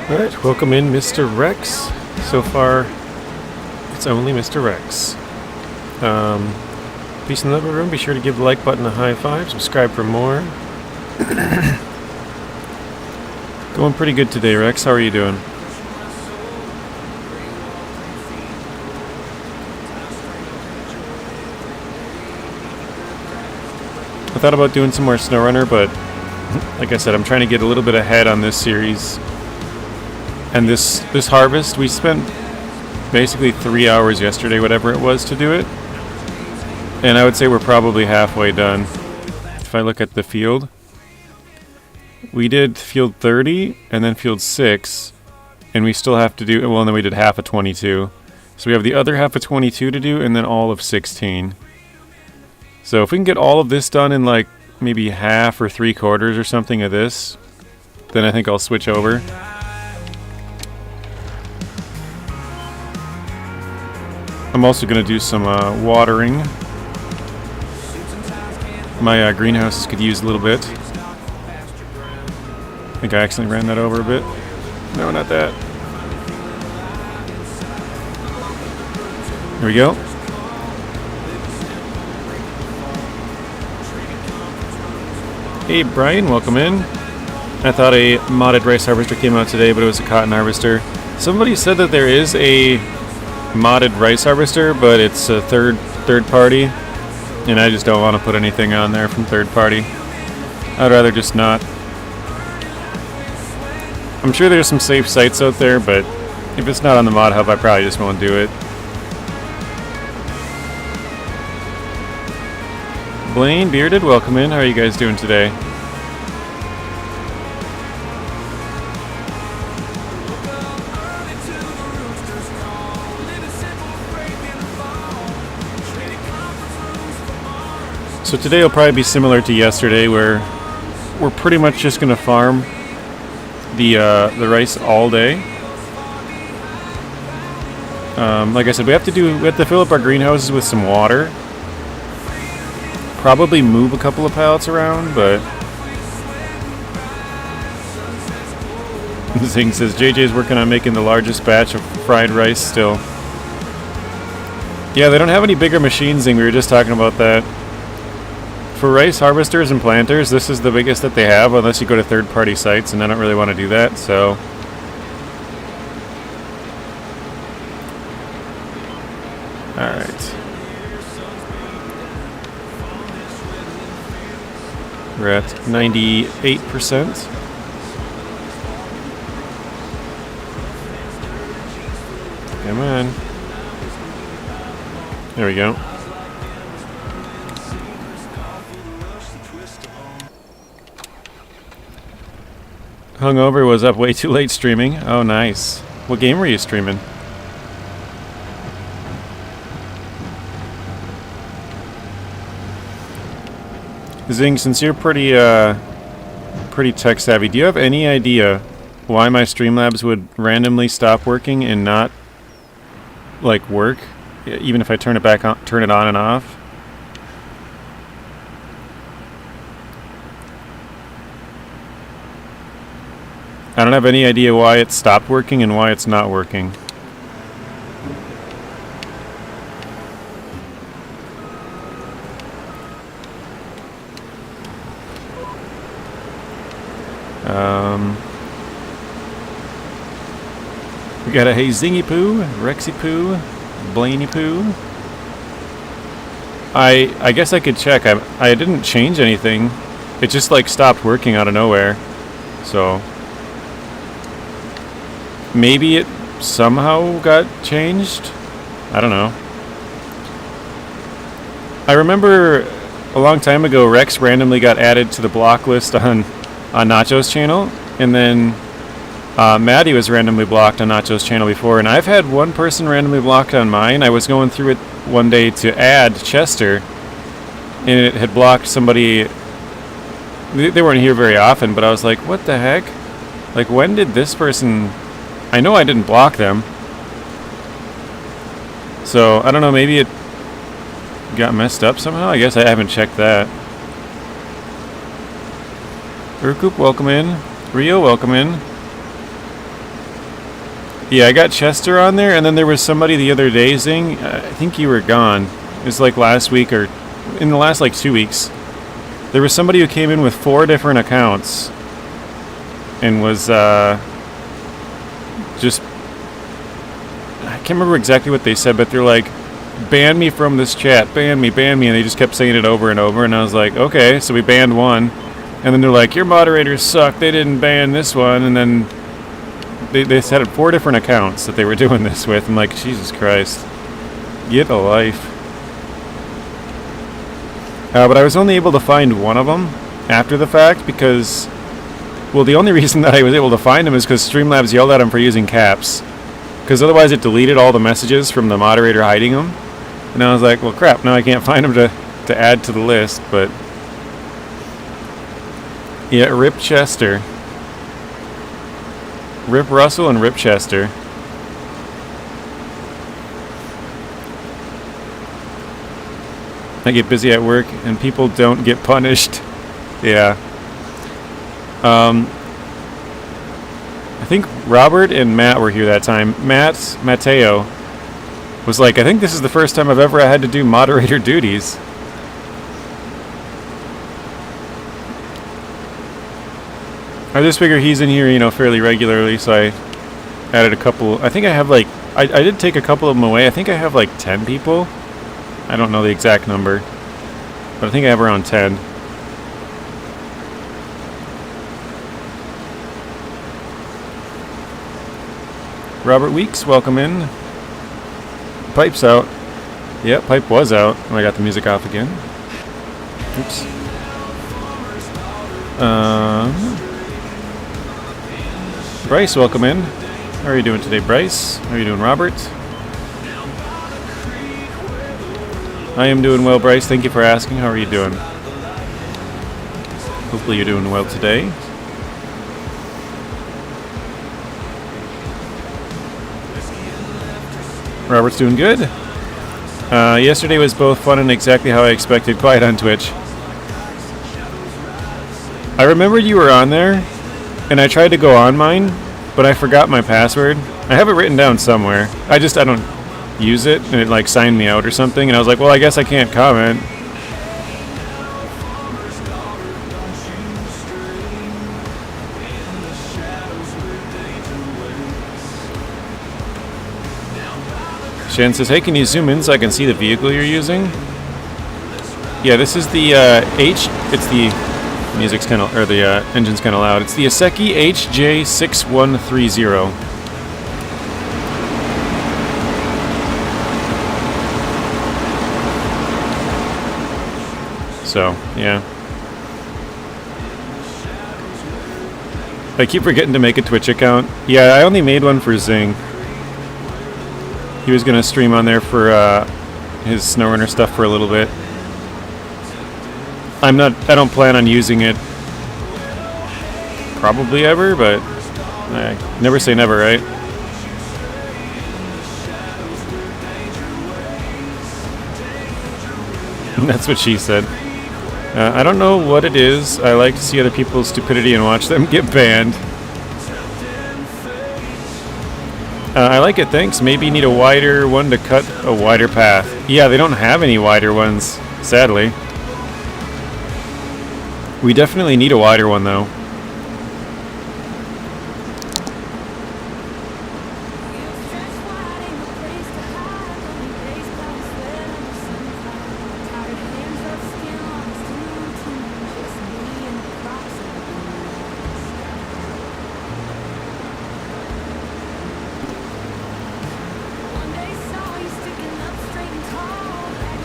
Alright, welcome in Mr. Rex. So far, it's only Mr. Rex. Peace in the living room. Be sure to give the like button a high five. Subscribe for more. Going pretty good today, Rex. How are you doing? I thought about doing some more SnowRunner, but like I said, I'm trying to get a little bit ahead on this series. And this harvest, we spent basically 3 hours yesterday, whatever it was, to do it. And I would say we're probably halfway done. If I look at the field, we did field 30 and then field 6, and we still have to do, well, and then we did half of 22. So we have the other half of 22 to do, and then all of 16. So if we can get all of this done in like maybe half or 3/4 or something of this, then I think I'll switch over. I'm also going to do some watering. My greenhouses could use a little bit. I think I accidentally ran that over a bit. No, not that. There we go. Hey Brian, welcome in. I thought a modded rice harvester came out today, but it was a cotton harvester. Somebody said that there is a modded rice harvester, but it's a third party, and I just don't want to put anything on there from third party. I'd rather just not. I'm sure there's some safe sites out there, but if it's not on the mod hub, I probably just won't do it. Blaine Bearded, welcome in. How are you guys doing today? So today will probably be similar to yesterday, where we're pretty much just going to farm the rice all day. Like I said, we have to fill up our greenhouses with some water. Probably move a couple of pallets around, but Zing says JJ's working on making the largest batch of fried rice still. Yeah, they don't have any bigger machines, Zing. We were just talking about that. For rice harvesters and planters, this is the biggest that they have, unless you go to third-party sites, and I don't really want to do that, so. Alright. We're at 98%. Come on. There we go. Hungover, was up way too late streaming. Oh, nice. What game were you streaming? Zing, since you're pretty tech savvy, do you have any idea why my Streamlabs would randomly stop working and not like work, even if I turn it on and off? I don't have any idea why it stopped working and why it's not working. We got a Hey Zingy Poo, Rexy Poo, Blaney Poo. I guess I could check. I didn't change anything. It just like stopped working out of nowhere. So maybe it somehow got changed? I don't know. I remember a long time ago Rex randomly got added to the block list on Nacho's channel, and then Maddie was randomly blocked on Nacho's channel before, and I've had one person randomly blocked on mine. I was going through it one day to add Chester, and it had blocked somebody. They weren't here very often, but I was like, what the heck? Like, when did this person... I know I didn't block them. So, I don't know, maybe it got messed up somehow? I guess I haven't checked that. Urkup, welcome in. Rio, welcome in. Yeah, I got Chester on there, and then there was somebody the other day, Zing. I think you were gone. It was like last week or in the last like 2 weeks. There was somebody who came in with 4 different accounts and was just... I can't remember exactly what they said, but they're like, ban me from this chat, ban me, and they just kept saying it over and over, and I was like, okay, so we banned one, and then they're like, your moderators suck, they didn't ban this one, and then they had 4 different accounts that they were doing this with. I'm like, Jesus Christ, get a life. But I was only able to find one of them after the fact because, well, the only reason that I was able to find him is because Streamlabs yelled at him for using caps, because otherwise it deleted all the messages from the moderator hiding them. And I was like, well, crap, now I can't find him to add to the list. But yeah, Rip Chester. Rip Russell and Rip Chester. I get busy at work and people don't get punished. Yeah. I think Robert and Matt were here that time. Mateo was like, I think this is the first time I've ever had to do moderator duties. I just figure he's in here, fairly regularly, so I added a couple. I think I have like, I did take a couple of them away. I think I have like 10 people. I don't know the exact number, but I think I have around 10. Robert Weeks, welcome in. Pipe's out. Yeah, pipe was out when I got the music off again. Oops. Bryce, welcome in. How are you doing today, Bryce? How are you doing, Robert? I am doing well, Bryce. Thank you for asking. How are you doing? Hopefully you're doing well today. Robert's doing good. Yesterday was both fun and exactly how I expected. Quiet on Twitch. I remembered you were on there, and I tried to go on mine, but I forgot my password. I have it written down somewhere. I don't use it, and it like signed me out or something, and I was like, well, I guess I can't comment. Shan says, hey, can you zoom in so I can see the vehicle you're using? Yeah, this is the it's the music's kind of, or the engine's kind of loud. It's the Aseki HJ6130. So, yeah. I keep forgetting to make a Twitch account. Yeah, I only made one for Zing. He was going to stream on there for his SnowRunner stuff for a little bit. I don't plan on using it probably ever, but never say never, right? That's what she said. I don't know what it is. I like to see other people's stupidity and watch them get banned. I like it, thanks. Maybe you need a wider one to cut a wider path. Yeah, they don't have any wider ones, sadly. We definitely need a wider one, though.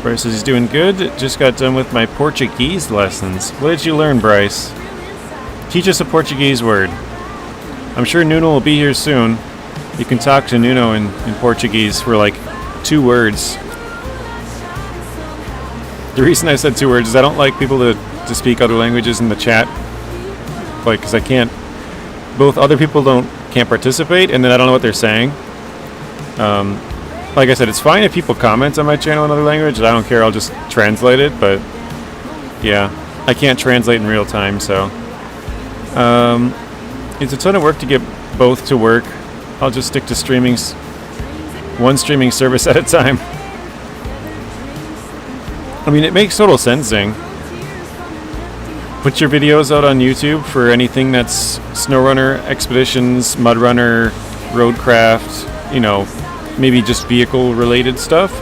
Bryce says he's doing good. Just got done with my Portuguese lessons. What did you learn, Bryce? Teach us a Portuguese word. I'm sure Nuno will be here soon. You can talk to Nuno in Portuguese for like 2 words. The reason I said 2 words is I don't like people to speak other languages in the chat. Like, because I can't... Both other people can't participate, and then I don't know what they're saying. Like I said, it's fine if people comment on my channel in another language. I don't care, I'll just translate it, but yeah, I can't translate in real time, so. It's a ton of work to get both to work. I'll just stick to streaming, one streaming service at a time. I mean, it makes total sense, Zing. Put your videos out on YouTube for anything that's SnowRunner, Expeditions, Mudrunner, Roadcraft, you know, maybe just vehicle-related stuff.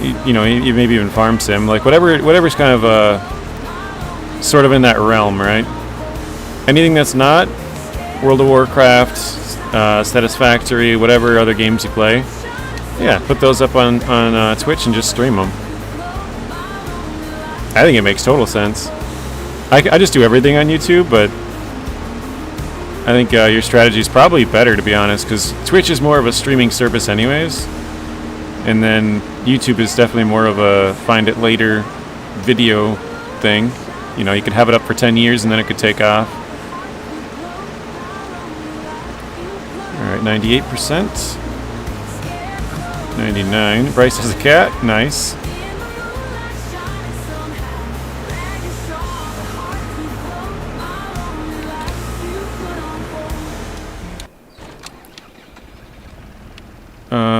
You know, maybe even Farm Sim, like whatever's kind of sort of in that realm, right? Anything that's not World of Warcraft, Satisfactory, whatever other games you play, yeah, put those up on Twitch and just stream them. I think it makes total sense. I just do everything on YouTube, but I think your strategy is probably better, to be honest, because Twitch is more of a streaming service anyways, and then YouTube is definitely more of a find-it-later video thing. You know, you could have it up for 10 years and then it could take off. Alright, 98%. 99. Bryce has a cat. Nice.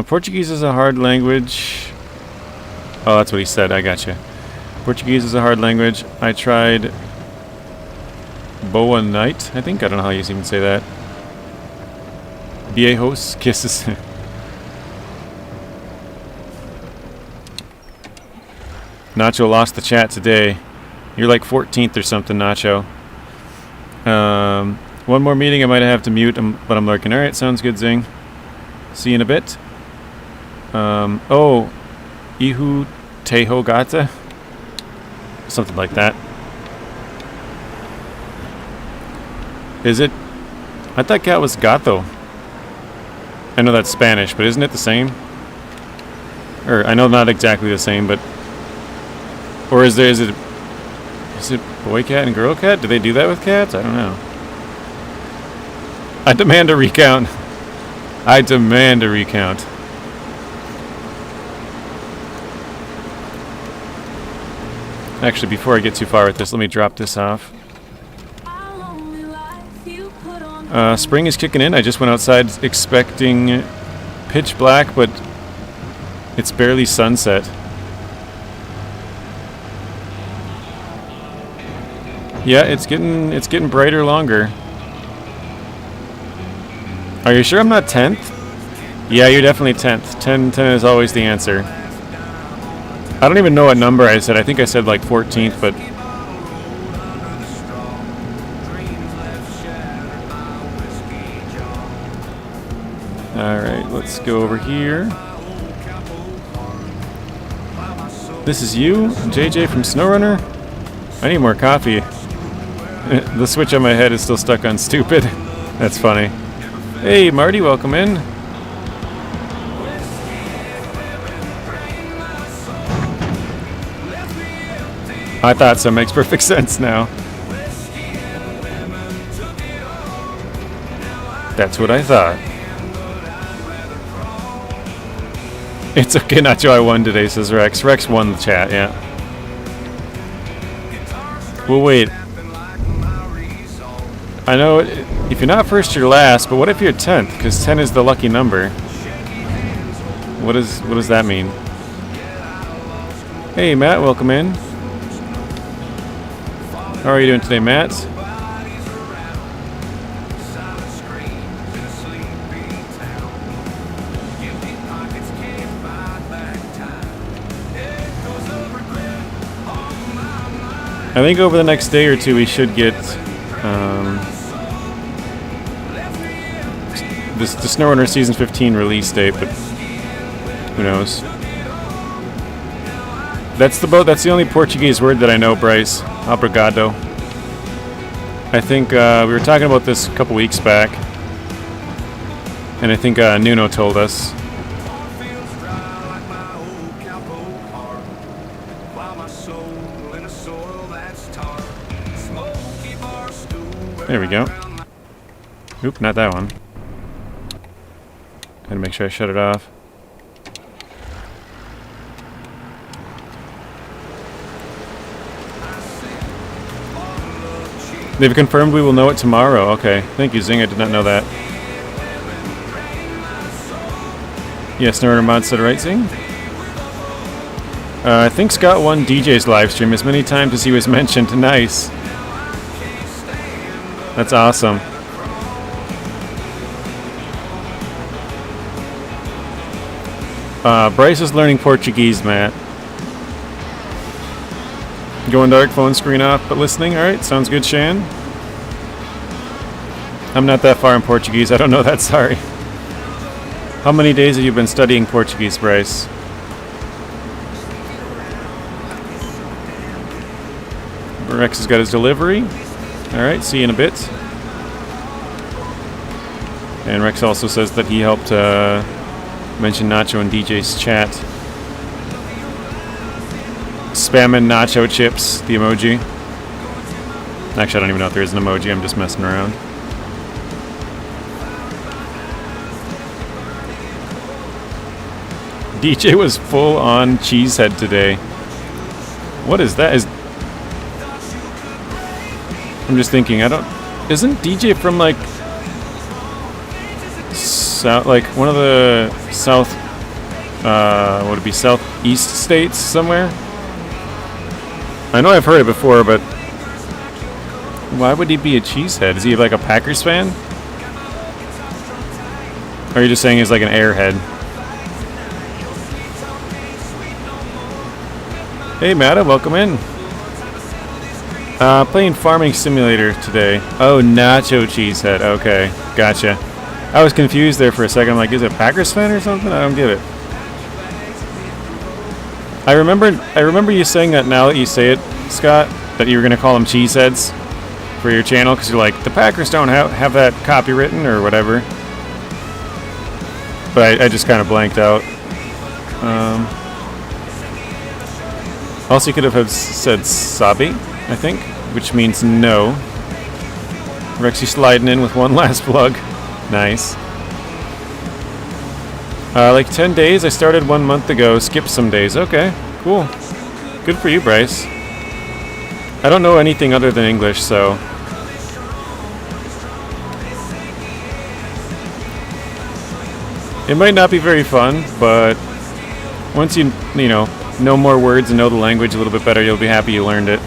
Portuguese is a hard language. Oh, that's what he said. I gotcha. Portuguese is a hard language. I tried Boa Night, I think. I don't know how you even say that. Viejos kisses. Nacho lost the chat today. You're like 14th or something, Nacho. One more meeting. I might have to mute, but I'm lurking. Alright, sounds good, Zing. See you in a bit. Oh, Ihu Teho Gata? Something like that. Is it? I thought cat was gato. I know that's Spanish, but isn't it the same? Or, I know not exactly the same, but... Or is it boy cat and girl cat? Do they do that with cats? I don't know. I demand a recount. I demand a recount. Actually, before I get too far with this, let me drop this off. Spring is kicking in. I just went outside expecting pitch black, but it's barely sunset. Yeah, it's getting brighter longer. Are you sure I'm not 10th? Yeah, you're definitely 10th. 10 is always the answer. I don't even know what number I said. I think I said like 14th, but... Alright, let's go over here. This is you, JJ from SnowRunner? I need more coffee. The switch on my head is still stuck on stupid. That's funny. Hey, Marty, welcome in. I thought so. Makes perfect sense now. That's what I thought. It's okay, Nacho. I won today, says Rex. Rex won the chat, yeah. Well, wait. I know if you're not first, you're last, but what if you're 10th? Because 10 is the lucky number. What does that mean? Hey, Matt, welcome in. How are you doing today, Matt? I think over the next day or two we should get the SnowRunner Season 15 release date, but who knows? That's the only Portuguese word that I know, Bryce. Obrigado. I think we were talking about this a couple weeks back, and I think Nuno told us. There we go. Oop, not that one. Had to make sure I shut it off. They've confirmed we will know it tomorrow. Okay. Thank you, Zing. I did not know that. Yes, Northern Mod said right, Zing. I think Scott won DJ's live stream as many times as he was mentioned. Nice. That's awesome. Bryce is learning Portuguese, Matt. Going dark, phone screen off, but listening. Alright, sounds good, Shan. I'm not that far in Portuguese. I don't know that, sorry. How many days have you been studying Portuguese, Bryce? Rex has got his delivery. Alright, see you in a bit. And Rex also says that he helped mention Nacho in DJ's chat. Spamming nacho chips, the emoji. Actually, I don't even know if there is an emoji, I'm just messing around. DJ was full on cheesehead today. What is that? I'm just thinking, isn't DJ from like south, like one of the south, would it be southeast states somewhere? I know I've heard it before, but why would he be a cheesehead? Is he like a Packers fan? Or are you just saying he's like an airhead? Hey Matta, welcome in. Playing Farming Simulator today. Oh, Nacho Cheesehead. Okay, gotcha. I was confused there for a second. I'm like, is it a Packers fan or something? I don't get it. I remember you saying that now that you say it, Scott, that you were going to call them cheeseheads for your channel because you're like, the Packers don't have that copywritten or whatever. But I just kind of blanked out. Also, you could have said Sabi, I think, which means no. Rexy sliding in with one last plug. Nice. Like 10 days. I started 1 month ago. Skipped some days. Okay, cool. Good for you, Bryce. I don't know anything other than English, so... It might not be very fun, but once you know more words and know the language a little bit better, you'll be happy you learned it.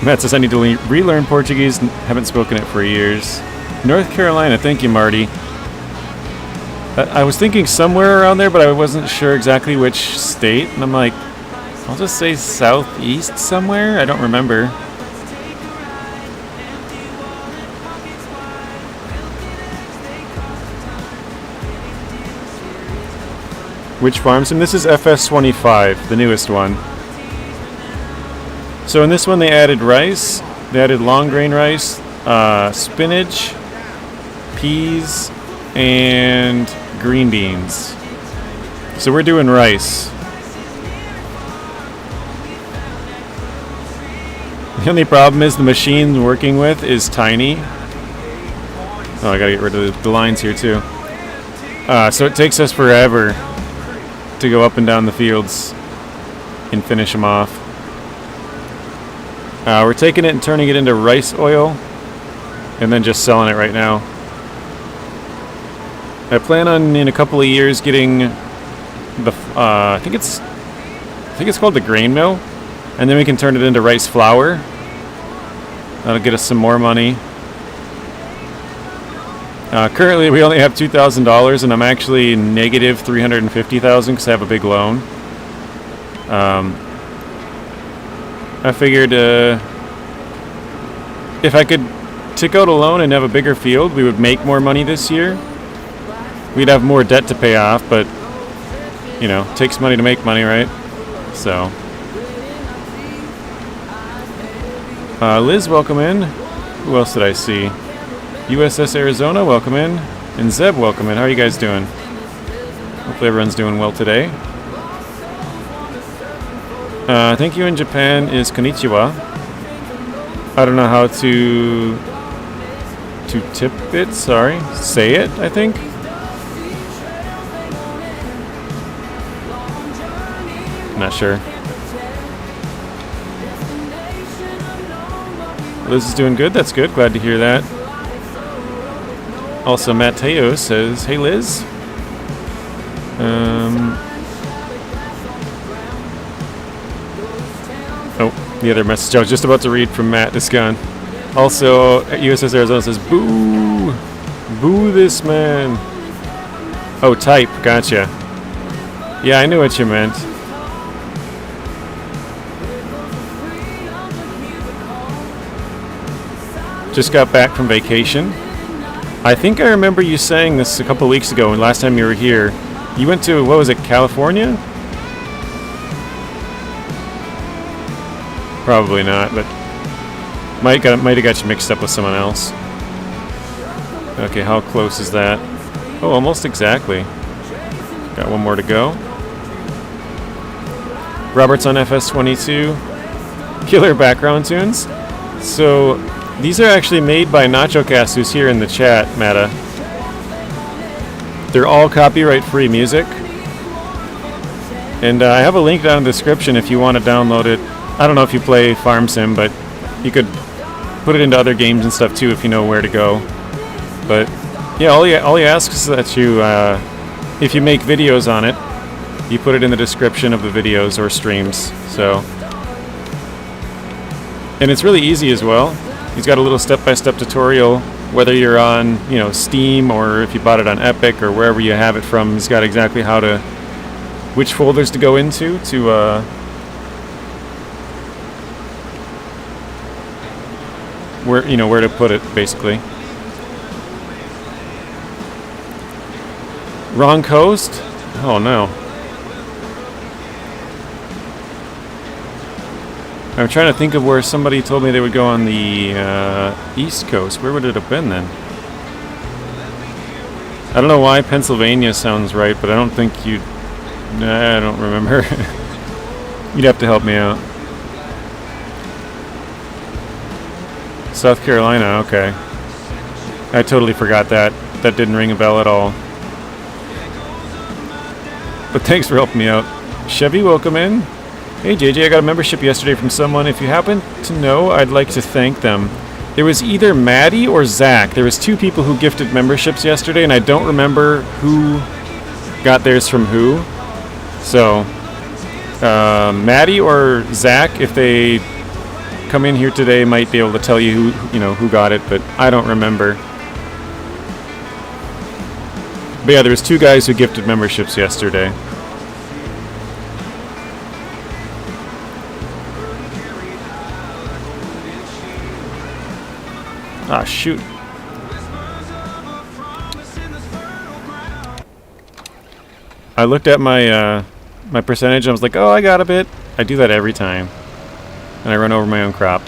Matt says I need to relearn Portuguese. Haven't spoken it for years. North Carolina, thank you, Marty. I was thinking somewhere around there, but I wasn't sure exactly which state. And I'm like, I'll just say southeast somewhere. I don't remember. Which farm sim? This is FS25, the newest one. So in this one they added rice, they added long grain rice, spinach, peas, and green beans. So we're doing rice. The only problem is the machine we're working with is tiny. Oh, I gotta get rid of the lines here too. So it takes us forever to go up and down the fields and finish them off. We're taking it and turning it into rice oil and then just selling it right now. I plan on in a couple of years getting the I think it's called the grain mill, and then we can turn it into rice flour. That'll get us some more money. Currently we only have $2,000 and I'm actually negative $350,000 because I have a big loan. I figured if I could take out a loan and have a bigger field, we would make more money this year. We'd have more debt to pay off, but you know, it takes money to make money, right? So Liz, welcome in. Who else did I see? USS Arizona, welcome in. And Zeb, welcome in. How are you guys doing? Hopefully everyone's doing well today. Thank you in Japan is konnichiwa. I don't know how to tip it, sorry. Say it, I think. Not sure. Liz is doing good, that's good. Glad to hear that. Also, Mateo says, "Hey Liz." Oh, the other message I was just about to read from Matt is gone. Also, USS Arizona says, "Boo, boo this man." Oh, type. Gotcha. Yeah, I knew what you meant. Just got back from vacation. I think I remember you saying this a couple weeks ago, and last time you were here. You went to, what was it, California? Probably not, but might have got you mixed up with someone else. Okay, how close is that? Oh, almost exactly. Got one more to go. Robert's on FS25. Killer background tunes. So these are actually made by NachoCast, who's here in the chat, Mata. They're all copyright-free music. And I have a link down in the description if you want to download it. I don't know if you play Farm Sim, but you could put it into other games and stuff too if you know where to go. But yeah, all you ask is that you, if you make videos on it, you put it in the description of the videos or streams. So, and it's really easy as well. He's got a little step-by-step tutorial, whether you're on, Steam or if you bought it on Epic or wherever you have it from. He's got exactly which folders to go into to, where to put it, basically. Wrong coast? Oh no. I'm trying to think of where somebody told me they would go on the East Coast. Where would it have been then? I don't know why Pennsylvania sounds right, but I don't think you'd... Nah, I don't remember. You'd have to help me out. South Carolina, okay. I totally forgot that. That didn't ring a bell at all. But thanks for helping me out. Chevy, welcome in. Hey JJ, I got a membership yesterday from someone. If you happen to know, I'd like to thank them. There was either Maddie or Zach. There was two people who gifted memberships yesterday, and I don't remember who got theirs from who. So, Maddie or Zach, if they come in here today, might be able to tell you who got it, but I don't remember. But yeah, there was two guys who gifted memberships yesterday. Ah, shoot. I looked at my my percentage and I was like, oh, I got a bit. I do that every time. And I run over my own crop.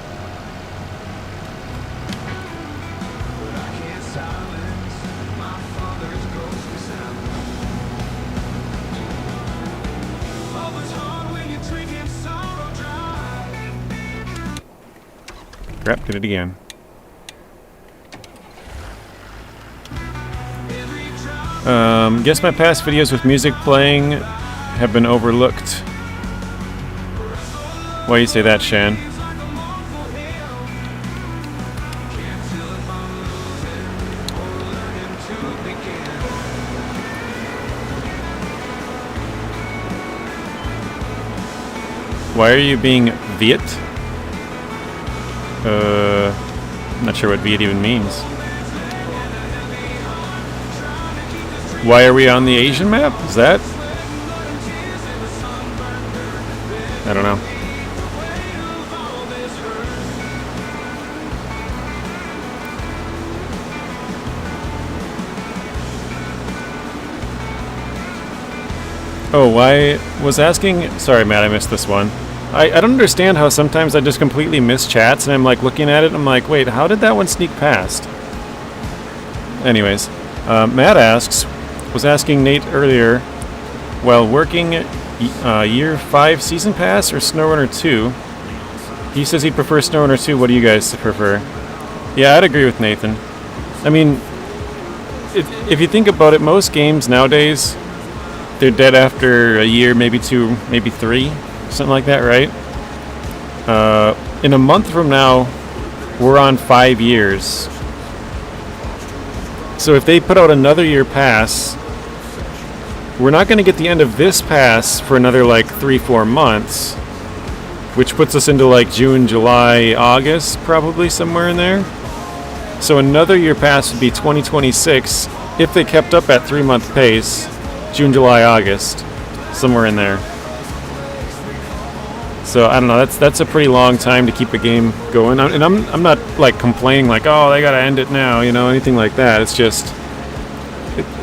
Crap, did it again. Guess my past videos with music playing have been overlooked. Why do you say that, Shan? Why are you being Viet? I'm not sure what Viet even means. Why are we on the Asian map? Is that? I don't know. Oh, why was asking... Sorry, Matt, I missed this one. I don't understand how sometimes I just completely miss chats and I'm like looking at it and I'm like, wait, how did that one sneak past? Anyways, Matt was asking Nate earlier, while working Year 5 Season Pass or SnowRunner 2? He says he'd prefer SnowRunner 2. What do you guys prefer? Yeah, I'd agree with Nathan. I mean, if you think about it, most games nowadays, they're dead after a year, maybe 2, maybe 3, something like that, right? In a month from now, we're on 5 years. So if they put out another year pass, we're not going to get the end of this pass for another like 3-4 months, which puts us into like June, July, August, probably somewhere in there. So another year pass would be 2026 if they kept up at 3-month pace, June, July, August, somewhere in there. So I don't know. That's a pretty long time to keep a game going. And I'm not like complaining like, oh, they gotta end it now, anything like that. It's just,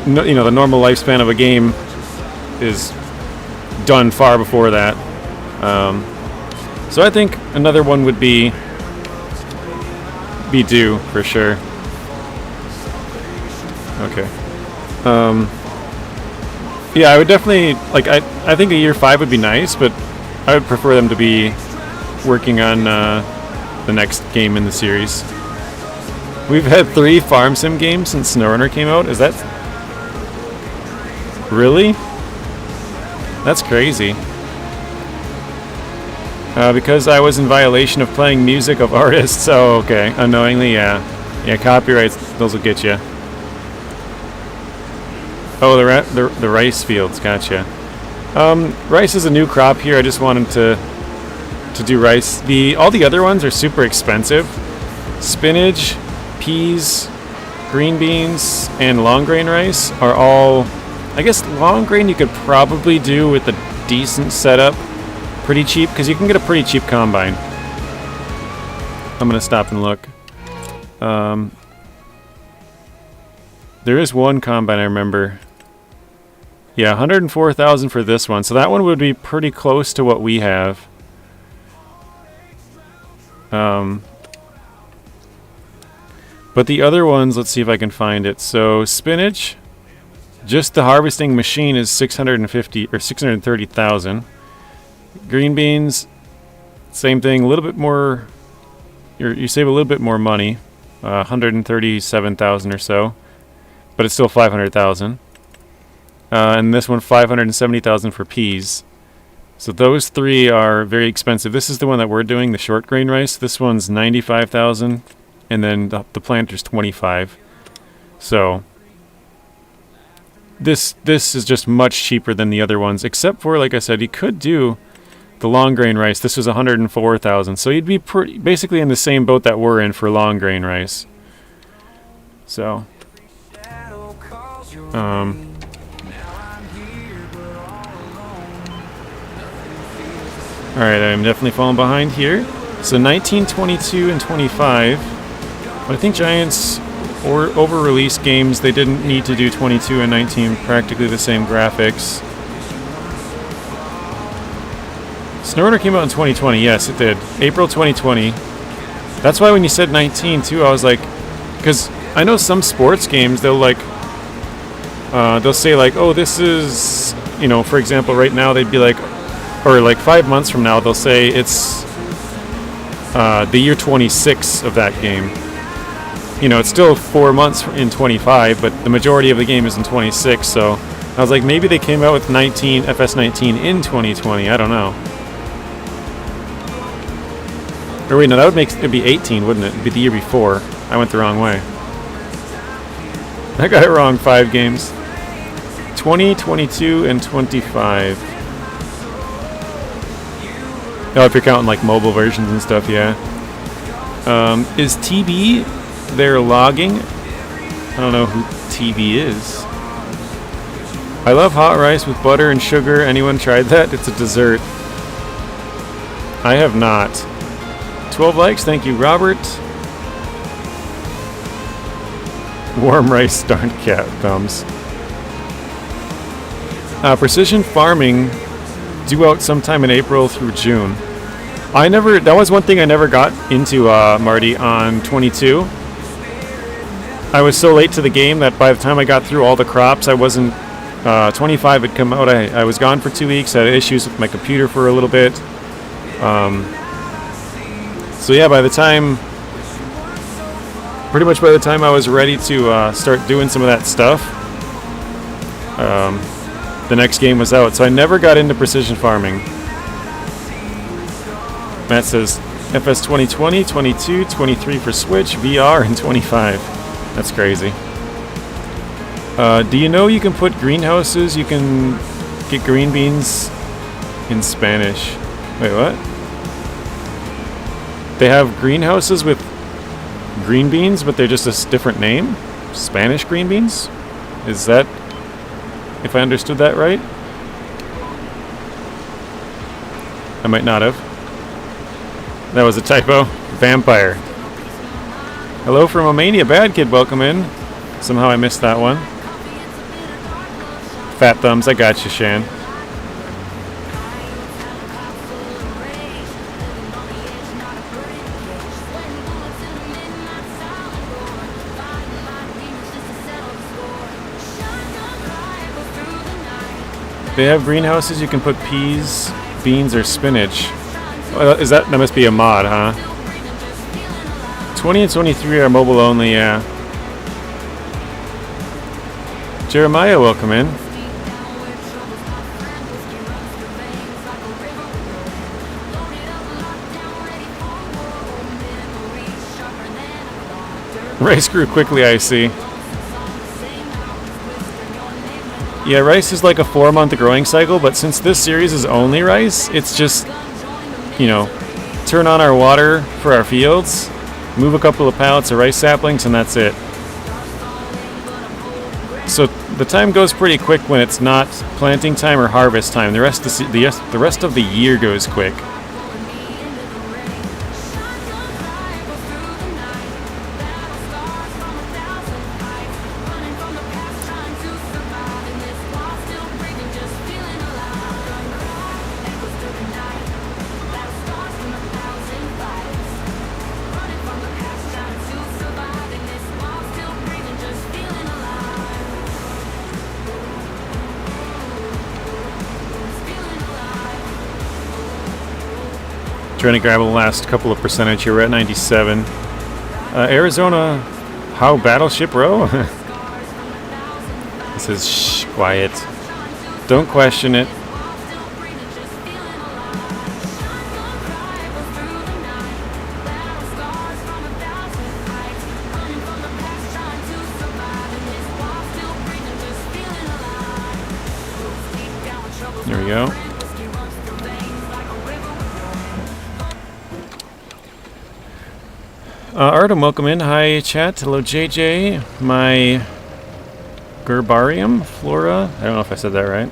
the normal lifespan of a game is done far before that. So I think another one would be due for sure. Okay. Yeah, I would definitely I think a year 5 would be nice, but I would prefer them to be working on the next game in the series. We've had 3 farm sim games since SnowRunner came out. Is that really? That's crazy. Because I was in violation of playing music of artists. Oh, okay. Unknowingly, yeah. Yeah, copyrights, those will get you. Oh, the rice fields, gotcha. Rice is a new crop here. I just wanted to do rice. All the other ones are super expensive. Spinach, peas, green beans, and long grain rice are all... I guess long grain you could probably do with a decent setup. Pretty cheap, because you can get a pretty cheap combine. I'm going to stop and look. There is one combine I remember. Yeah, 104,000 for this one. So that one would be pretty close to what we have. But the other ones, let's see if I can find it. So spinach, just the harvesting machine is 650 or 630,000. Green beans, same thing, a little bit more. You save a little bit more money, 137,000 or so, but it's still 500,000. And this one, 570,000 for peas. So those 3 are very expensive. This is the one that we're doing, the short grain rice. This one's 95,000, and then the planter's 25. So this is just much cheaper than the other ones, except for, like I said, you could do the long grain rice. This was 104,000. So you'd be basically in the same boat that we're in for long grain rice. So, alright, I'm definitely falling behind here. So 19, 22, and 25. But I think Giants over-released games. They didn't need to do 22 and 19, practically the same graphics. SnowRunner came out in 2020. Yes, it did. April 2020. That's why when you said 19 too, I was like, because I know some sports games, they'll say like, oh, this is, for example, right now they'd be like, or like 5 months from now, they'll say it's the year 26 of that game. It's still 4 months in 25, but the majority of the game is in 26. So I was like, maybe they came out with FS19 in 2020. I don't know. Or wait, no, that would it'd be 18, wouldn't it? It'd be the year before. I went the wrong way. I got it wrong 5 games. 20, 22, and 25. Oh, if you're counting like mobile versions and stuff, yeah. Is TB there logging? I don't know who TB is. I love hot rice with butter and sugar. Anyone tried that? It's a dessert. I have not. 12 likes, thank you, Robert. Warm rice, darn cat thumbs. Precision farming due out sometime in April through June. That was one thing I never got into, Marty, on 22. I was so late to the game that by the time I got through all the crops, I wasn't, 25 had come out. I was gone for 2 weeks. I had issues with my computer for a little bit. So yeah, pretty much by the time I was ready to start doing some of that stuff, the next game was out. So I never got into precision farming. Matt says FS 2020, 22, 23 for Switch, VR, and 25. That's crazy. Do you know you can put greenhouses? You can get green beans in Spanish. Wait, what? They have greenhouses with green beans, but they're just a different name? Spanish green beans? Is that... if I understood that right? I might not have. That was a typo. Vampire. Hello from Romania. Bad Kid, welcome in. Somehow I missed that one. Fat thumbs, I got you, Shan. They have greenhouses. You can put peas, beans, or spinach. That must be a mod, huh? 20 and 23 are mobile only, yeah. Jeremiah, welcome in. Rice grew quickly, I see. Yeah, rice is like a 4-month growing cycle, but since this series is only rice, it's just, you know, turn on our water for our fields, move a couple of pallets of rice saplings, and that's it. So the time goes pretty quick when it's not planting time or harvest time. The rest of the year goes quick. Trying to grab the last couple of percentage here. We're at 97. Arizona, how Battleship Row? It says, shh, quiet. Don't question it. There we go. Artem, welcome in. Hi, chat. Hello, JJ. My Gerbarium Flora. I don't know if I said that right.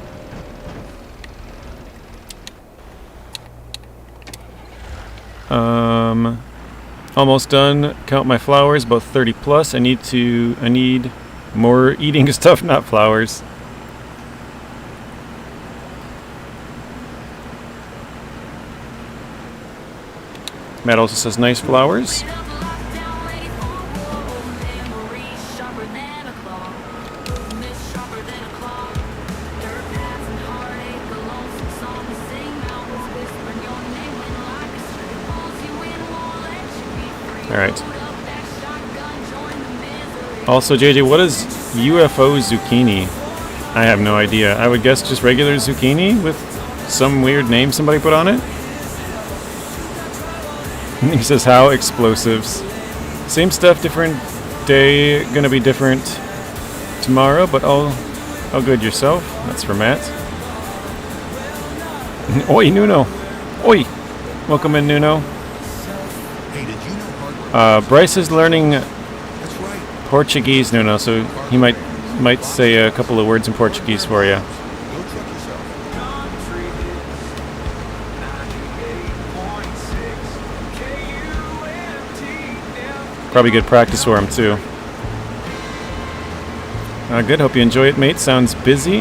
Almost done. Count my flowers. About 30 plus. I need more eating stuff, not flowers. Matt also says nice flowers. Alright. Also, JJ, what is UFO zucchini? I have no idea. I would guess just regular zucchini with some weird name somebody put on it. He says, how explosives. Same stuff, different day. Gonna be different tomorrow, but all good yourself. That's for Matt. Oi, Nuno. Oi. Welcome in, Nuno. Bryce is learning Portuguese, Nuno, so he might say a couple of words in Portuguese for you. Probably good practice for him, too. Good, hope you enjoy it, mate. Sounds busy.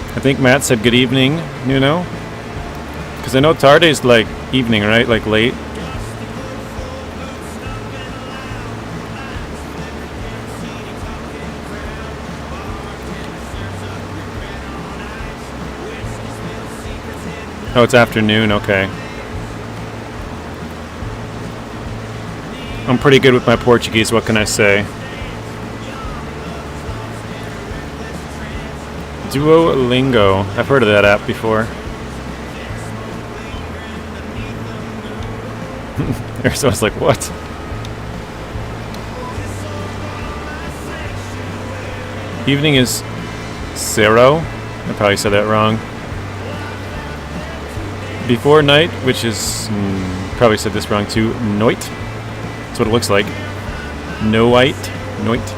I think Matt said good evening, Nuno. Because I know Tarday's like evening, right? Like late. Oh, it's afternoon, okay. I'm pretty good with my Portuguese, what can I say? Duolingo. I've heard of that app before. So I was like, what? Evening is zero. I probably said that wrong. Before night, which is probably said this wrong too. Noit. That's what it looks like. Noite. Noit.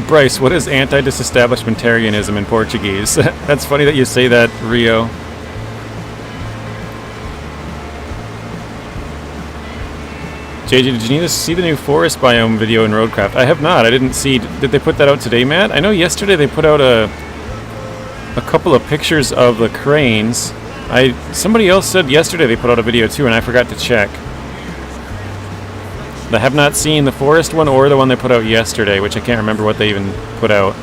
Bryce, what is anti-disestablishmentarianism in Portuguese? That's funny that you say that, Rio. JJ, did you need to see the new forest biome video in Roadcraft? I have not. I didn't see. Did they put that out today, Matt? I know yesterday they put out a couple of pictures of the cranes. Somebody else said yesterday they put out a video too, and I forgot to check. I have not seen the forest one or the one they put out yesterday, which I can't remember what they even put out.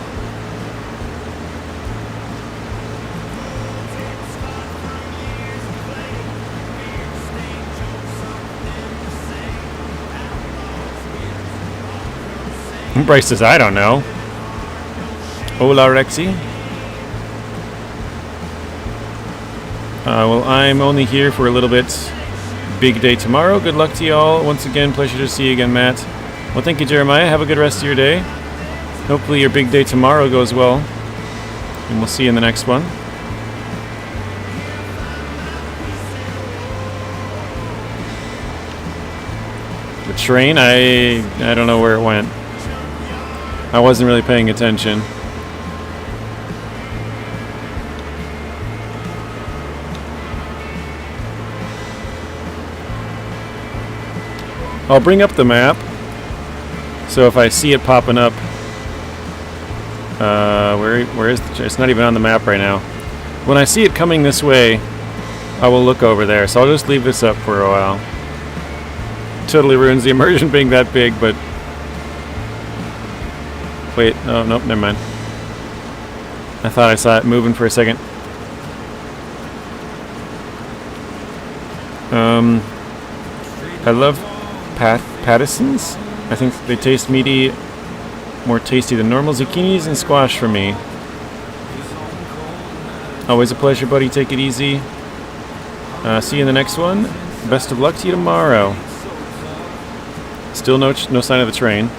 Bryce says, I don't know. Hola, Rexy. Well, I'm only here for a little bit. Big day tomorrow. Good luck to you all. Once again, pleasure to see you again, Matt. Well, thank you, Jeremiah. Have a good rest of your day. Hopefully your big day tomorrow goes well. And we'll see you in the next one. The train, I don't know where it went. I wasn't really paying attention. I'll bring up the map, so if I see it popping up, where is the, it's not even on the map right now. When I see it coming this way, I will look over there, so I'll just leave this up for a while. Totally ruins the immersion being that big, but... Wait, oh, nope, never mind. I thought I saw it moving for a second. I love Pattersons. I think they taste meaty, more tasty than normal. Zucchinis and squash for me. Always a pleasure, buddy. Take it easy. See you in the next one. Best of luck to you tomorrow. Still no sign of the train.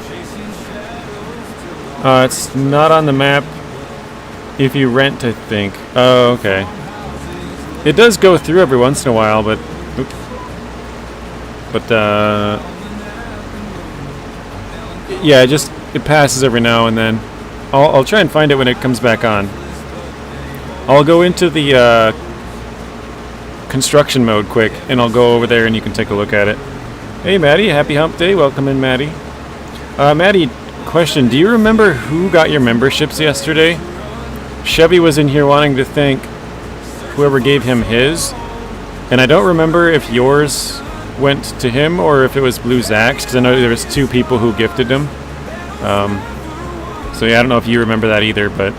It's not on the map if you rent, I think. Oh, okay. It does go through every once in a while, but... yeah, it passes every now and then. I'll try and find it when it comes back on. I'll go into the construction mode quick, and I'll go over there and you can take a look at it. Hey, Maddie, happy hump day. Welcome in, Maddie. Maddie, question. Do you remember who got your memberships yesterday? Chevy was in here wanting to thank whoever gave him his. And I don't remember if yours went to him or if it was Blue Zach's, because I know there was two people who gifted him. So yeah, I don't know if you remember that either, but...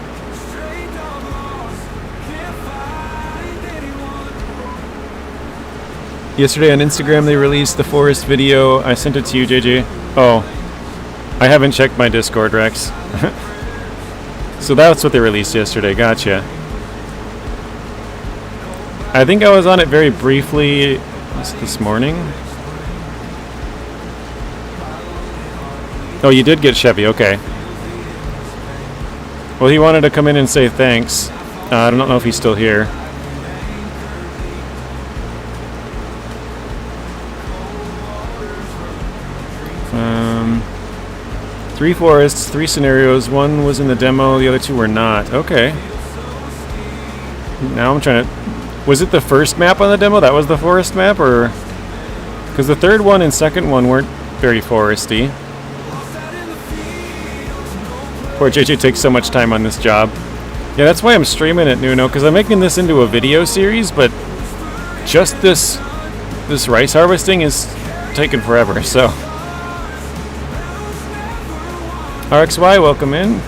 Yesterday on Instagram they released the forest video. I sent it to you, JJ. Oh, I haven't checked my Discord, Rex. So that's what they released yesterday. Gotcha. I think I was on it very briefly this morning. Oh, you did get Chevy. Okay. Well, he wanted to come in and say thanks. I don't know if he's still here. Three forests, 3 scenarios. One was in the demo, the other 2 were not. Okay. Now I'm trying to... Was it the first map on the demo? That was the forest map, or... Because the third one and second one weren't very foresty. Poor JJ takes so much time on this job. Yeah, that's why I'm streaming it, Nuno, because I'm making this into a video series, but just this rice harvesting is taking forever, so... RXY, welcome in.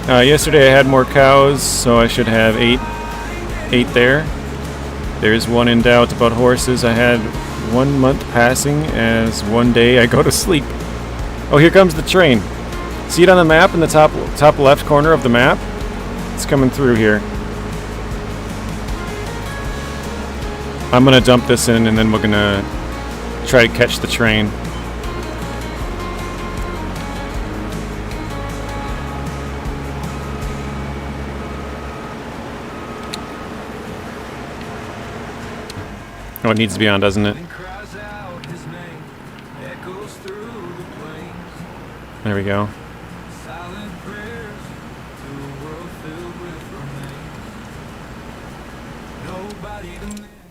Yesterday I had more cows, so I should have 8 there. There's one in doubt about horses. I had 1 month passing as one day I go to sleep. Oh, here comes the train. See it on the map in the top left corner of the map? It's coming through here. I'm gonna dump this in and then we're gonna try to catch the train. Oh, it needs to be on, doesn't it? There we go.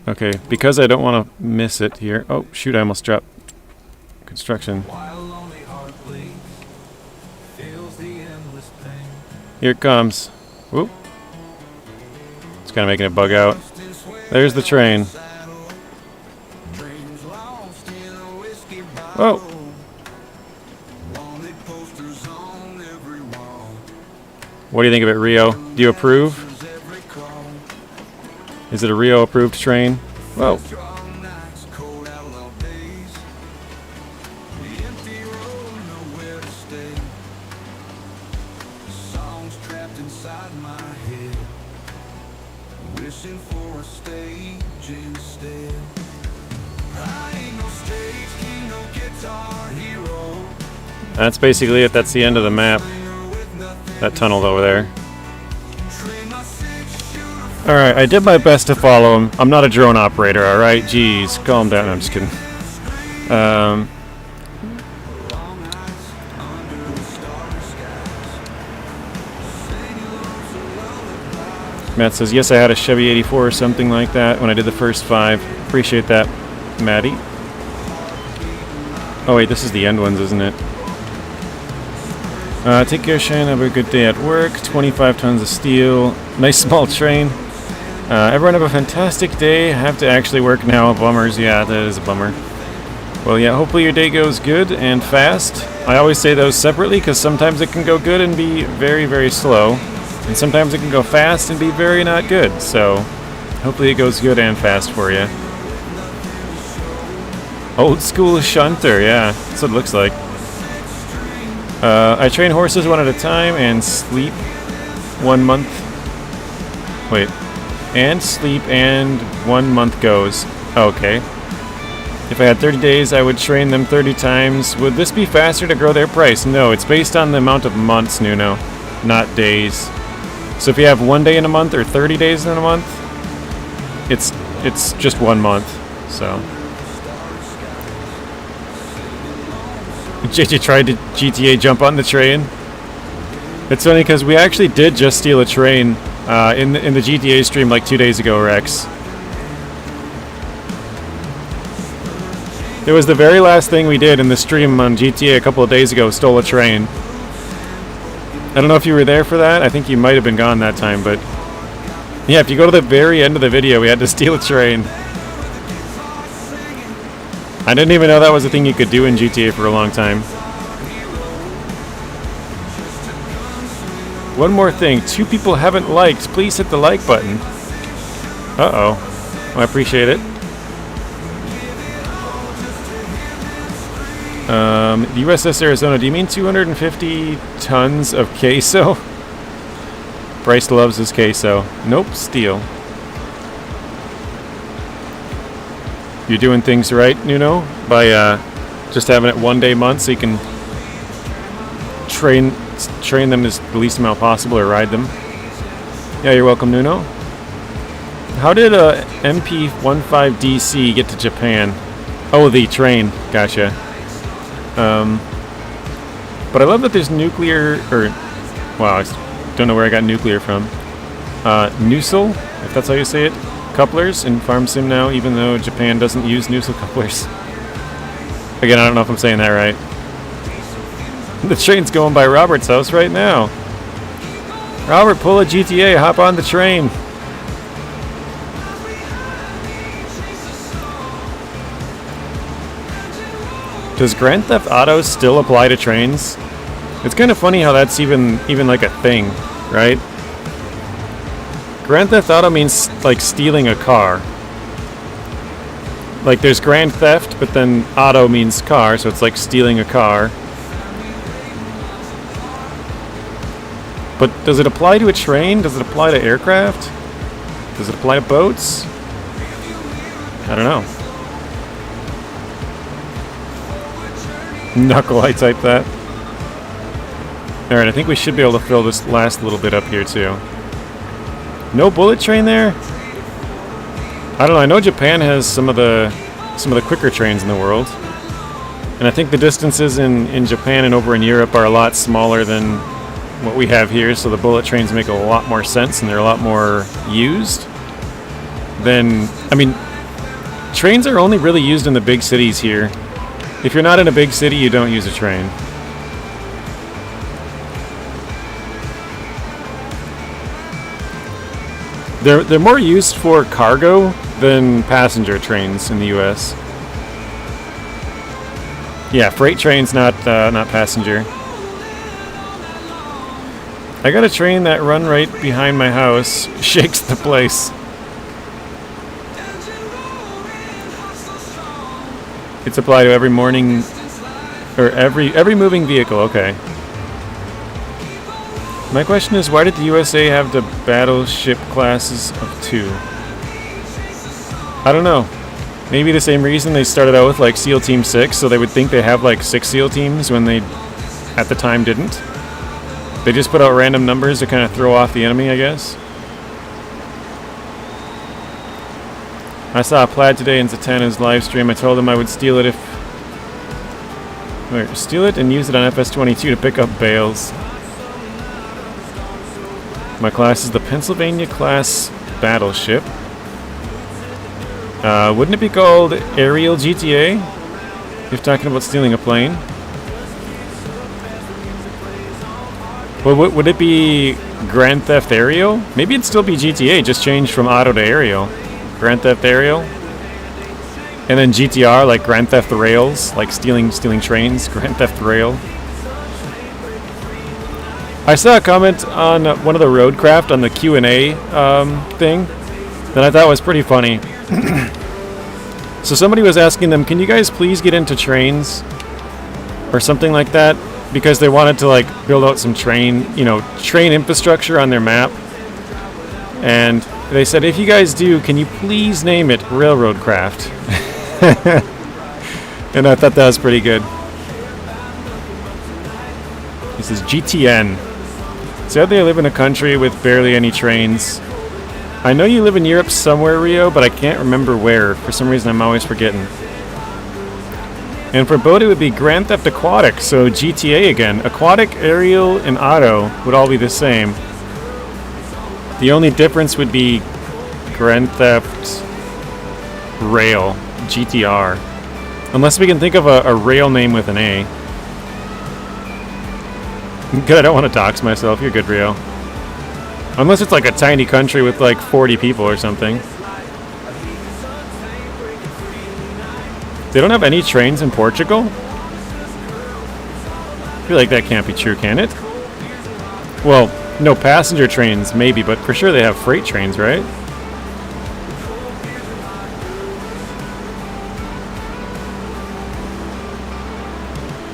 Okay, because I don't want to miss it here. Oh, shoot, I almost dropped construction. Here it comes. Whoop. It's kind of making it bug out. There's the train. Whoa. What do you think of it, Rio? Do you approve? Is it a Rio approved train? Whoa. That's basically it. That's the end of the map. That tunnel over there. Alright, I did my best to follow him. I'm not a drone operator, alright? Jeez, calm down. I'm just kidding. Matt says, yes, I had a Chevy 84 or something like that when I did the first 5. Appreciate that, Maddie. Oh wait, this is the end ones, isn't it? Take care, Shane. Have a good day at work. 25 tons of steel. Nice small train. Everyone have a fantastic day. Have to actually work now. Bummers. Yeah, that is a bummer. Well, yeah, hopefully your day goes good and fast. I always say those separately because sometimes it can go good and be very, very slow. And sometimes it can go fast and be very not good. So hopefully it goes good and fast for you. Old school shunter. Yeah, that's what it looks like. I train horses one at a time and sleep 1 month. Wait. And sleep and 1 month goes. Okay. If I had 30 days, I would train them 30 times. Would this be faster to grow their price? No, it's based on the amount of months, Nuno, not days. So if you have 1 day in a month or 30 days in a month, it's just 1 month. So. JJ tried to GTA jump on the train. It's funny because we actually did just steal a train in the GTA stream like 2 days ago, Rex. It was the very last thing we did in the stream on GTA a couple of days ago, stole a train. I don't know if you were there for that. I think you might have been gone that time, but yeah, if you go to the very end of the video, we had to steal a train. I didn't even know that was a thing you could do in GTA for a long time. One more thing. 2 people haven't liked. Please hit the like button. Uh-oh. Well, I appreciate it. The USS Arizona. Do you mean 250 tons of queso? Bryce loves his queso. Nope, steel. You're doing things right, Nuno, by just having it 1 day month so you can train them as the least amount possible or ride them. Yeah, you're welcome, Nuno. How did MP15DC get to Japan? Oh, the train. Gotcha. But I love that there's nuclear, or, wow, I don't know where I got nuclear from. Nucel, if that's how you say it. Couplers in Farm Sim now, even though Japan doesn't use Nucel couplers. Again, I don't know if I'm saying that right. The train's going by Robert's house right now. Robert, pull a GTA, hop on the train. Does Grand Theft Auto still apply to trains? It's kind of funny how that's even like a thing, right? Grand Theft Auto means like stealing a car. Like there's Grand Theft, but then Auto means car, so it's like stealing a car. But does it apply to a train? Does it apply to aircraft? Does it apply to boats? I don't know. Knuckle, I typed that. Alright, I think we should be able to fill this last little bit up here too. No bullet train there? I don't know. I know Japan has some of the quicker trains in the world, and I think the distances in Japan and over in Europe are a lot smaller than what we have here. So the bullet trains make a lot more sense, and they're a lot more used. I mean, trains are only really used in the big cities here. If you're not in a big city, you don't use a train. They're more used for cargo than passenger trains in the U.S. Yeah, freight trains, not passenger. I got a train that run right behind my house. Shakes the place. It's applied to every morning, or every moving vehicle. Okay. My question is, why did the USA have the battleship classes of 2? I don't know. Maybe the same reason they started out with like SEAL Team 6, so they would think they have like 6 SEAL teams when they, at the time, didn't. They just put out random numbers to kind of throw off the enemy, I guess. I saw a Plaid today in Zatanna's live stream. I told him I would steal it steal it and use it on FS25 to pick up bales. My class is the Pennsylvania class battleship. Wouldn't it be called Aerial GTA? If talking about stealing a plane. Well, would it be Grand Theft Aerial? Maybe it'd still be GTA, just changed from auto to aerial. Grand Theft Aerial. And then GTR, like Grand Theft Rails, like stealing trains. Grand Theft Rail. I saw a comment on one of the Roadcraft on the Q&A thing that I thought was pretty funny. So somebody was asking them, can you guys please get into trains? Or something like that. Because they wanted to like build out some train infrastructure on their map. And they said, if you guys do, can you please name it Railroad Craft? And I thought that was pretty good. This is GTN. Sadly, I live in a country with barely any trains. I know you live in Europe somewhere, Rio, but I can't remember where. For some reason, I'm always forgetting. And for boat, it would be Grand Theft Aquatic, so GTA again. Aquatic, aerial, and auto would all be the same. The only difference would be Grand Theft Rail, GTR. Unless we can think of a rail name with an A. Good, I don't want to dox myself. You're good, Rio. Unless it's like a tiny country with like 40 people or something. They don't have any trains in Portugal? I feel like that can't be true, can it? Well, no passenger trains, maybe, but for sure they have freight trains, right?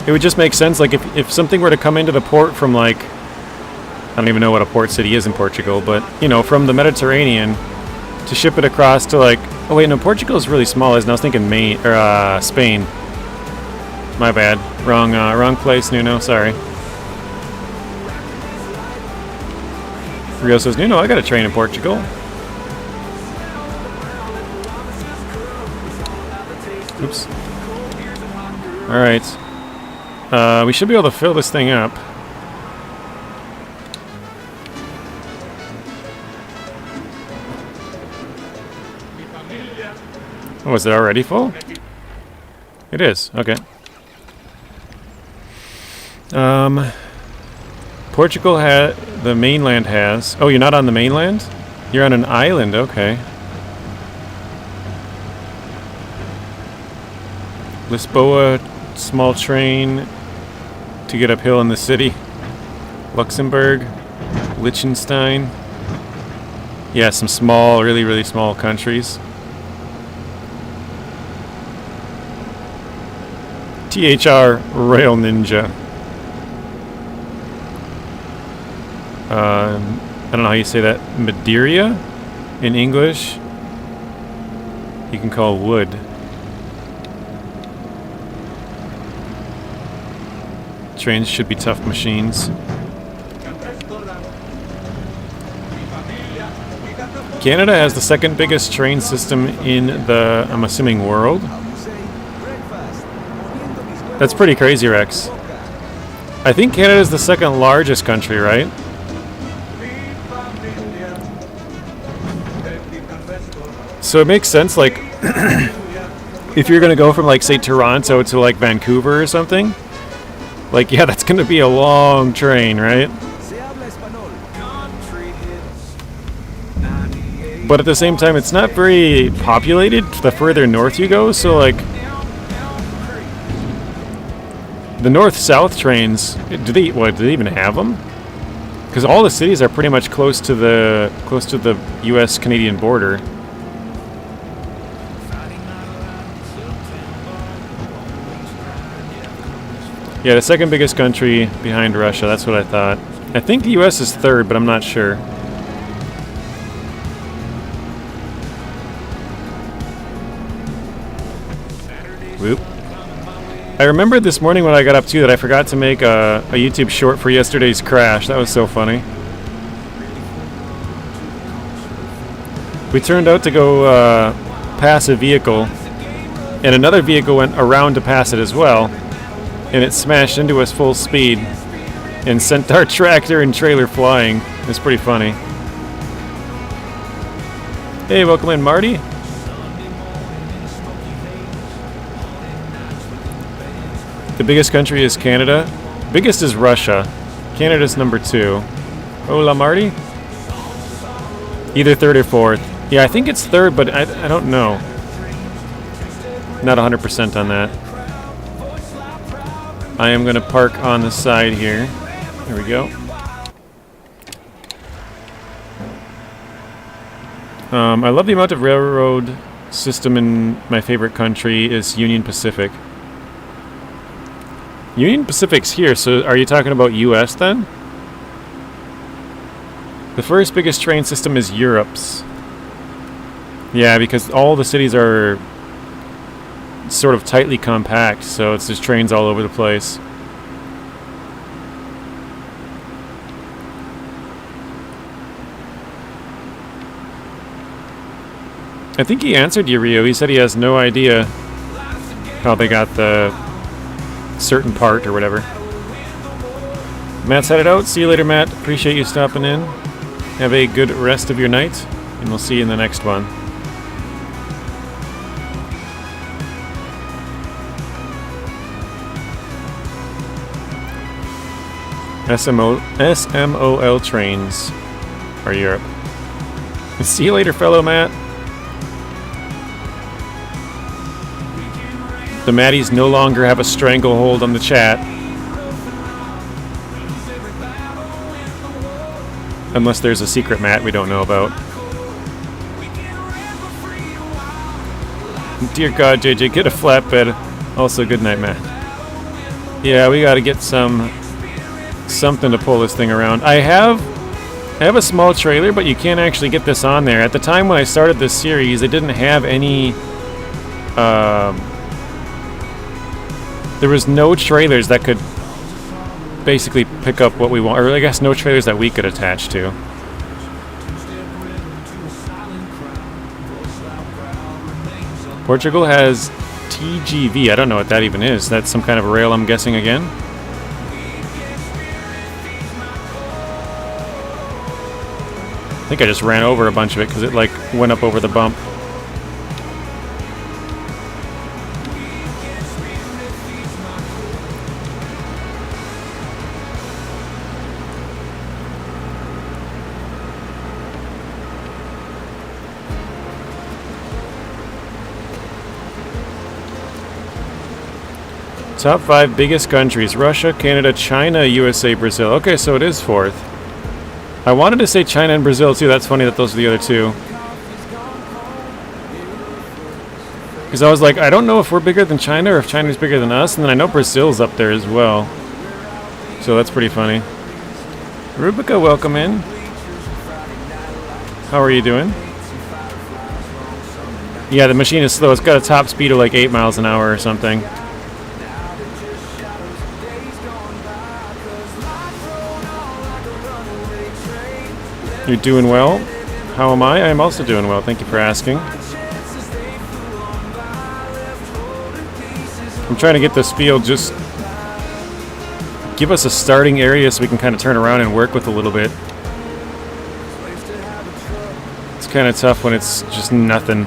It would just make sense, like, if something were to come into the port from, like, I don't even know what a port city is in Portugal, but, you know, from the Mediterranean, to ship it across to, like, oh wait, no, Portugal is really small, isn't it? I was thinking Spain. My bad. Wrong place, Nuno, sorry. Rio says, Nuno, I got a train in Portugal. Oops. Alright. We should be able to fill this thing up. Oh, is it already full? It is, okay. Portugal the mainland has... Oh, you're not on the mainland? You're on an island, okay. Lisboa, small train to get uphill in the city. Luxembourg, Liechtenstein. Yeah, some small, really, really small countries. THR Rail Ninja. I don't know how you say that. Madeira in English. You can call wood. Trains should be tough machines. Canada has the second biggest train system in the, I'm assuming, world. That's pretty crazy, Rex. I think Canada is the second largest country, right? So it makes sense, like, if you're going to go from, like, say, Toronto to, like, Vancouver or something, like, yeah, that's going to be a long train, right? But at the same time, it's not very populated the further north you go, so, like, the north-south trains, do they even have them? Because all the cities are pretty much close to the U.S.-Canadian border. Yeah, the second biggest country behind Russia, that's what I thought. I think the U.S. is third, but I'm not sure. Whoop. I remembered this morning when I got up too that I forgot to make a YouTube short for yesterday's crash. That was so funny. We turned out to go pass a vehicle, and another vehicle went around to pass it as well, and it smashed into us full speed and sent our tractor and trailer flying. It was pretty funny. Hey, welcome in, Marty. The biggest country is Canada. Biggest is Russia. Canada's number 2. Hola, Marty. Either third or fourth. Yeah, I think it's third, but I don't know. Not 100% on that. I am going to park on the side here. There we go. I love the amount of railroad system in my favorite country is Union Pacific. Union Pacific's here, so are you talking about US then? The first biggest train system is Europe's. Yeah, because all the cities are sort of tightly compact, so it's just trains all over the place. I think he answered you, Rio. He said he has no idea how they got the certain part or whatever. Matt's headed out. See you later, Matt. Appreciate you stopping in. Have a good rest of your night, and we'll see you in the next one. SMOL trains are Europe. See you later, fellow Matt. The Matties no longer have a stranglehold on the chat. Unless there's a secret Matt we don't know about. Dear God, JJ, get a flatbed. Also, good night, Matt. Yeah, we gotta get something to pull this thing around. I have a small trailer, but you can't actually get this on there. At the time when I started this series, it didn't have any... there was no trailers that could basically pick up what we want, or I guess no trailers that we could attach to. Portugal has TGV. I don't know what that even is. That's some kind of rail, I'm guessing, again. I think I just ran over a bunch of it because it like went up over the bump. Top 5 biggest countries: Russia, Canada, China, USA, Brazil. Okay, so it is fourth. I wanted to say China and Brazil too. That's funny that those are the other two. Because I was like, I don't know if we're bigger than China or if China's bigger than us. And then I know Brazil's up there as well. So that's pretty funny. Rubica, welcome in. How are you doing? Yeah, the machine is slow. It's got a top speed of like 8 miles an hour or something. You're doing well. How am I? I'm also doing well. Thank you for asking. I'm trying to get this field just give us a starting area so we can kind of turn around and work with a little bit. It's kind of tough when it's just nothing.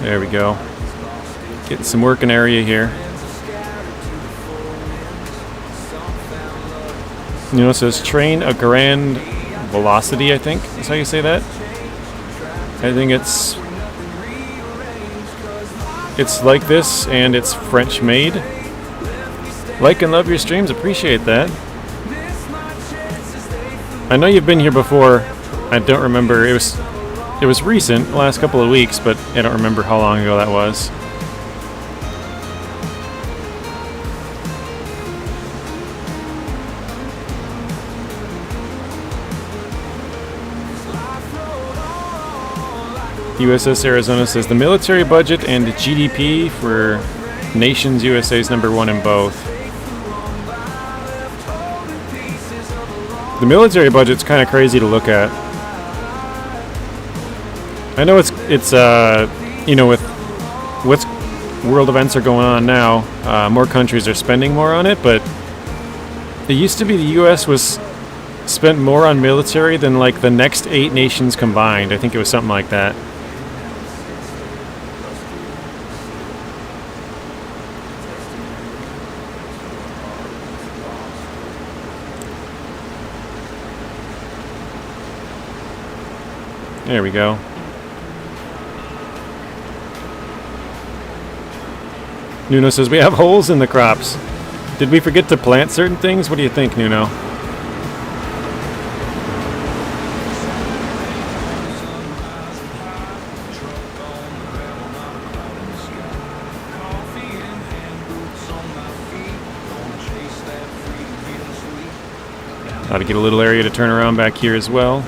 There we go. Getting some working area here. You know, it says train a grand velocity, I think. That's how you say that. I think it's like this, and it's French made. Like and love your streams, appreciate that. I know you've been here before. I don't remember. It was recent, the last couple of weeks, but I don't remember how long ago that was. USS Arizona says the military budget and GDP for nations USA is #1 in both. The military budget's kind of crazy to look at. I know it's you know, with what's world events are going on now, more countries are spending more on it, but it used to be the US was spent more on military than like the next 8 nations combined. I think it was something like that. There we go. Nuno says, we have holes in the crops. Did we forget to plant certain things? What do you think, Nuno? Got to get a little area to turn around back here as well.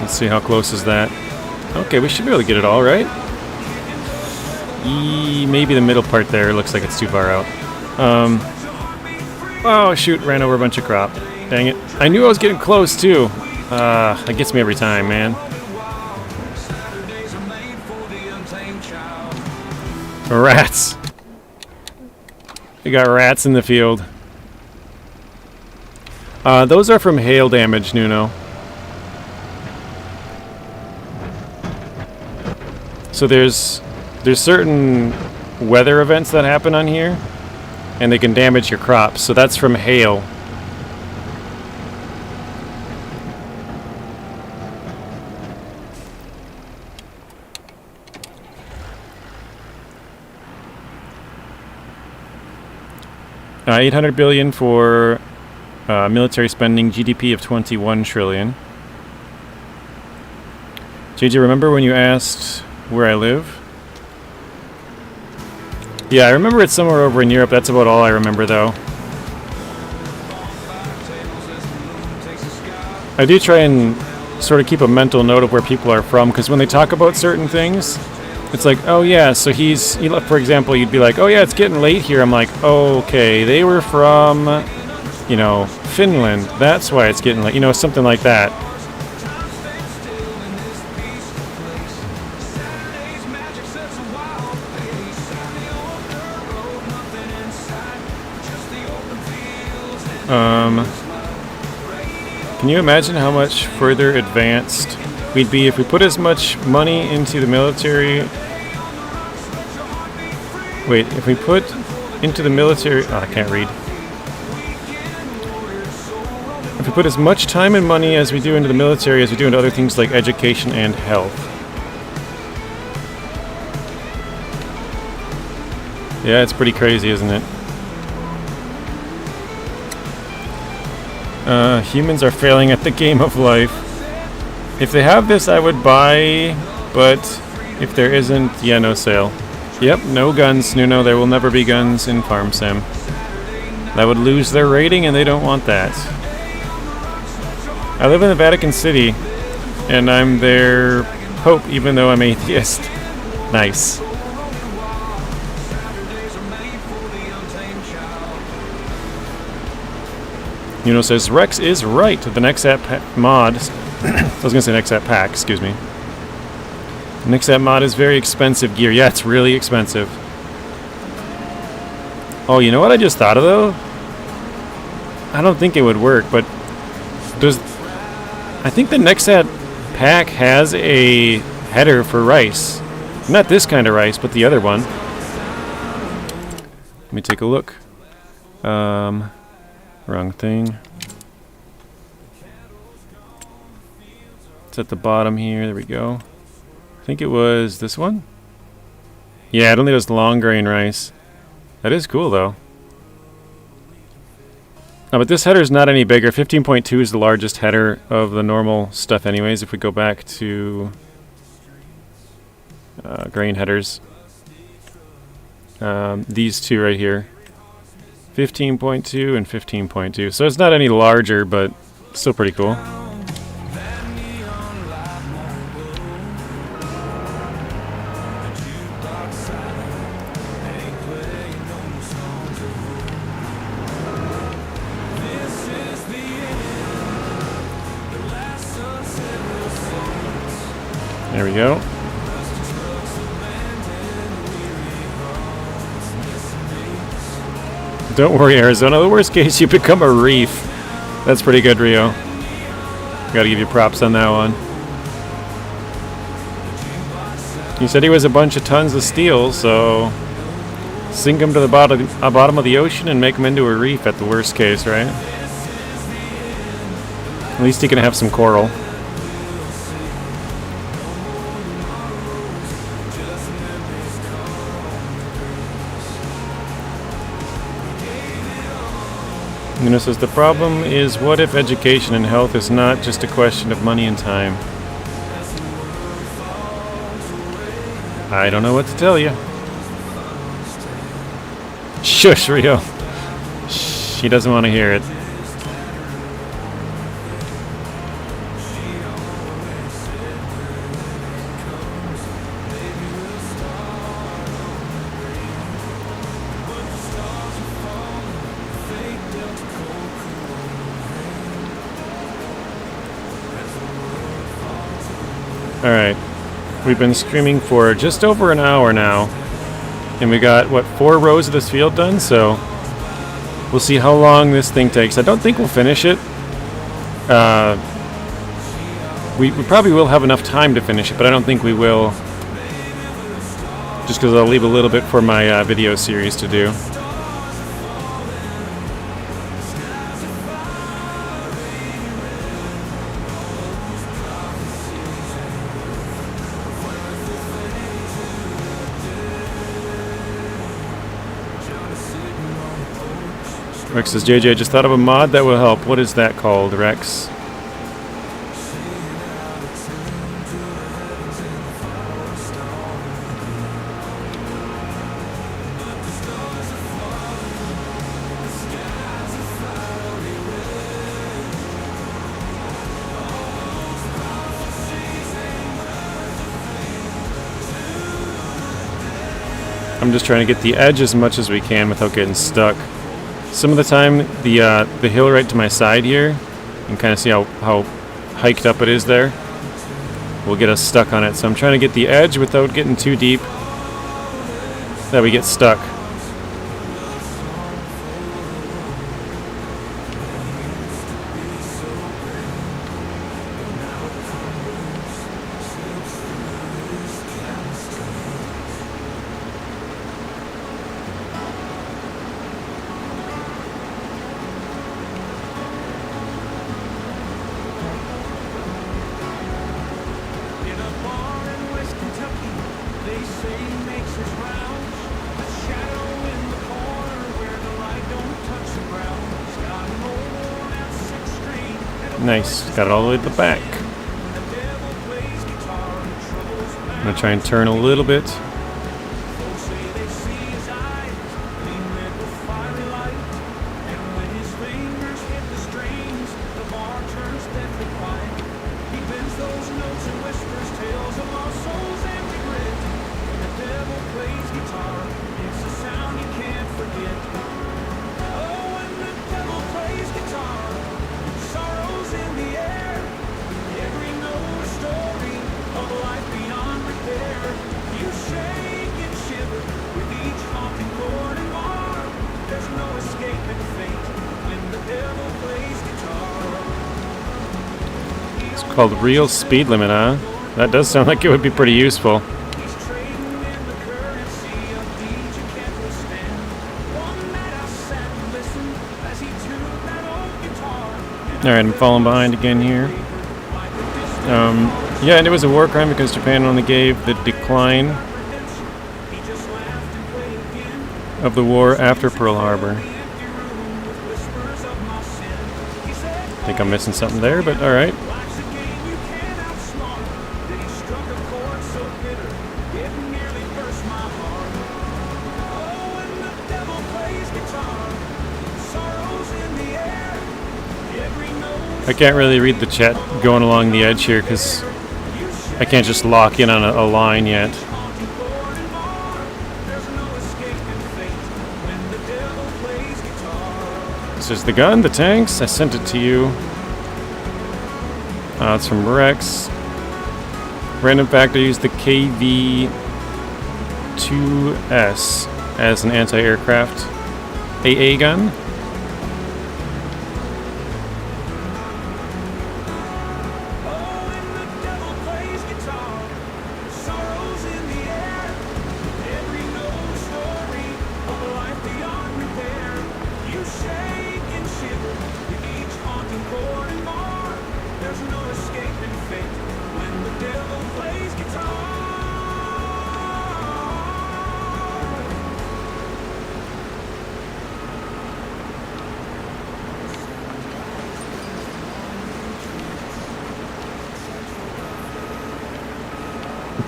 Let's see, how close is that? Okay, we should be able to get it all, right? Maybe the middle part there looks like it's too far out. Oh, shoot, ran over a bunch of crop. Dang it. I knew I was getting close, too. That gets me every time, man. Rats. We got rats in the field. Those are from hail damage, Nuno. So there's certain weather events that happen on here, and they can damage your crops. So that's from hail. $800 billion for military spending, GDP of 21 trillion. JJ, remember when you asked where I live? Yeah, I remember it's somewhere over in Europe. That's about all I remember, though. I do try and sort of keep a mental note of where people are from, because when they talk about certain things, it's like, oh yeah, so for example, you'd be like, oh yeah, it's getting late here. I'm like, oh, okay, they were from, you know, Finland. That's why it's getting late. You know, something like that. Can you imagine how much further advanced we'd be if we put as much money into the military? Wait, if we put into the military... Oh, I can't read. If we put as much time and money as we do into the military as we do into other things like education and health. Yeah, it's pretty crazy, isn't it? Humans are failing at the game of life. If they have this, I would buy, but if there isn't, yeah, no sale. Yep, no guns, Nuno. There will never be guns in Farm Sim. That would lose their rating, and they don't want that. I live in the Vatican City, and I'm their pope, even though I'm atheist. Nice. Yuno says, Rex is right. The Nexat mod... I was going to say Nexat pack, excuse me. Nexat mod is very expensive gear. Yeah, it's really expensive. Oh, you know what I just thought of, though? I don't think it would work, but... I think the Nexat pack has a header for rice. Not this kind of rice, but the other one. Let me take a look. Wrong thing. It's at the bottom here. There we go. I think it was this one. Yeah, I don't think it was long grain rice. That is cool, though. Oh, but this header is not any bigger. 15.2 is the largest header of the normal stuff anyways. If we go back to grain headers. These two right here. 15.2 and 15.2. So it's not any larger, but still pretty cool. There we go. Don't worry, Arizona. The worst case, you become a reef. That's pretty good, Rio. Gotta give you props on that one. He said he was a bunch of tons of steel, so sink him to the bottom of the ocean and make him into a reef at the worst case, right? At least he can have some coral. Nuno says, the problem is, what if education and health is not just a question of money and time? I don't know what to tell you. Shush, Rio. Shh, he doesn't want to hear it. Alright, we've been streaming for just over an hour now, and we got, what, 4 rows of this field done, so we'll see how long this thing takes. I don't think we'll finish it. We probably will have enough time to finish it, but I don't think we will, just because I'll leave a little bit for my video series to do. Rex says, JJ, I just thought of a mod that will help. What is that called, Rex? I'm just trying to get the edge as much as we can without getting stuck. Some of the time, the hill right to my side here, you can kind of see how hiked up it is there, will get us stuck on it. So I'm trying to get the edge without getting too deep, that we get stuck. Nice, got it all the way to the back. I'm gonna try and turn a little bit. It's called Real Speed Limit, huh? That does sound like it would be pretty useful. Alright, I'm falling behind again here. Yeah, and it was a war crime because Japan only gave the decline of the war after Pearl Harbor. I think I'm missing something there, but alright. I can't really read the chat going along the edge here because I can't just lock in on a line yet. This is the gun, the tanks. I sent it to you. It's from Rex. Random fact, I used the KV-2S as an anti-aircraft AA gun.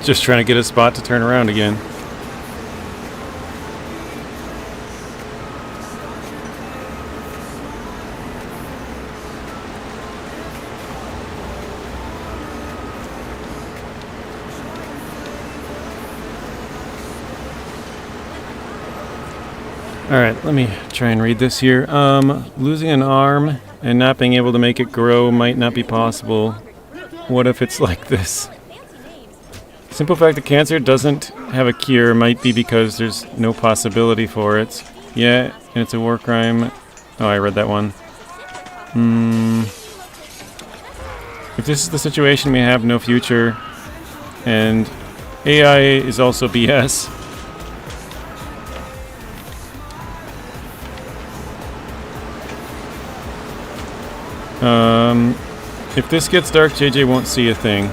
Just trying to get a spot to turn around again. Alright, let me try and read this here. Losing an arm and not being able to make it grow might not be possible. What if it's like this? Simple fact that cancer doesn't have a cure might be because there's no possibility for it. Yeah, and it's a war crime. Oh, I read that one. If this is the situation, we have no future. And AI is also BS. If this gets dark, JJ won't see a thing.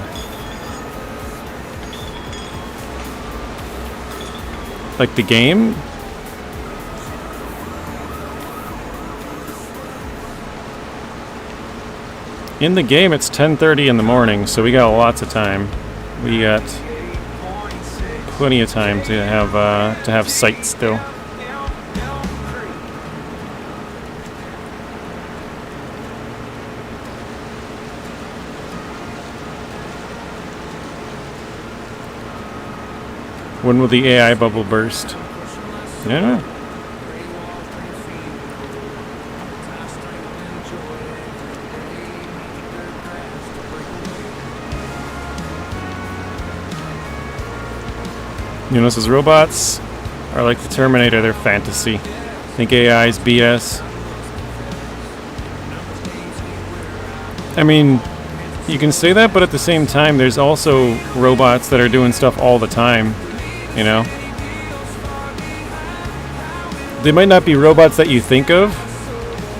Like the game? In the game, it's 10:30 in the morning, so we got lots of time. We got plenty of time to have sight still. When will the AI bubble burst? Yeah. You know, those robots are like the Terminator, they're fantasy. I think AI is BS. I mean, you can say that, but at the same time, there's also robots that are doing stuff all the time. You know, they might not be robots that you think of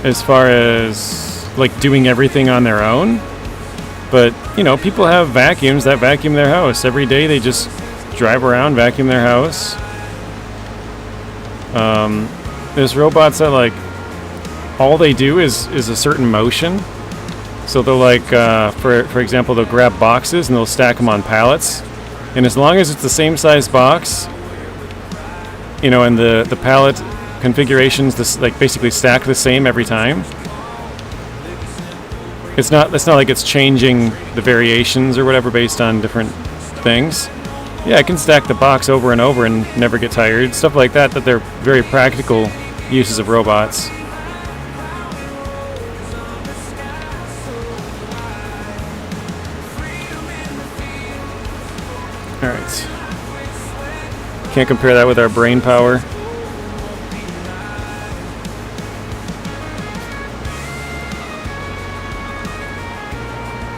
as far as like doing everything on their own, but you know, people have vacuums that vacuum their house every day. They just drive around, vacuum their house. There's robots that like all they do is a certain motion. So they'll like for example, they'll grab boxes and they'll stack them on pallets. And as long as it's the same size box, you know, and the pallet configurations like basically stack the same every time. It's not like it's changing the variations or whatever based on different things. Yeah, I can stack the box over and over and never get tired. Stuff like that they're very practical uses of robots. Alright. Can't compare that with our brain power.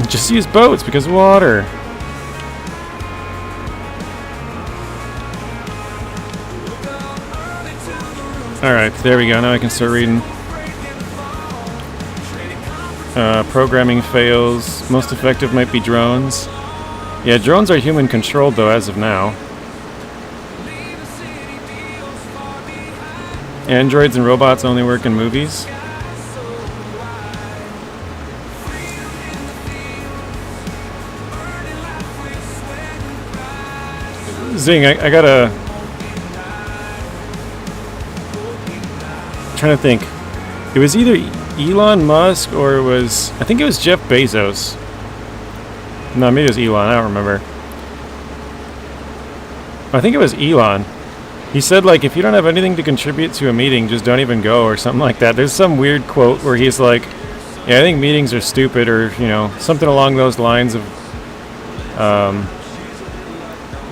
Just use boats because of water. Alright, there we go. Now I can start reading. Programming fails. Most effective might be drones. Yeah, drones are human controlled though as of now. Androids and robots only work in movies. Zing, I gotta... trying to think. It was either Elon Musk or it was... I think it was Jeff Bezos. No, maybe it was Elon, I don't remember. I think it was Elon. He said, like, if you don't have anything to contribute to a meeting, just don't even go, or something like that. There's some weird quote where he's like, yeah, I think meetings are stupid, or, you know, something along those lines of,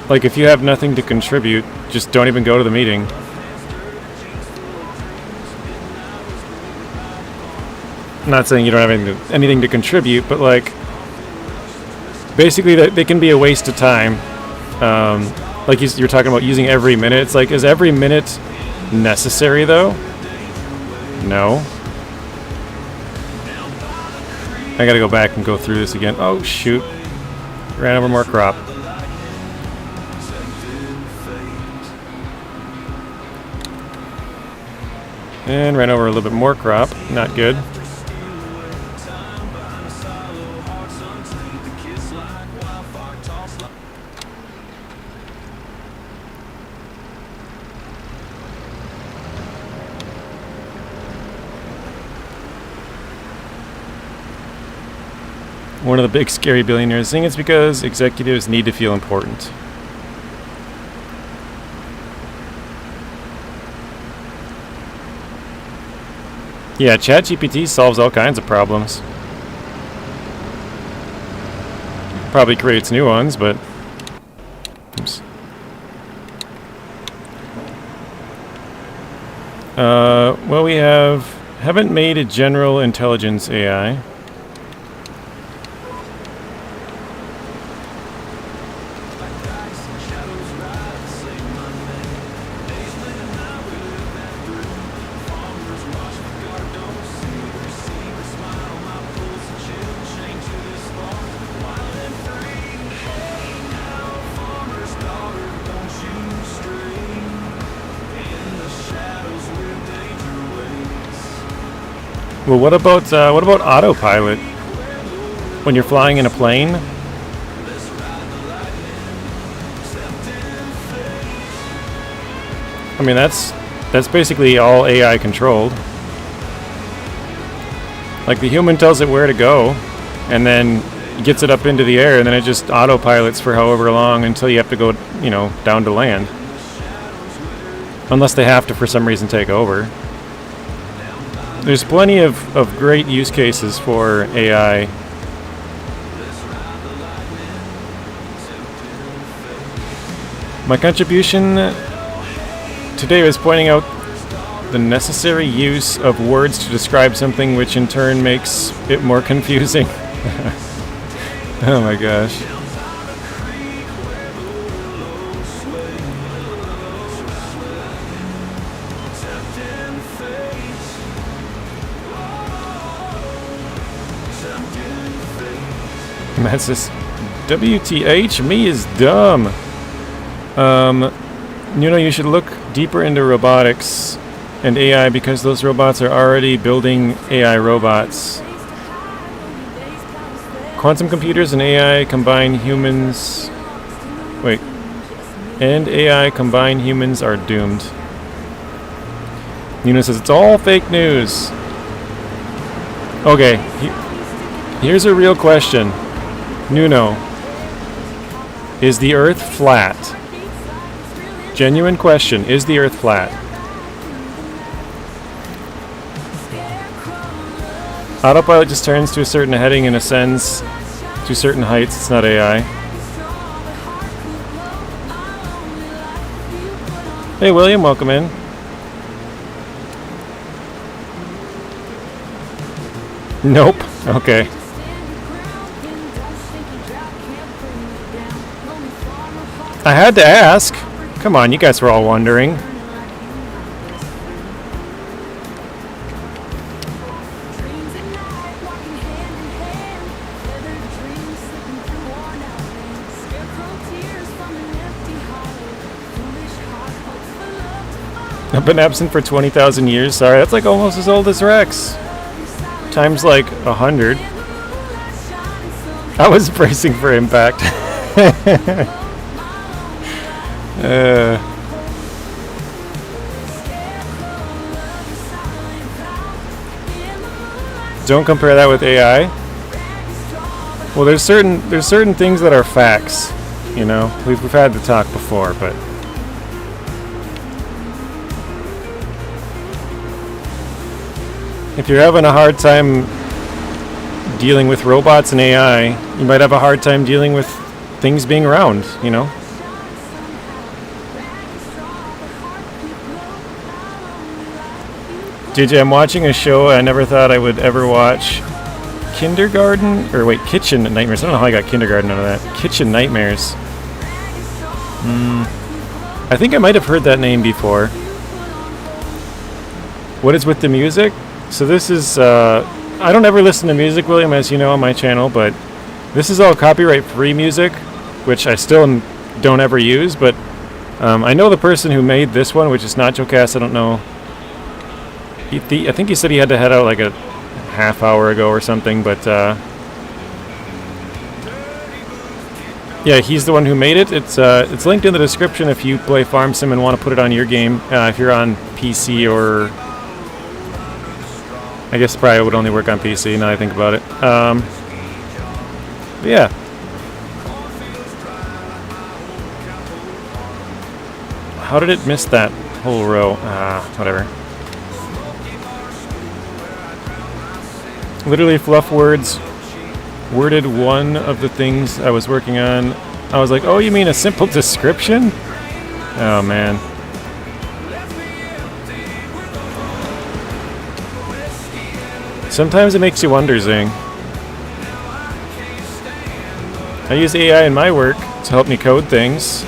like, if you have nothing to contribute, just don't even go to the meeting. I'm not saying you don't have anything to contribute, but, like, basically they can be a waste of time. Like you're talking about using every minute. It's like, is every minute necessary, though? No. I gotta go back and go through this again. Oh, shoot. Ran over more crop. And ran over a little bit more crop. Not good. One of the big scary billionaires think it's because executives need to feel important. Yeah, ChatGPT solves all kinds of problems. Probably creates new ones, but... Oops. Well, we haven't made a general intelligence AI. Well, what about autopilot? When you're flying in a plane? I mean, that's basically all AI controlled. Like, the human tells it where to go, and then gets it up into the air, and then it just autopilots for however long until you have to go, you know, down to land. Unless they have to, for some reason, take over. There's plenty of great use cases for AI. My contribution today was pointing out the necessary use of words to describe something, which in turn makes it more confusing. Oh my gosh. Matt says, WTH, me is dumb. You know, you should look deeper into robotics and AI because those robots are already building AI robots. Quantum computers and AI combine humans... Wait. And AI combine humans are doomed. Nina says, it's all fake news. Okay, here's a real question. Nuno, is the Earth flat? Genuine question, is the Earth flat? Autopilot just turns to a certain heading and ascends to certain heights. It's not AI. Hey William, welcome in. Nope. Okay. I had to ask. Come on, you guys were all wondering. I've been absent for 20,000 years. Sorry, that's like almost as old as Rex. Times like 100. I was bracing for impact. Don't compare that with AI. Well, there's certain things that are facts. You know, we've had the talk before, but if you're having a hard time dealing with robots and AI, you might have a hard time dealing with things being around, you know? DJ, I'm watching a show I never thought I would ever watch. Kitchen Nightmares. I don't know how I got kindergarten out of that. Kitchen Nightmares. I think I might have heard that name before. What is with the music? So this is, I don't ever listen to music, William, as you know, on my channel, but this is all copyright-free music, which I still don't ever use, but I know the person who made this one, which is NachoCast. I don't know. I think he said he had to head out like a half hour ago or something, but yeah, he's the one who made it. It's linked in the description if you play Farm Sim and want to put it on your game. If you're on PC or... I guess probably would only work on PC now that I think about it. But yeah. How did it miss that whole row? Whatever. Literally fluff words worded one of the things I was working on. I was like, oh, you mean a simple description? Oh, man. Sometimes it makes you wonder, Zing. I use AI in my work to help me code things.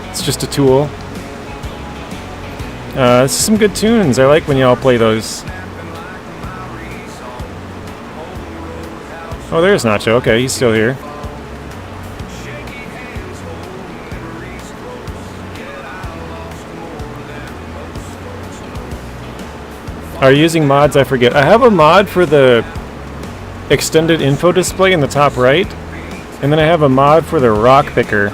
It's just a tool. This is some good tunes. I like when y'all play those. Oh, there's Nacho. Okay, he's still here. Are you using mods? I forget. I have a mod for the extended info display in the top right, and then I have a mod for the rock picker.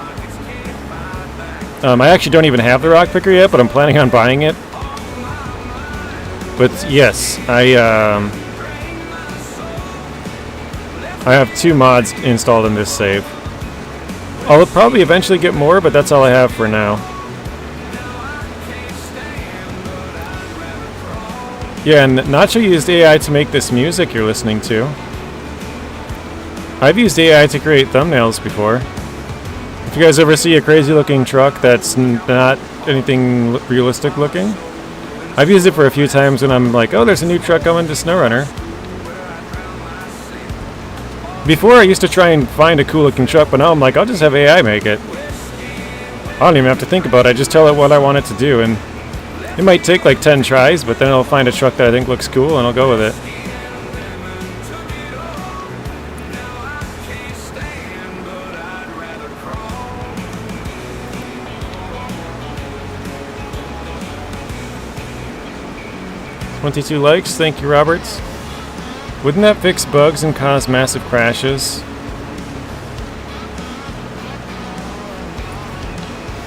I actually don't even have the rock picker yet, but I'm planning on buying it. But yes, I have 2 mods installed in this save. I'll probably eventually get more, but that's all I have for now. Yeah, and Nacho used AI to make this music you're listening to. I've used AI to create thumbnails before. If you guys ever see a crazy looking truck that's not anything realistic looking, I've used it for a few times when I'm like, oh, there's a new truck coming to SnowRunner. Before I used to try and find a cool looking truck, but now I'm like, I'll just have AI make it. I don't even have to think about it, I just tell it what I want it to do, and it might take like 10 tries, but then I'll find a truck that I think looks cool and I'll go with it. $22 likes, thank you, Roberts. Wouldn't that fix bugs and cause massive crashes?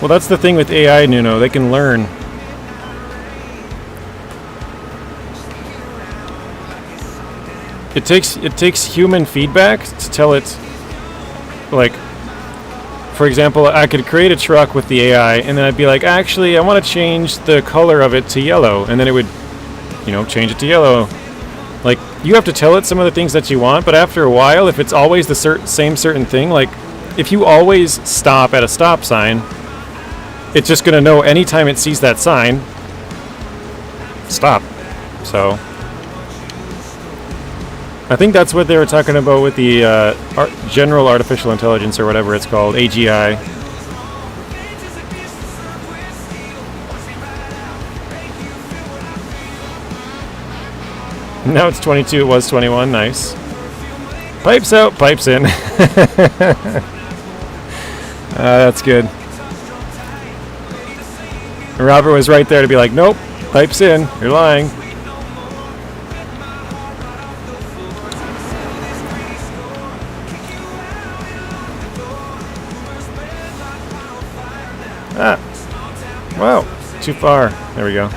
Well, that's the thing with AI, Nuno. They can learn. It takes human feedback to tell it, like, for example, I could create a truck with the AI, and then I'd be like, actually, I want to change the color of it to yellow, and then it would, you know, change it to yellow. Like, you have to tell it some of the things that you want, but after a while, if it's always the same certain thing, like, if you always stop at a stop sign, it's just going to know anytime it sees that sign, stop. So, I think that's what they were talking about with the General Artificial Intelligence, or whatever it's called, AGI. Now it's 22. It was 21. Nice. Pipes out, pipes in. That's good. Robert was right there to be like, nope, pipes in. You're lying. Ah. Wow. Too far. There we go.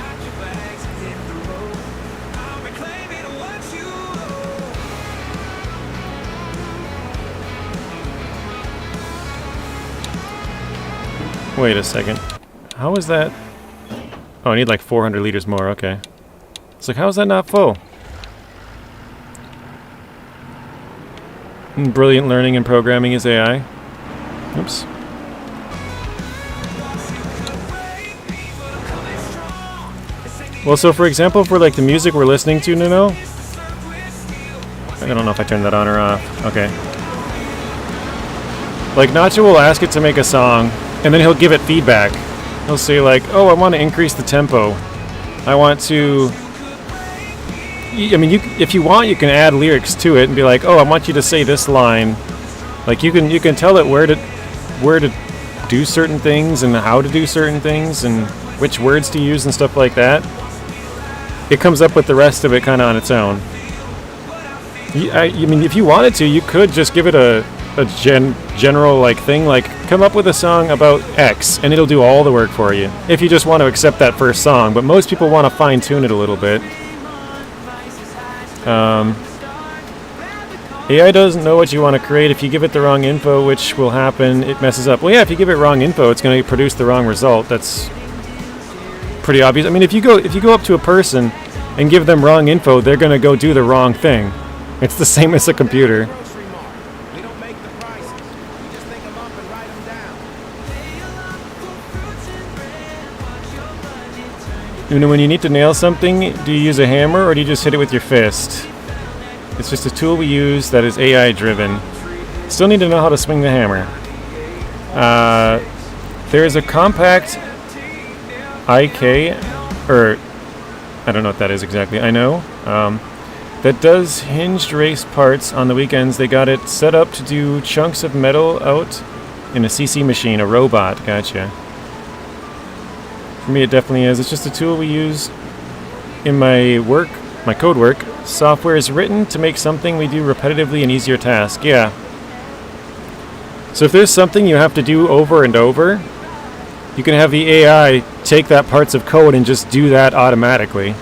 Wait a second. How is that? Oh, I need like 400 liters more. Okay. It's like, how is that not full? Brilliant learning and programming is AI. Oops. Well, so for example, for like the music we're listening to, Nuno, I don't know if I turned that on or off. Okay. Like Nacho will ask it to make a song, and then he'll give it feedback. He'll say like, oh, I want to increase the tempo. I want to... I mean, if you want, you can add lyrics to it and be like, oh, I want you to say this line. Like you can tell it where to do certain things and how to do certain things and which words to use and stuff like that. It comes up with the rest of it kind of on its own. I mean, if you wanted to, you could just give it a general like thing, like come up with a song about X, and it'll do all the work for you. If you just want to accept that first song, but most people want to fine tune it a little bit. AI doesn't know what you want to create. If you give it the wrong info, which will happen, it messes up. Well, yeah, if you give it wrong info, it's going to produce the wrong result. That's pretty obvious. I mean, if you go up to a person and give them wrong info, they're going to go do the wrong thing. It's the same as a computer. When you need to nail something, do you use a hammer or do you just hit it with your fist? It's just a tool we use that is AI driven. Still need to know how to swing the hammer. There is a compact IK, or I don't know what that is exactly. I know that does hinged race parts on the weekends. They got it set up to do chunks of metal out in a CC machine, a robot. Gotcha. For me, it definitely is. It's just a tool we use in my work, my code work. Software is written to make something we do repetitively an easier task. Yeah. So if there's something you have to do over and over, you can have the AI take that parts of code and just do that automatically.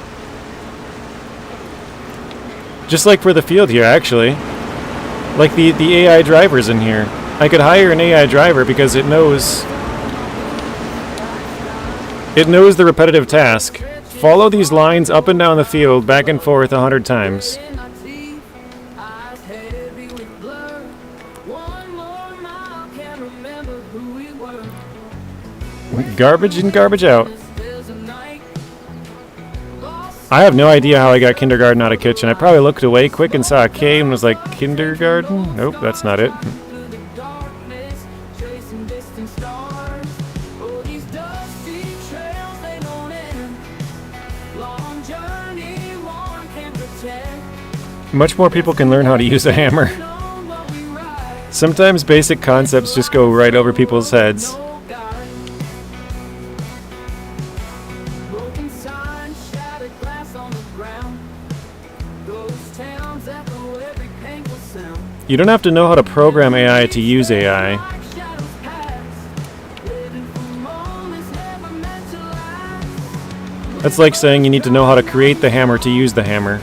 Just like for the field here, actually. Like the AI drivers in here. I could hire an AI driver because it knows the repetitive task. Follow these lines up and down the field, back and forth 100 times. Garbage in, garbage out. I have no idea how I got kindergarten out of kitchen. I probably looked away quick and saw a K and was like, kindergarten? Nope, that's not it. Much more people can learn how to use a hammer. Sometimes basic concepts just go right over people's heads. You don't have to know how to program AI to use AI. That's like saying you need to know how to create the hammer to use the hammer.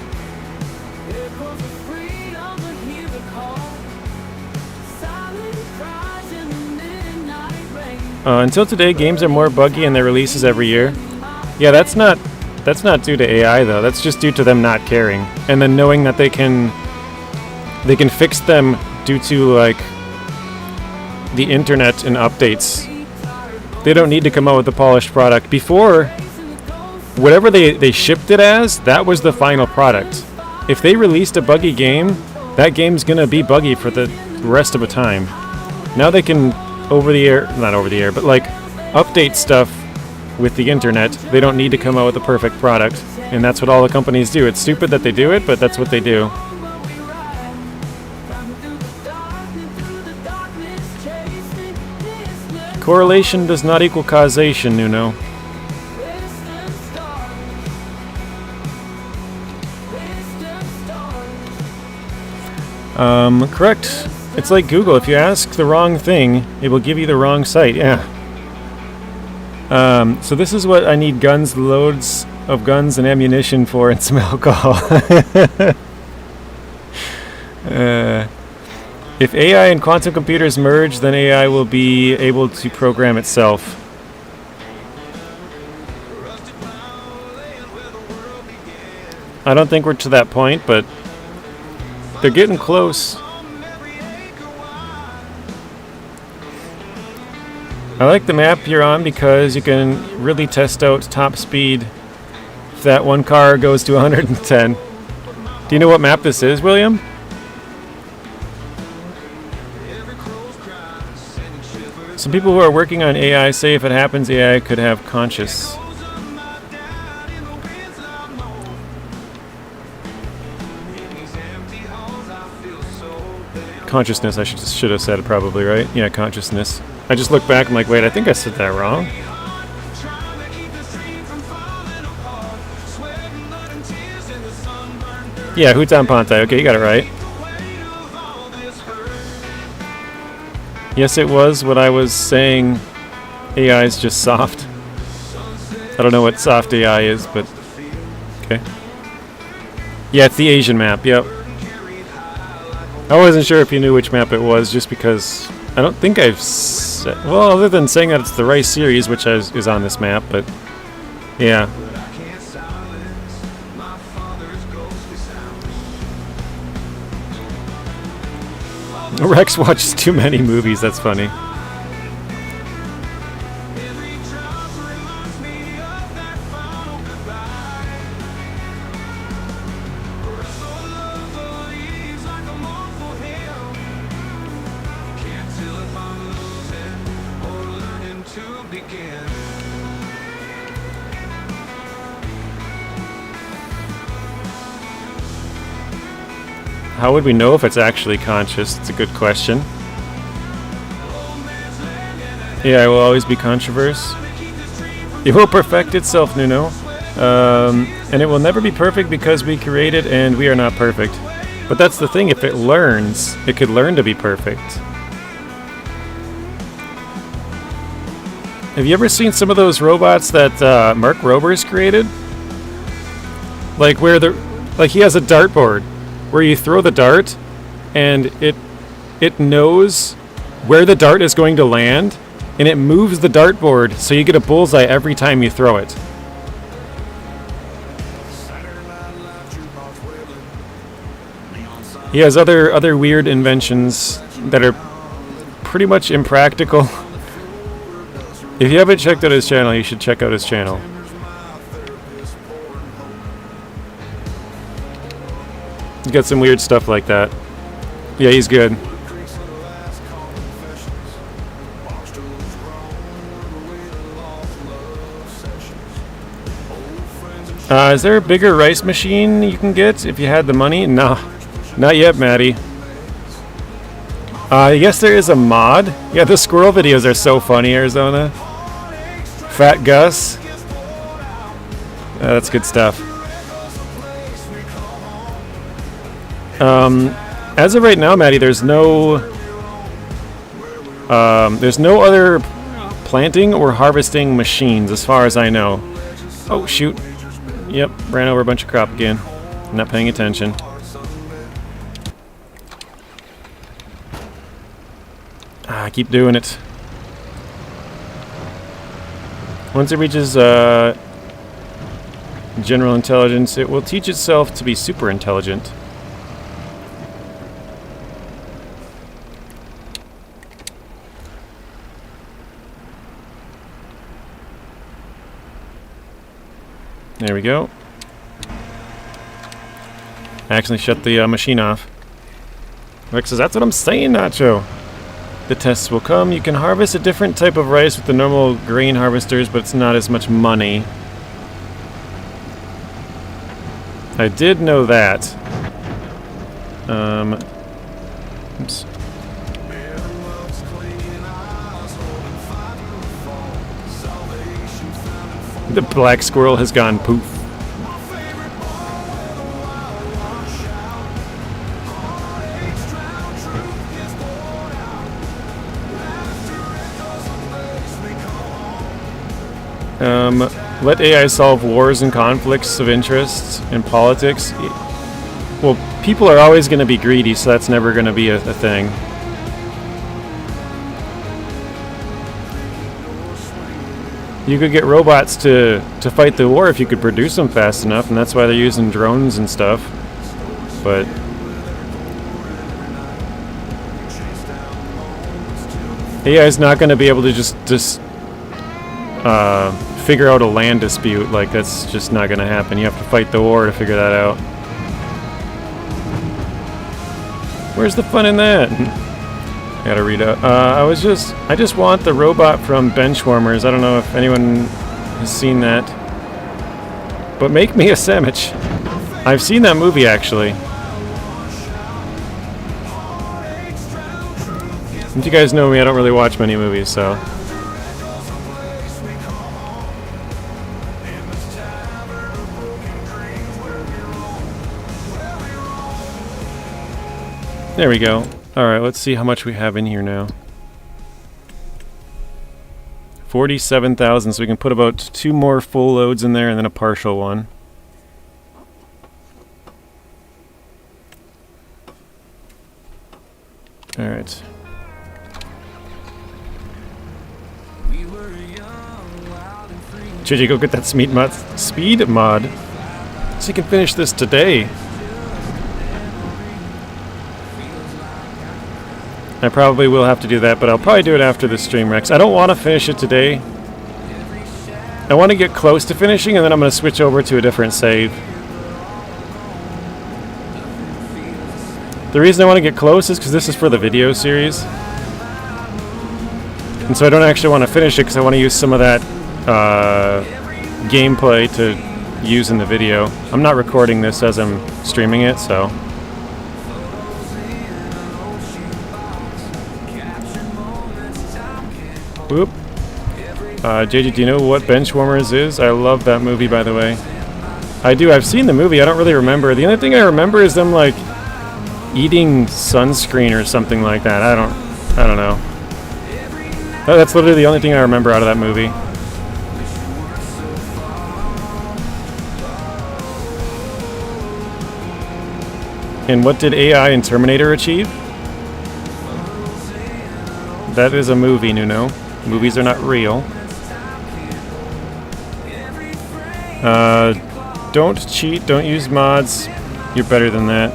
Until today, games are more buggy in their releases every year. Yeah, that's not due to AI though. That's just due to them not caring, and then knowing that they can fix them due to like the internet and updates. They don't need to come out with a polished product. Before, whatever they shipped it as, that was the final product. If they released a buggy game, that game's gonna be buggy for the rest of the time. Now they can not over the air, but like update stuff with the internet. They don't need to come out with a perfect product. And that's what all the companies do. It's stupid that they do it, but that's what they do. Correlation does not equal causation, Nuno. Correct. It's like Google. If you ask the wrong thing, it will give you the wrong site. Yeah. So this is what I need guns, loads of guns and ammunition for, and some alcohol. If AI and quantum computers merge, then AI will be able to program itself. I don't think we're to that point, but they're getting close. I like the map you're on because you can really test out top speed if that one car goes to 110. Do you know what map this is, William? Some people who are working on AI say if it happens, AI could have conscious. Consciousness, I should have said it probably, right? Yeah, consciousness. I just look back, I'm like, wait, I think I said that wrong. Yeah, Hutan Ponte. Okay, you got it right. Yes, it was what I was saying. AI is just soft. I don't know what soft AI is, but okay. Yeah, it's the Asian map, yep. I wasn't sure if you knew which map it was, just because I don't think I've said... Well, other than saying that it's the Rice series, which is on this map, but yeah. Rex watches too many movies, that's funny. How would we know if it's actually conscious? It's a good question. Yeah, it will always be controversial. It will perfect itself, Nuno. And it will never be perfect because we create it and we are not perfect. But that's the thing, if it learns, it could learn to be perfect. Have you ever seen some of those robots that Mark Rober's created? Like where he has a dartboard where you throw the dart and it knows where the dart is going to land and it moves the dartboard so you get a bullseye every time you throw it. He has other weird inventions that are pretty much impractical. If you haven't checked out his channel, you should check out his channel. He's got some weird stuff like that. Yeah, he's good. Is there a bigger rice machine you can get if you had the money? No, not yet, Maddie. Yes, there is a mod. Yeah, the squirrel videos are so funny, Arizona. Fat Gus. That's good stuff. As of right now, Maddie, there's no other planting or harvesting machines, as far as I know. Oh shoot! Yep, ran over a bunch of crop again. Not paying attention. I keep doing it. Once it reaches general intelligence, it will teach itself to be super intelligent. There we go. I actually shut the machine off. Rick says, that's what I'm saying, Nacho. The tests will come. You can harvest a different type of rice with the normal grain harvesters, but it's not as much money. I did know that. Oops. The black squirrel has gone poof. Let AI solve wars and conflicts of interest in politics. Well, people are always going to be greedy, so that's never going to be a thing. You could get robots to fight the war if you could produce them fast enough, and that's why they're using drones and stuff. But AI is not going to be able to just figure out a land dispute. Like, that's just not going to happen. You have to fight the war to figure that out. Where's the fun in that? I gotta read out. I just want the robot from Benchwarmers. I don't know if anyone has seen that. But make me a sandwich. I've seen that movie, actually. If you guys know me, I don't really watch many movies, so... There we go. Alright, let's see how much we have in here now. 47,000, so we can put about 2 more full loads in there and then a partial one. Alright. JJ, go get that speed mod so you can finish this today. I probably will have to do that, but I'll probably do it after the stream, Rex. I don't want to finish it today. I want to get close to finishing, and then I'm going to switch over to a different save. The reason I want to get close is because this is for the video series. And so I don't actually want to finish it because I want to use some of that gameplay to use in the video. I'm not recording this as I'm streaming it, so... Whoop. JJ, do you know what Benchwarmers is? I love that movie, by the way. I do. I've seen the movie. I don't really remember. The only thing I remember is them, like, eating sunscreen or something like that. I don't know. That's literally the only thing I remember out of that movie. And what did AI in Terminator achieve? That is a movie, Nuno. Movies are not real. Don't cheat, don't use mods. You're better than that.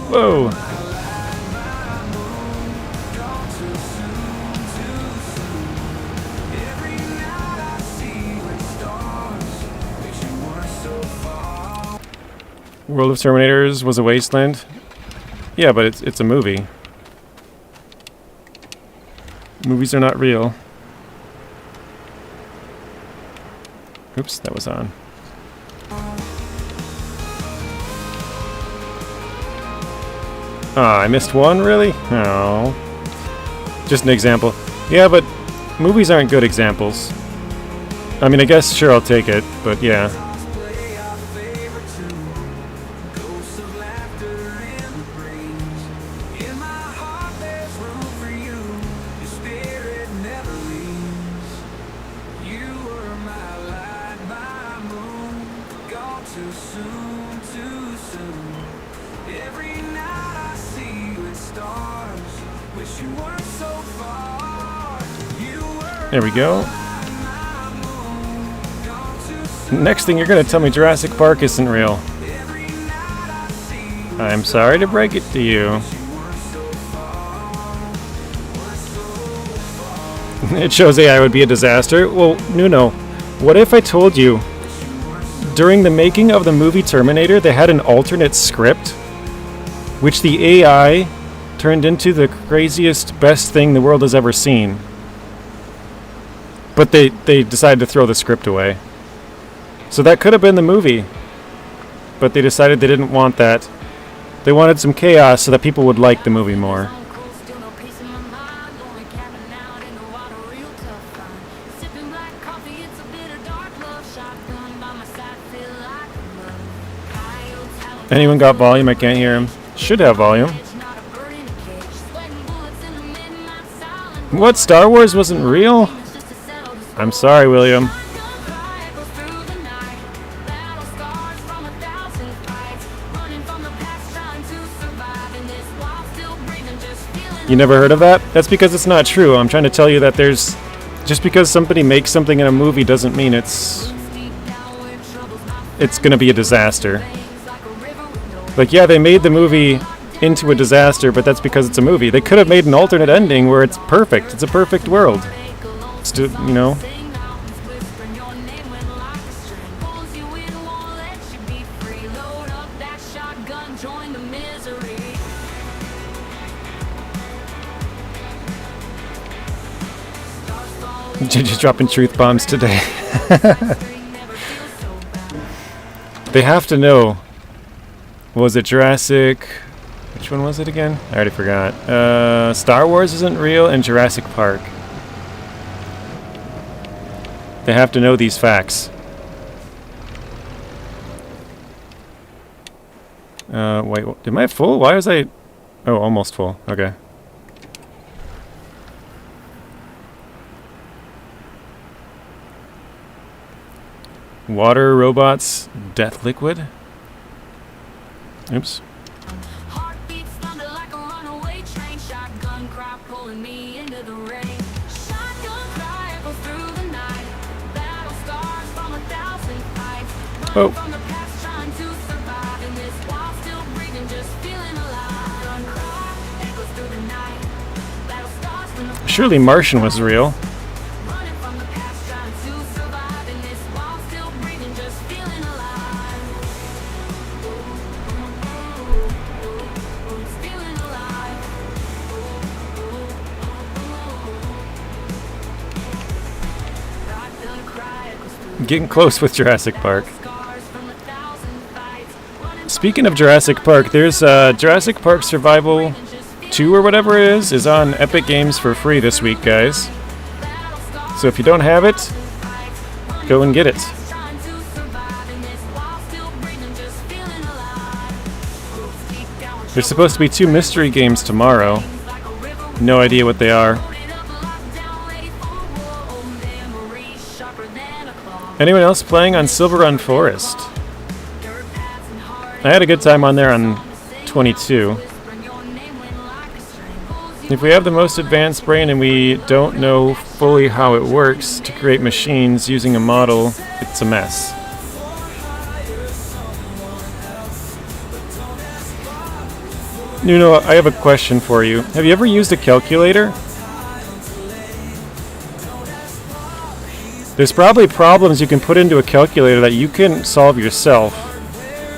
Whoa! World of Terminators was a wasteland? Yeah, but it's a movie. Movies are not real. Oops, that was on. Ah, I missed one, really? Oh. Just an example. Yeah, but movies aren't good examples. I mean, I guess, sure, I'll take it, but yeah. There we go. Next thing, you're going to tell me Jurassic Park isn't real. I'm sorry to break it to you. It shows AI would be a disaster. Well, Nuno, what if I told you during the making of the movie Terminator, they had an alternate script, which the AI turned into the craziest, best thing the world has ever seen. But they decided to throw the script away. So that could have been the movie. But they decided they didn't want that. They wanted some chaos so that people would like the movie more. Anyone got volume? I can't hear him. Should have volume. What? Star Wars wasn't real? I'm sorry, William. You never heard of that? That's because it's not true. I'm trying to tell you that there's... Just because somebody makes something in a movie doesn't mean it's gonna be a disaster. Like, yeah, they made the movie into a disaster, but that's because it's a movie. They could have made an alternate ending where it's perfect. It's a perfect world. You know? Just dropping truth bombs today. They have to know. Was it Jurassic? Which one was it again? I already forgot. Star Wars isn't real and Jurassic Park. They have to know these facts. Wait, am I full? Why was I... Oh, almost full. Okay. Water, robots, death liquid? Oops. Oh. Surely Martian was real. Getting close with Jurassic Park. Speaking of Jurassic Park, there's Jurassic Park Survival 2 or whatever it is on Epic Games for free this week, guys. So if you don't have it, go and get it. There's supposed to be 2 mystery games tomorrow. No idea what they are. Anyone else playing on Silver Run Forest? I had a good time on there on 22. If we have the most advanced brain and we don't know fully how it works to create machines using a model, it's a mess. Nuno, I have a question for you. Have you ever used a calculator? There's probably problems you can put into a calculator that you can solve yourself,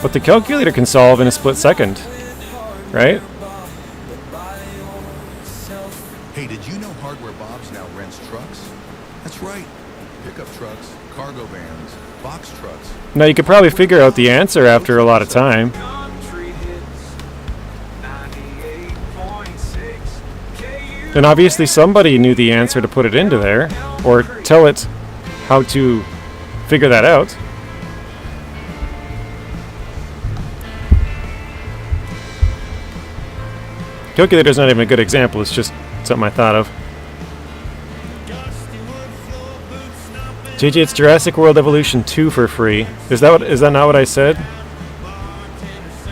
but the calculator can solve in a split second, right? Hey, did you know Hardware Bob's now rents trucks? That's right. Pickup trucks, cargo vans, box trucks. Now you could probably figure out the answer after a lot of time. And obviously somebody knew the answer to put it into there, or tell it how to figure that out. Calculator's not even a good example, it's just something I thought of. JJ, it's Jurassic World Evolution 2 for free. Is that not what I said?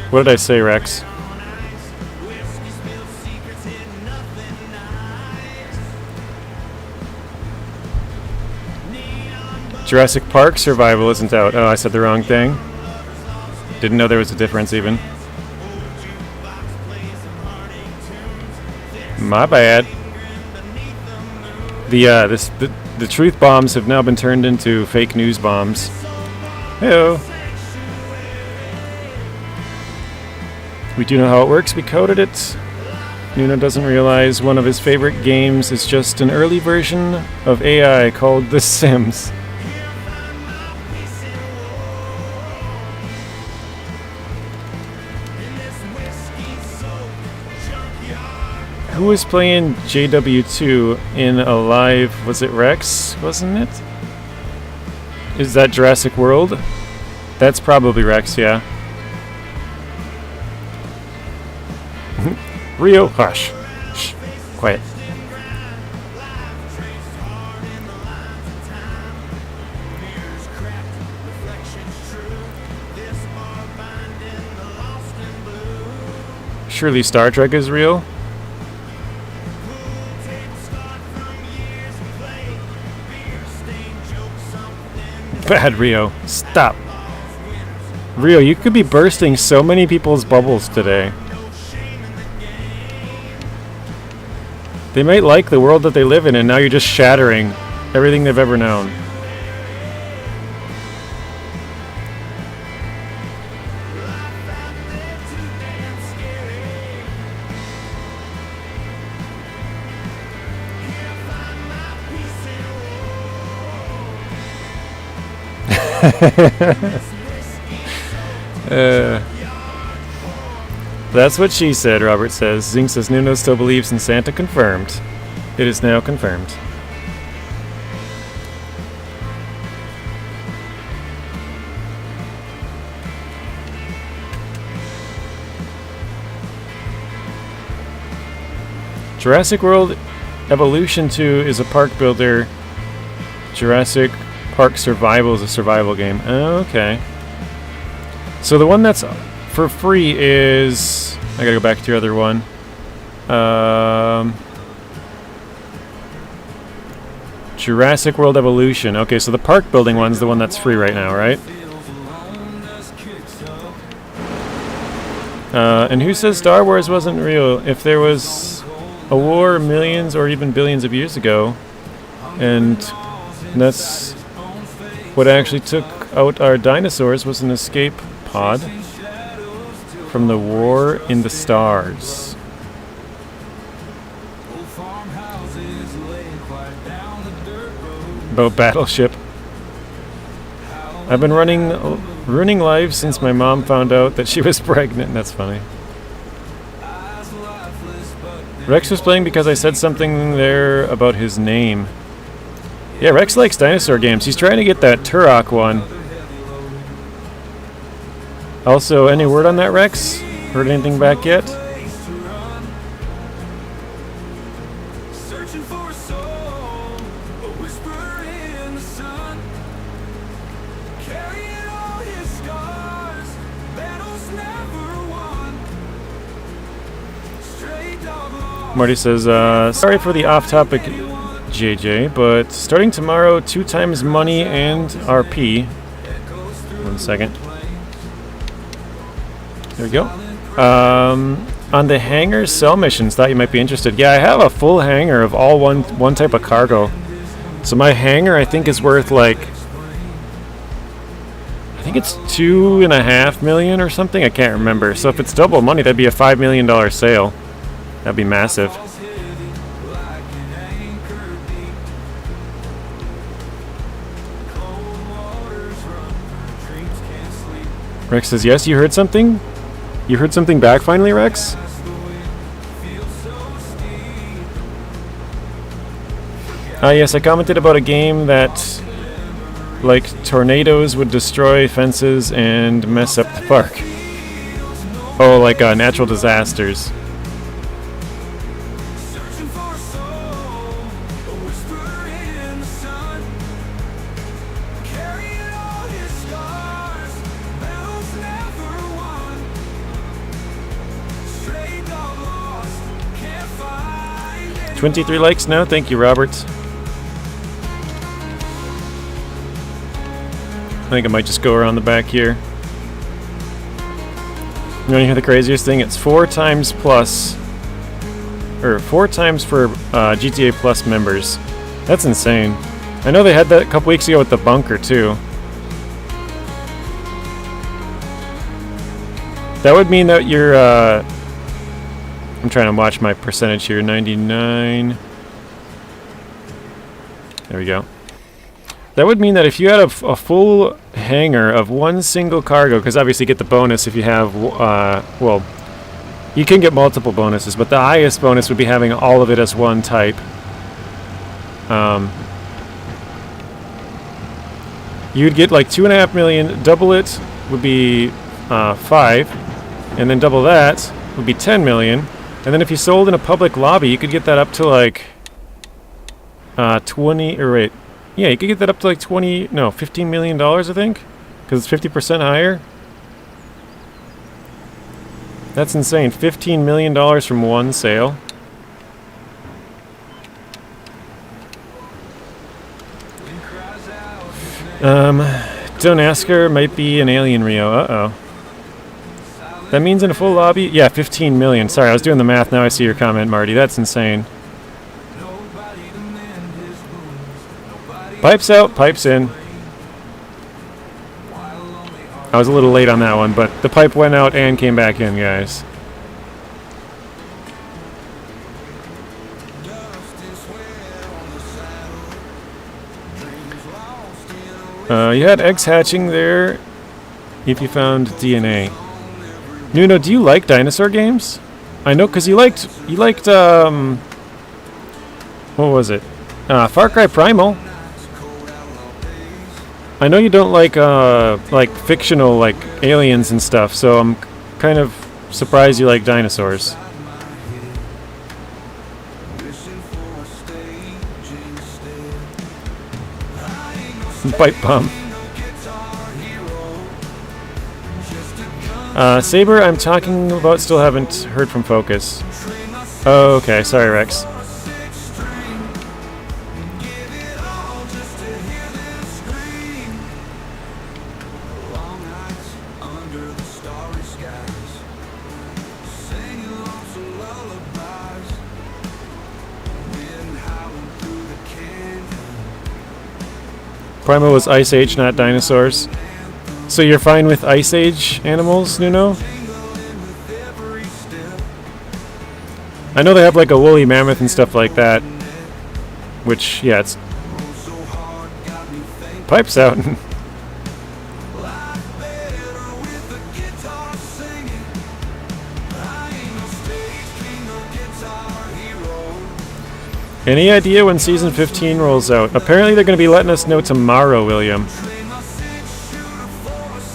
What did I say, Rex? Jurassic Park Survival isn't out. Oh, I said the wrong thing. Didn't know there was a difference even. My bad. The truth bombs have now been turned into fake news bombs. Heyo. We do know how it works. We coded it. Nuno doesn't realize one of his favorite games is just an early version of AI called The Sims. Who was playing JW2 in a live... Was it Rex? Wasn't it? Is that Jurassic World? That's probably Rex, yeah. Rio, hush. Shh. Quiet. Surely Star Trek is real? Bad, Rio. Stop. Rio, you could be bursting so many people's bubbles today. They might like the world that they live in, and now you're just shattering everything they've ever known. That's what she said, Robert says. Zing says Nuno still believes in Santa. Confirmed. It is now confirmed. Jurassic World Evolution 2 is a park builder. Jurassic Park Survival is a survival game. Okay. So the one that's for free is... I gotta go back to your other one. Jurassic World Evolution. Okay, so the park building one's the one that's free right now, right? And who says Star Wars wasn't real? If there was a war millions or even billions of years ago, and that's what actually took out our dinosaurs, was an escape pod from the war in the stars. About Battleship. I've been ruining lives since my mom found out that she was pregnant. That's funny. Rex was playing because I said something there about his name. Yeah, Rex likes dinosaur games. He's trying to get that Turok one. Also, any word on that, Rex? Heard anything back yet? Marty says, sorry for the off-topic, JJ, but starting tomorrow, 2 times money and RP. 1 second. There we go. On the hangar sell missions, thought you might be interested. Yeah, I have a full hangar of all one type of cargo. So my hangar, I think, is worth like... I think it's $2.5 million or something. I can't remember. So if it's double money, that'd be a $5 million sale. That'd be massive. Rex says, yes, you heard something? You heard something back finally, Rex? Yes, I commented about a game that, like, tornadoes would destroy fences and mess up the park. Oh, like natural disasters. $23 likes now. Thank you, Robert. I think I might just go around the back here. You want to hear the craziest thing? It's 4 times plus, or 4 times for GTA Plus members. That's insane. I know they had that a couple weeks ago with the bunker too. That would mean that I'm trying to watch my percentage here. 99. There we go. That would mean that if you had a full hangar of one single cargo, because obviously you get the bonus if you have, well, you can get multiple bonuses, but the highest bonus would be having all of it as one type. You'd get like 2.5 million. Double it would be 5, and then double that would be 10 million. And then if you sold in a public lobby, you could get that up to like 20, or wait, yeah, you could get that up to like $15 million, I think, because it's 50% higher. That's insane. $15 million from one sale. Don't ask her. Might be an alien Rio. Uh-oh. That means in a full lobby? Yeah, 15 million. Sorry, I was doing the math. Now I see your comment, Marty. That's insane. Pipes out, pipes in. I was a little late on that one, but the pipe went out and came back in, guys. You had eggs hatching there if you found DNA. Nuno, do you like dinosaur games? I know, because you liked, what was it? Far Cry Primal. I know you don't like fictional, like aliens and stuff, so I'm kind of surprised you like dinosaurs. Pipe bomb. Saber, I'm talking about, still haven't heard from Focus. Oh, okay, sorry, Rex. Primal was Ice Age, not dinosaurs. So you're fine with Ice Age animals, Nuno? I know they have like a woolly mammoth and stuff like that. Which, yeah, it's... Pipes out. Any idea when Season 15 rolls out? Apparently they're going to be letting us know tomorrow, William.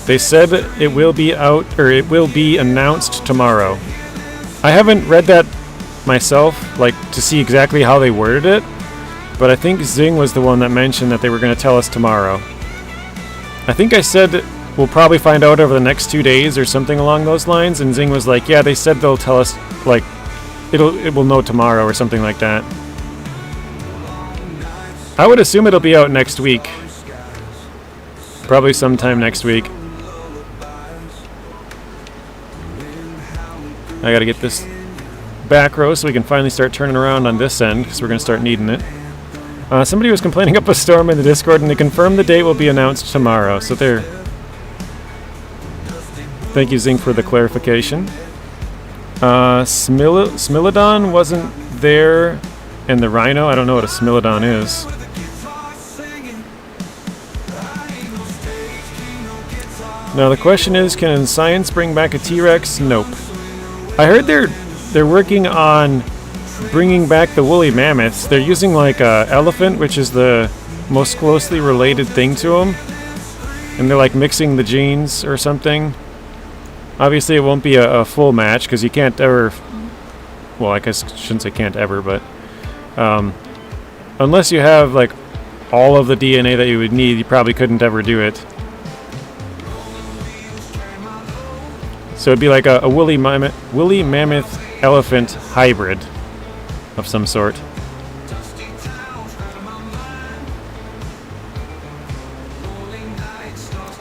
They said it will be out, or it will be announced tomorrow. I haven't read that myself, like, to see exactly how they worded it, but I think Zing was the one that mentioned that they were going to tell us tomorrow. I think I said we'll probably find out over the next 2 days or something along those lines, and Zing was like, yeah, they said they'll tell us, like, it will know tomorrow or something like that. I would assume it'll be out next week. Probably sometime next week. I gotta get this back row so we can finally start turning around on this end, because we're gonna start needing it. Somebody was complaining up a storm in the Discord, and they confirmed the date will be announced tomorrow. So there. Thank you, Zing, for the clarification. Smilodon wasn't there, and the Rhino. I don't know what a Smilodon is. Now the question is, can science bring back a T-Rex? Nope. I heard they're working on bringing back the woolly mammoths. They're using like a elephant, which is the most closely related thing to them, and they're like mixing the genes or something. Obviously, it won't be a full match because you can't ever. Well, I guess I shouldn't say can't ever, but unless you have like all of the DNA that you would need, you probably couldn't ever do it. So it'd be like a woolly mammoth elephant hybrid of some sort.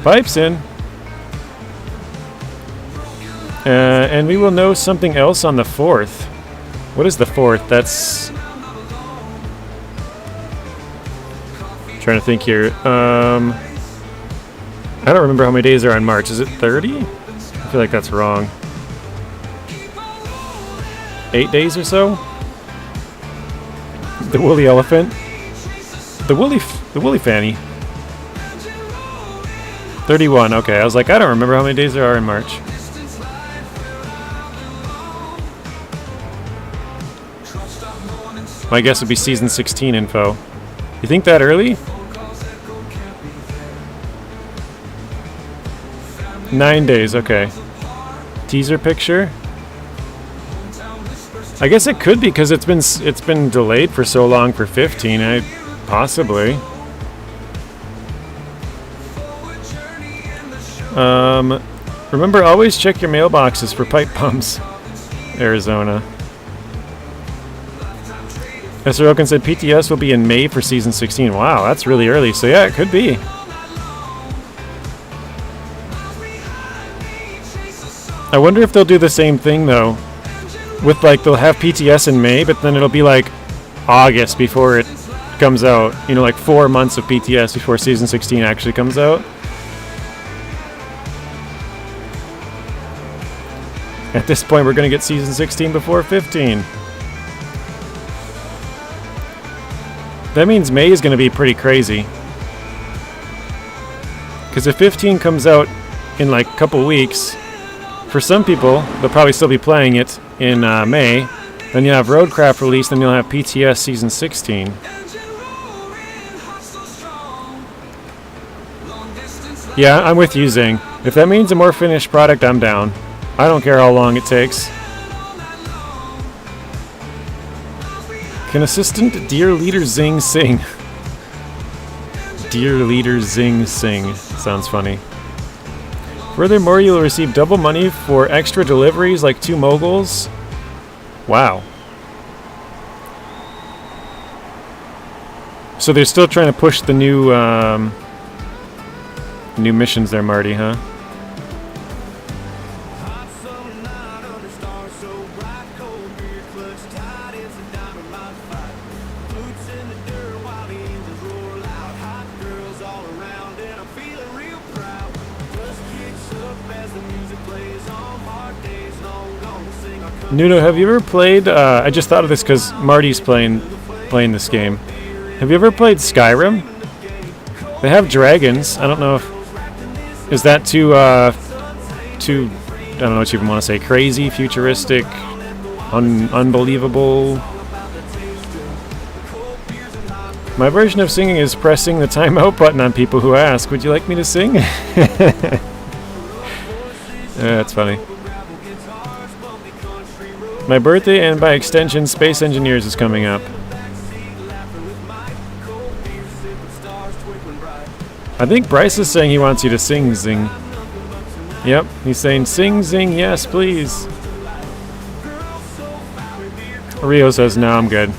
Pipes in. And we will know something else on the 4th. What is the 4th? That's... trying to think here. I don't remember how many days are on March. Is it 30? I feel like that's wrong. 8 days or so. The woolly elephant. The woolly fanny. 31, okay. I was like, I don't remember how many days there are in March. My guess would be season 16 info. You think that early? 9 days, okay. Teaser picture? I guess it could be because it's been delayed for so long for 15. Possibly. Remember, always check your mailboxes for pipe bombs. Arizona. Mr. Oaken said PTS will be in May for season 16. Wow, that's really early. So yeah, it could be. I wonder if they'll do the same thing though. With like, they'll have PTS in May, but then it'll be like August before it comes out. You know, like 4 months of PTS before season 16 actually comes out. At this point, we're going to get season 16 before 15. That means May is going to be pretty crazy. Because if 15 comes out in like a couple weeks, for some people, they'll probably still be playing it in May. Then you'll have Roadcraft released, then you'll have PTS season 16. Yeah, I'm with you, Zing. If that means a more finished product, I'm down. I don't care how long it takes. Can Assistant Dear Leader Zing sing? Dear Leader Zing sing. Sounds funny. Furthermore, you'll receive double money for extra deliveries like 2 moguls. Wow. So they're still trying to push the new missions there, Marty, huh? Nuno, have you ever played, I just thought of this because Marty's playing this game. Have you ever played Skyrim? They have dragons. I don't know if... Is that too, I don't know what you even want to say, crazy, futuristic, unbelievable? My version of singing is pressing the timeout button on people who ask, would you like me to sing? That's funny. My birthday, and by extension, Space Engineers is coming up. I think Bryce is saying he wants you to sing, Zing. Yep, he's saying, sing, Zing, yes, please. Rio says, no, I'm good.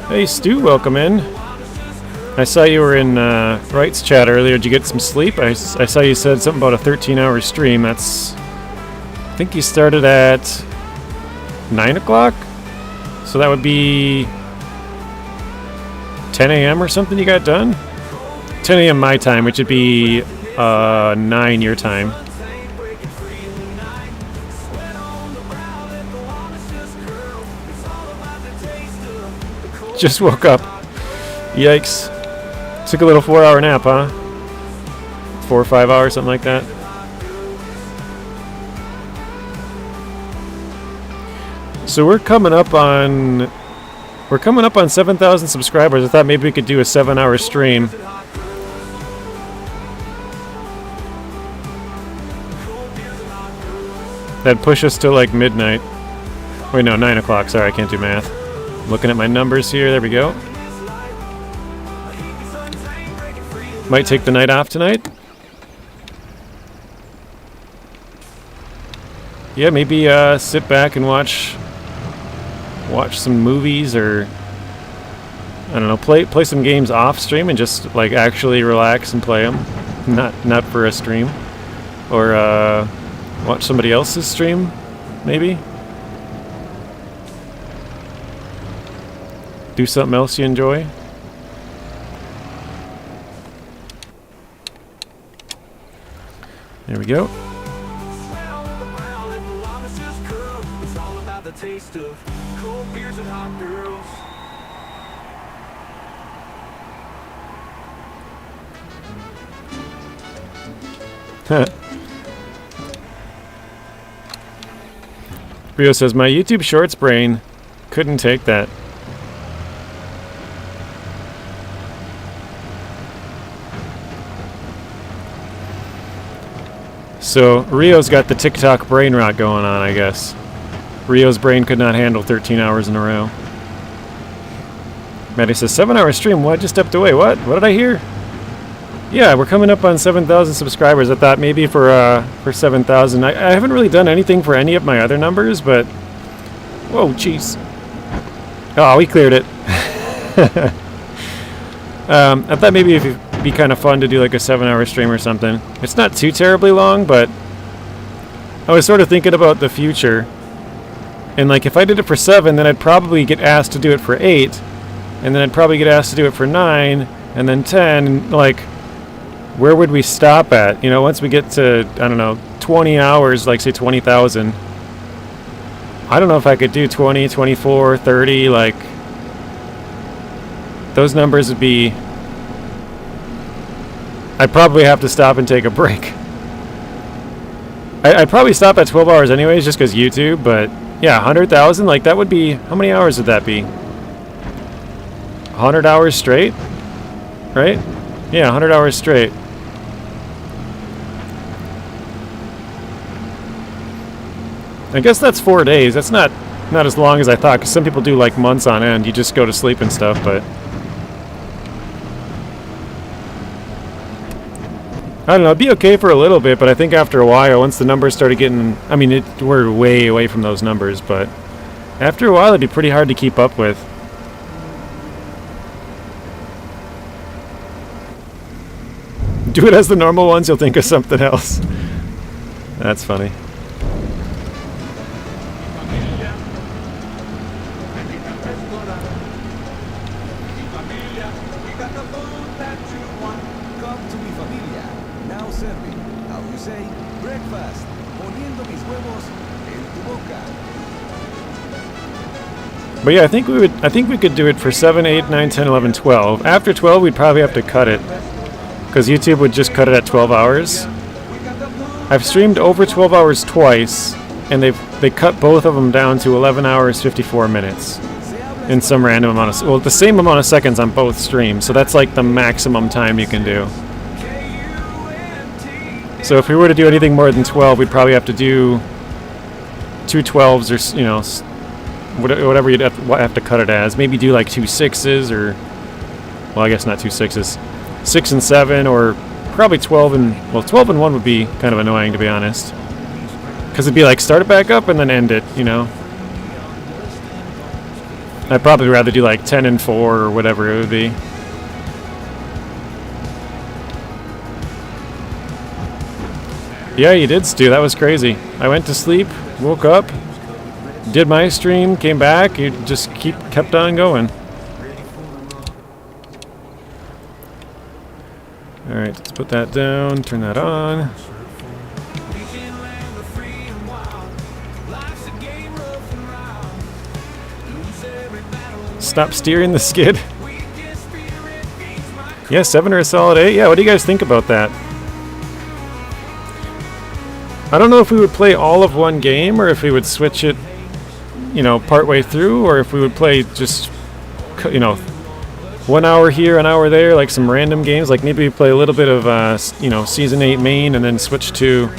Hey, Stu, welcome in. I saw you were in Wright's chat earlier. Did you get some sleep? I saw you said something about a 13-hour stream. That's... I think you started at 9 o'clock? So that would be 10 a.m. or something you got done? 10 a.m. my time, which would be 9 your time. Just woke up. Yikes. Took a little 4-hour nap, huh? 4 or 5 hours, something like that. So we're coming up on 7,000 subscribers. I thought maybe we could do a 7-hour stream. That'd push us to like midnight. Wait, no, 9 o'clock. Sorry, I can't do math. Looking at my numbers here. There we go. Might take the night off tonight. Yeah, maybe sit back and watch some movies, or I don't know, play some games off stream and just like actually relax and play them, not for a stream, or watch somebody else's stream, maybe. Do something else you enjoy. There we go. Rio says, my YouTube Shorts brain couldn't take that. So, Rio's got the TikTok brain rot going on, I guess. Rio's brain could not handle 13 hours in a row. Maddie says, 7-hour stream, what? Just stepped away. What? What did I hear? Yeah, we're coming up on 7,000 subscribers. I thought maybe for 7,000. I haven't really done anything for any of my other numbers, but... Whoa, jeez. Oh, we cleared it. I thought maybe it'd be kind of fun to do like a 7-hour stream or something. It's not too terribly long, but... I was sort of thinking about the future. And like, if I did it for 7, then I'd probably get asked to do it for 8. And then I'd probably get asked to do it for 9. And then 10. And like... Where would we stop at? You know, once we get to, I don't know, 20 hours, like say 20,000. I don't know if I could do 20, 24, 30, like... Those numbers would be... I'd probably have to stop and take a break. I'd probably stop at 12 hours anyways, just because YouTube, but... Yeah, 100,000, like that would be... How many hours would that be? 100 hours straight? Right? Yeah, 100 hours straight. I guess that's 4 days. That's not as long as I thought, because some people do like months on end. You just go to sleep and stuff, but... I don't know, it'd be okay for a little bit, but I think after a while, once the numbers started getting... I mean, we're way away from those numbers, but... After a while, it'd be pretty hard to keep up with. Do it as the normal ones, you'll think of something else. That's funny. But yeah, I think we could do it for 7, 8, 9, 10, 11, 12. After 12, we'd probably have to cut it, because YouTube would just cut it at 12 hours. I've streamed over 12 hours twice, and they cut both of them down to 11 hours 54 minutes in some random amount of... Well, the same amount of seconds on both streams, so that's like the maximum time you can do. So if we were to do anything more than 12, we'd probably have to do 2 12s or, you know, whatever you'd have to cut it as. Maybe do like 2 6s, or... Well, I guess not 2 6s. 6 and 7, or probably 12 and... Well, 12 and 1 would be kind of annoying, to be honest. Because it'd be like, start it back up and then end it, you know? I'd probably rather do like 10 and 4, or whatever it would be. Yeah, you did, Stu. That was crazy. I went to sleep, woke up, did my stream, came back, you just kept on going. Alright, let's put that down, turn that on. Stop steering the skid. Yeah, 7 or a solid 8? Yeah, what do you guys think about that? I don't know if we would play all of one game, or if we would switch it, you know, partway through, or if we would play just, you know, 1 hour here, an hour there, like some random games. Like maybe we play a little bit of, you know, Season 8 main, and then switch to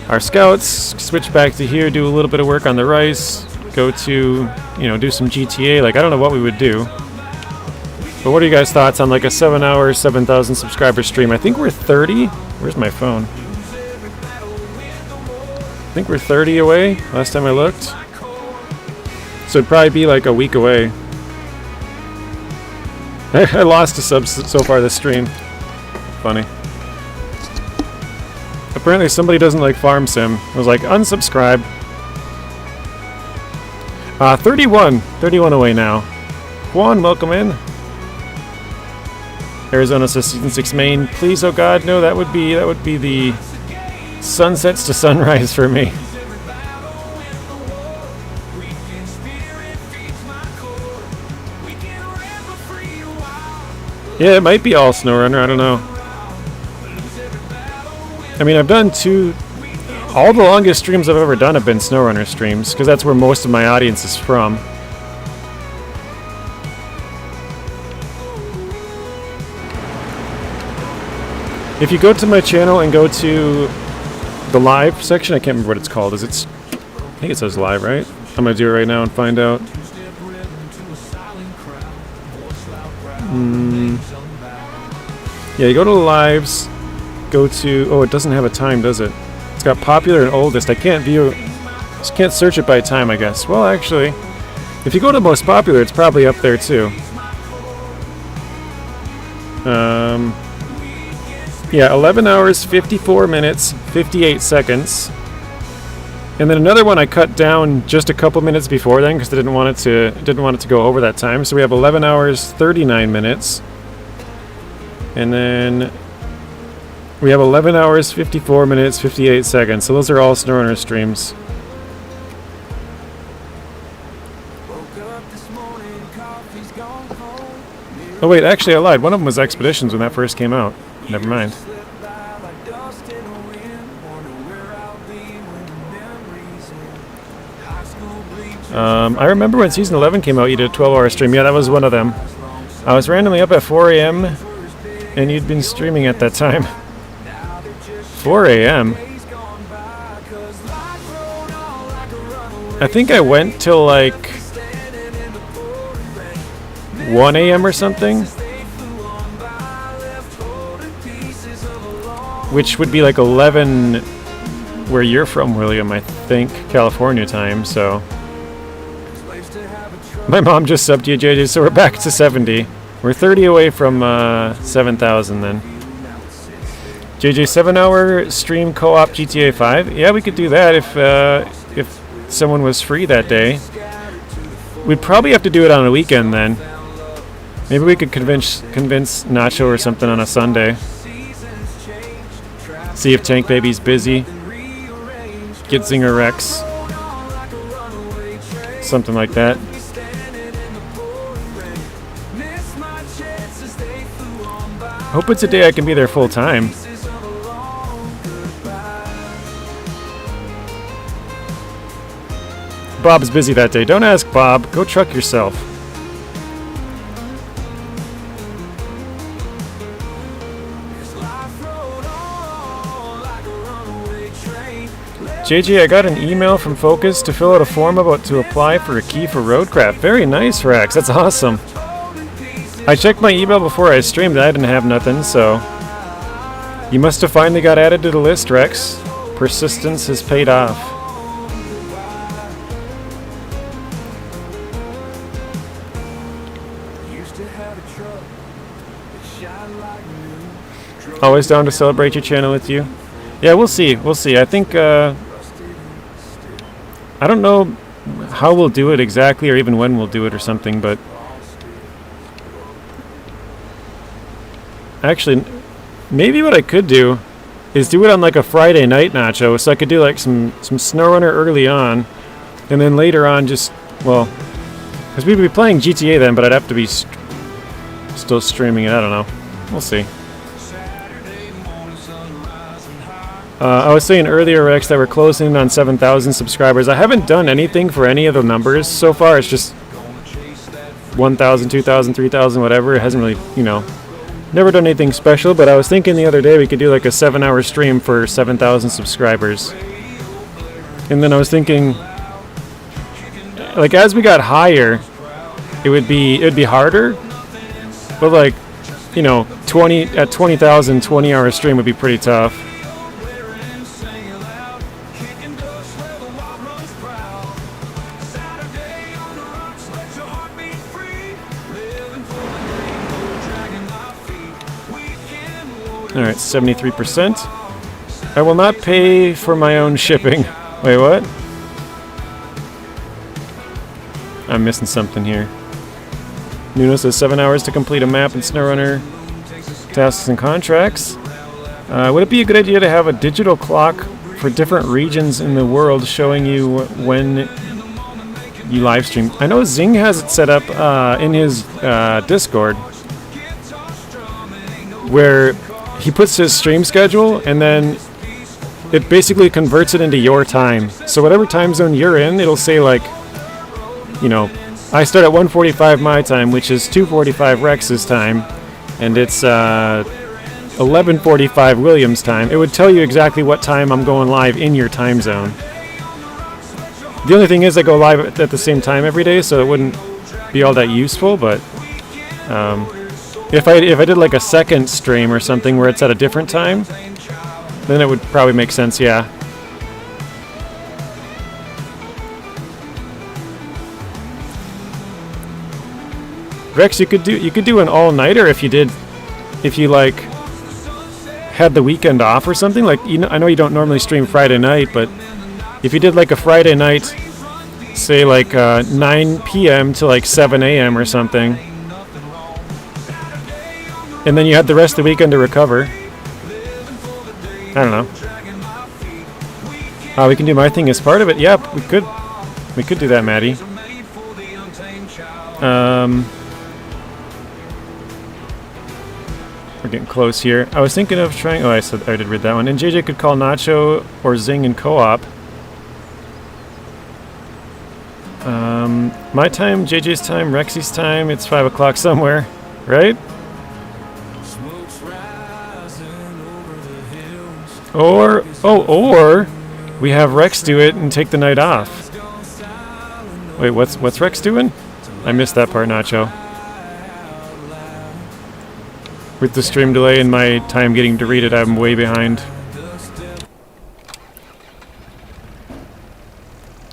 our scouts, switch back to here, do a little bit of work on the rice, go to, you know, do some GTA. Like, I don't know what we would do. But what are you guys' thoughts on like a 7-hour, 7,000 subscriber stream? I think we're 30. Where's my phone? I think we're 30 away, last time I looked. So it'd probably be like a week away. I lost a sub so far this stream. Funny. Apparently somebody doesn't like Farm Sim. I was like, unsubscribe. 31 away now. Juan, welcome in. Arizona says Season 6 main. Please, oh god, no, that would be the sunsets to sunrise for me. Yeah, it might be all SnowRunner, I don't know. I mean, I've done all the longest streams I've ever done have been SnowRunner streams, because that's where most of my audience is from. If you go to my channel and go to the live section, I can't remember what it's called. I think it says live, right? I'm gonna do it right now and find out. Yeah, you go to the lives, go to, oh, it doesn't have a time, does it? It's got popular and oldest. I can't just can't search it by time, I guess. Well, actually, if you go to most popular, it's probably up there too. Yeah, 11 hours, 54 minutes, 58 seconds. And then another one I cut down just a couple minutes before then because I didn't want it to go over that time. So we have 11 hours, 39 minutes. And then we have 11 hours, 54 minutes, 58 seconds. So those are all SnowRunner streams. Oh wait, actually I lied. One of them was Expeditions when that first came out. Never mind. I remember when Season 11 came out, you did a 12-hour stream. Yeah, that was one of them. I was randomly up at 4 a.m. and you'd been streaming at that time. 4 a.m.? I think I went till like 1 a.m. or something. Which would be like 11 where you're from, William, I think, California time, so. My mom just subbed you, JJ, so we're back to 70. We're 30 away from 7,000 then. JJ, 7-hour stream co-op GTA 5? Yeah, we could do that if someone was free that day. We'd probably have to do it on a weekend then. Maybe we could convince Nacho or something on a Sunday. See if Tank Baby's busy. Get Zinger Rex. Something like that. Hope it's a day I can be there full time. Bob's busy that day. Don't ask Bob. Go truck yourself. JJ, I got an email from Focus to fill out a form to apply for a key for Roadcraft. Very nice, Rex. That's awesome. I checked my email before I streamed. I didn't have nothing, so you must have finally got added to the list, Rex. Persistence has paid off. Always down to celebrate your channel with you. Yeah, we'll see. We'll see. I think I don't know how we'll do it exactly or even when we'll do it or something, but actually, maybe what I could do is do it on like a Friday night, Nacho, so I could do like some SnowRunner early on, and then later on just, well, because we'd be playing GTA then, but I'd have to be still streaming it. I don't know. We'll see. I was saying earlier, Rex, that we're closing in on 7,000 subscribers. I haven't done anything for any of the numbers so far. It's just 1,000, 2,000, 3,000, whatever. It hasn't really, never done anything special, but I was thinking the other day we could do like a 7-hour stream for 7,000 subscribers. And then I was thinking, like, as we got higher, it would be harder. But like, 20,000, 20-hour stream would be pretty tough. Alright, 73%. I will not pay for my own shipping. Wait, what? I'm missing something here. Nuno says 7 hours to complete a map in SnowRunner. Tasks and contracts. Would it be a good idea to have a digital clock for different regions in the world showing you when you live stream? I know Zing has it set up in his Discord, where he puts his stream schedule and then it basically converts it into your time. So whatever time zone you're in, it'll say like, you know, I start at 1:45 my time, which is 2:45 Rex's time, and it's 11:45 Williams time. It would tell you exactly what time I'm going live in your time zone. The only thing is I go live at the same time every day, so it wouldn't be all that useful, but if I did like a second stream or something where it's at a different time, then it would probably make sense, yeah. Rex, you could do an all-nighter if you like had the weekend off or something. Like, you know, I know you don't normally stream Friday night, but if you did like a Friday night, say like 9 p.m. to like 7 a.m. or something, and then you had the rest of the weekend to recover. I don't know. We can do my thing as part of it. Yep, we could do that, Maddie. We're getting close here. I was thinking of trying... Oh, I did read that one. And JJ could call Nacho or Zing in co-op. My time, JJ's time, Rexy's time. It's 5 o'clock somewhere, right? Or we have Rex do it and take the night off. Wait, what's Rex doing? I missed that part, Nacho. With the stream delay and my time getting to read it, I'm way behind.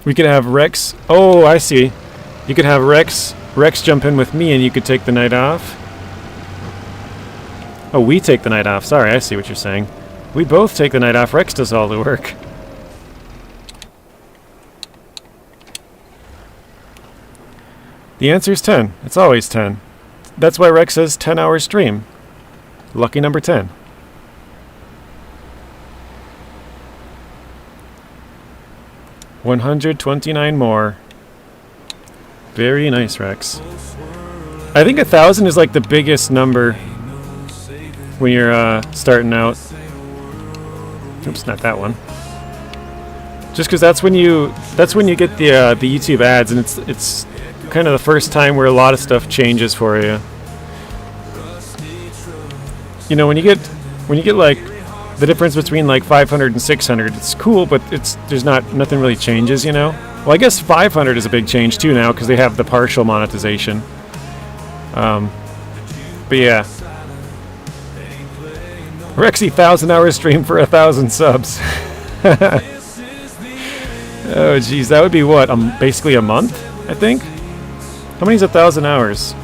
We could have Rex... Oh, I see. You could have Rex jump in with me and you could take the night off. Oh, we take the night off. Sorry, I see what you're saying. We both take the night off. Rex does all the work. The answer is 10. It's always 10. That's why Rex says 10-hour stream. Lucky number 10. $129 more. Very nice, Rex. I think 1,000 is like the biggest number when you're starting out. Oops, not that one. Just because that's when you get the YouTube ads, and it's kind of the first time where a lot of stuff changes for you. You know, when you get like the difference between like 500 and 600, it's cool, but there's nothing really changes, you know. Well, I guess 500 is a big change too now because they have the partial monetization. But yeah, Rexy 1,000-hour stream for 1,000 subs. Oh geez, that would be what? Basically a month, I think. How many is 1,000 hours?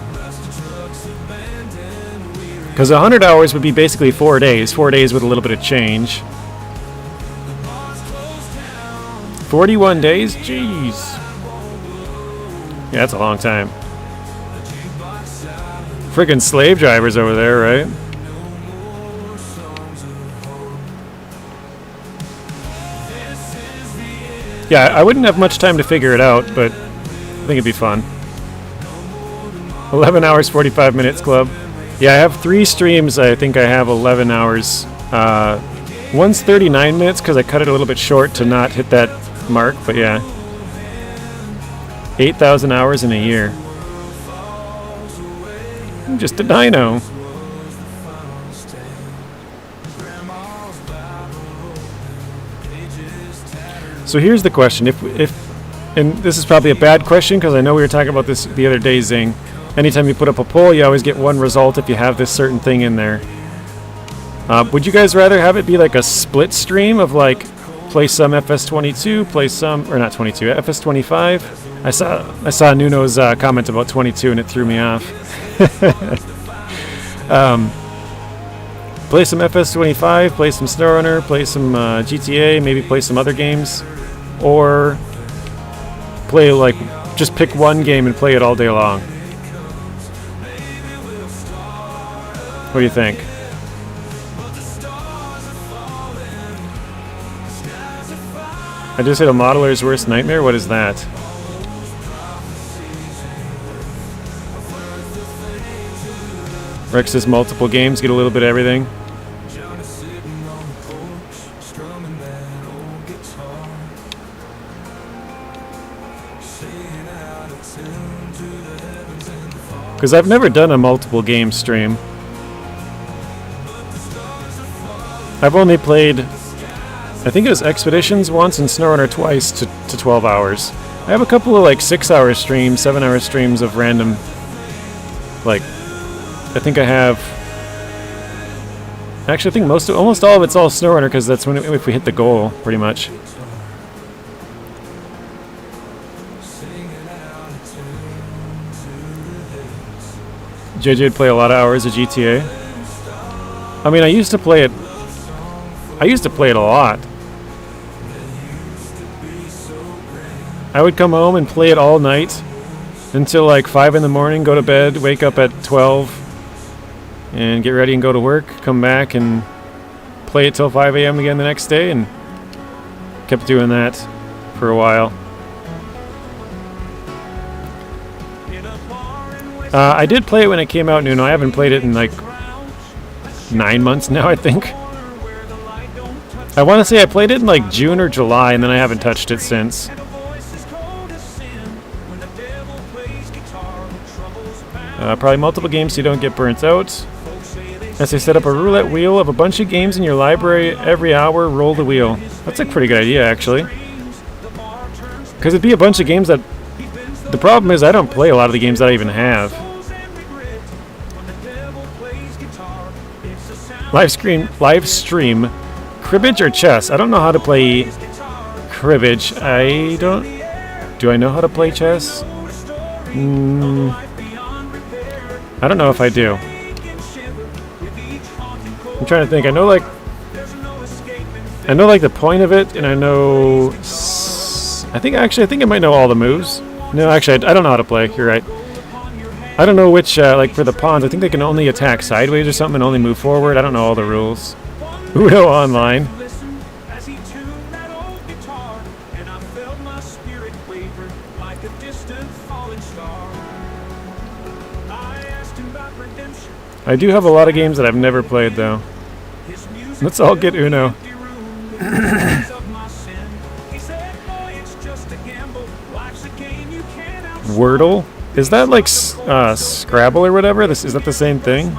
Because 100 hours would be basically 4 days. 4 days with a little bit of change. 41 days? Jeez. Yeah, that's a long time. Friggin' slave drivers over there, right? Yeah, I wouldn't have much time to figure it out, but I think it'd be fun. 11 hours, 45 minutes club. Yeah, I have 3 streams. I think I have 11 hours. One's 39 minutes because I cut it a little bit short to not hit that mark, but yeah. 8,000 hours in a year. I'm just a dino. So here's the question. If and this is probably a bad question because I know we were talking about this the other day, Zing. Anytime you put up a poll, you always get one result if you have this certain thing in there. Would you guys rather have it be like a split stream of like play some FS22, play some, or not 22, FS25? I saw Nuno's comment about 22 and it threw me off. Play some FS25, play some SnowRunner, play some GTA, maybe play some other games, or play like just pick one game and play it all day long. What do you think? I just hit a modeler's worst nightmare. What is that? Rex says multiple games, get a little bit of everything. Because I've never done a multiple game stream. I've only played, I think it was Expeditions once and SnowRunner twice to 12 hours. I have a couple of like 6-hour streams, 7-hour streams of random, like, I think I have, actually I think almost all of it's all SnowRunner because that's when if we hit the goal, pretty much. JJ would play a lot of hours of GTA. I mean, I used to play it a lot. I would come home and play it all night until like 5 in the morning, go to bed, wake up at 12, and get ready and go to work, come back and play it till 5 a.m. again the next day, and kept doing that for a while. I did play it when it came out, Nuno. I haven't played it in like 9 months now, I think. I want to say I played it in like June or July, and then I haven't touched it since. Probably multiple games so you don't get burnt out. As they set up a roulette wheel of a bunch of games in your library every hour, roll the wheel. That's a pretty good idea, actually. Because it'd be a bunch of games that... The problem is I don't play a lot of the games that I even have. Live stream cribbage or chess? I don't know how to play cribbage. Do I know how to play chess? I don't know if I do. I'm trying to think. I know like the point of it, and I know. I think I might know all the moves. No, actually, I don't know how to play. You're right. I don't know which, like for the pawns, I think they can only attack sideways or something and only move forward. I don't know all the rules. Uno online. I do have a lot of games that I've never played, though. Let's all get Uno. Wordle? Is that like Scrabble or whatever? Is that the same thing?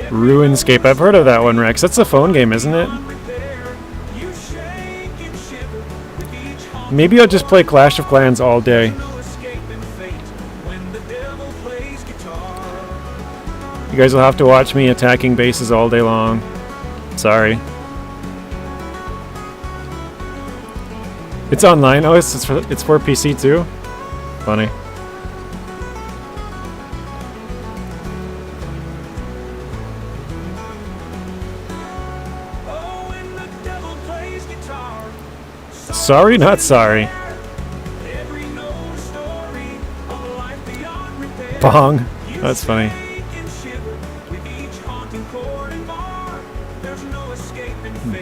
RuneScape. I've heard of that one, Rex. That's a phone game, isn't it? Maybe I'll just play Clash of Clans all day. You guys will have to watch me attacking bases all day long. Sorry. It's online. Oh, it's for PC too? Funny. Sorry, not sorry. Bong. That's funny.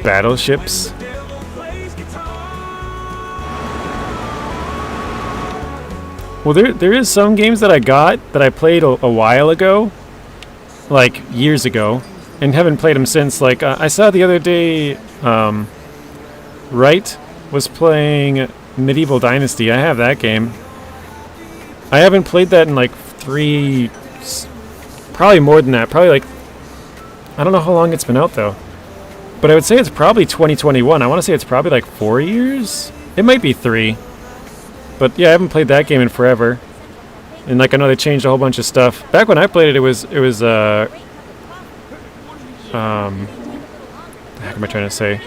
Battleships. Well, there is some games that I got that I played a while ago, like years ago, and haven't played them since. Like I saw the other day, Wright was playing Medieval Dynasty. I have that game. I haven't played that in like probably more than that. Probably like, I don't know how long it's been out though, but I would say it's probably 2021. I want to say it's probably like 4 years. It might be 3. But yeah, I haven't played that game in forever. And like I know they changed a whole bunch of stuff. Back when I played it, it was what the heck am I trying to say?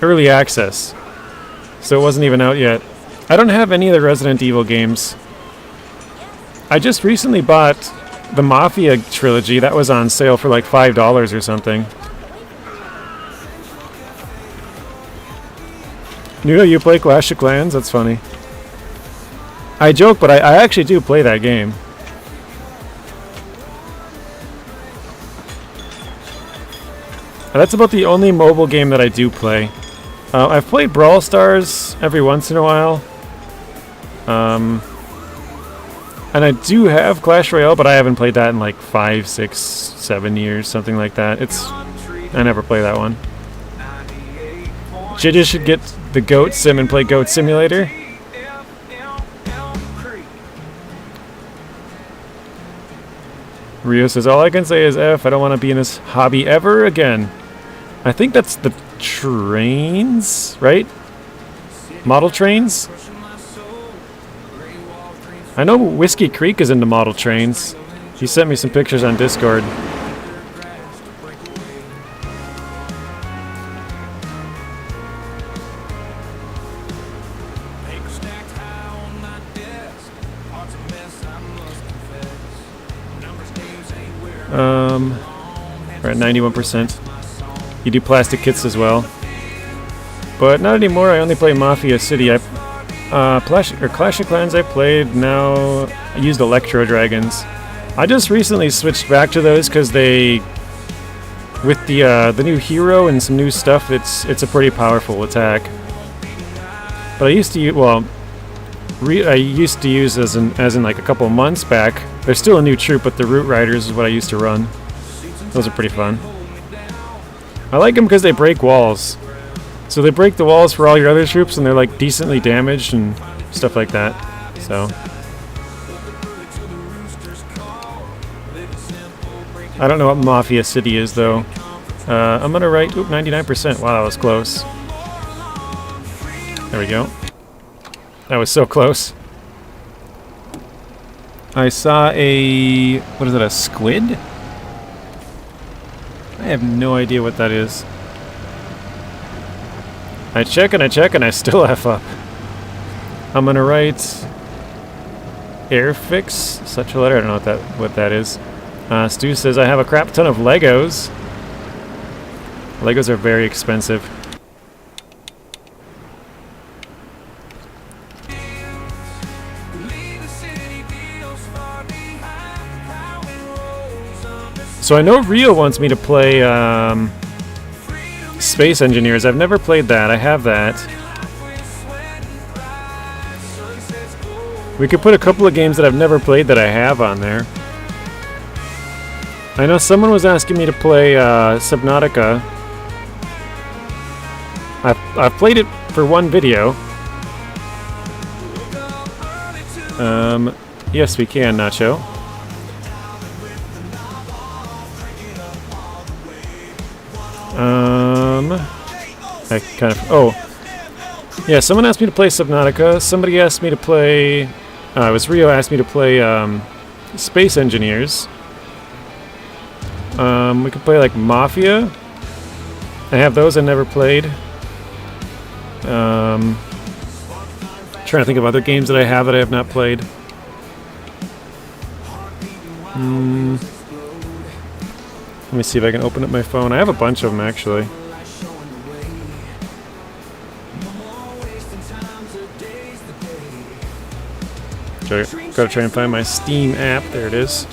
Early access. So it wasn't even out yet. I don't have any of the Resident Evil games. I just recently bought the Mafia trilogy. That was on sale for like $5 or something. Nuno, you play Clash of Clans? That's funny. I joke, but I actually do play that game. That's about the only mobile game that I do play. I've played Brawl Stars every once in a while. And I do have Clash Royale, but I haven't played that in like 5, 6, 7 years, something like that. I never play that one. JJ should get the Goat Sim and play Goat Simulator. Rio says, all I can say is F, I don't want to be in this hobby ever again. I think that's the trains, right? Model trains? I know Whiskey Creek is into model trains. He sent me some pictures on Discord. We're at 91%. You do plastic kits as well. But not anymore, I only play Mafia City. Clash of Clans I played, now I used Electro Dragons. I just recently switched back to those because they, with the new hero and some new stuff, it's a pretty powerful attack. But I used to use, I used to use as in like a couple of months back. There's still a new troop, but the Root Riders is what I used to run. Those are pretty fun. I like them because they break walls. So they break the walls for all your other troops, and they're like decently damaged and stuff like that. So I don't know what Mafia City is though. I'm gonna write 99%. Wow, that was close. There we go. That was so close. I saw a, what is it, a squid? I have no idea what that is. I check and I still F up. I'm gonna write Airfix, such a letter. I don't know what that is. Stu says I have a crap ton of Legos. Legos are very expensive. So I know Rio wants me to play Space Engineers. I've never played that. I have that. We could put a couple of games that I've never played that I have on there. I know someone was asking me to play Subnautica. I've played it for one video. Yes, we can, Nacho. I kind of... Oh. Yeah, someone asked me to play Subnautica. Somebody asked me to play... it was Rio asked me to play Space Engineers. We could play like Mafia. I have those I never played. Trying to think of other games that I have not played. Let me see if I can open up my phone. I have a bunch of them actually. Gotta try and find my Steam app. There it is.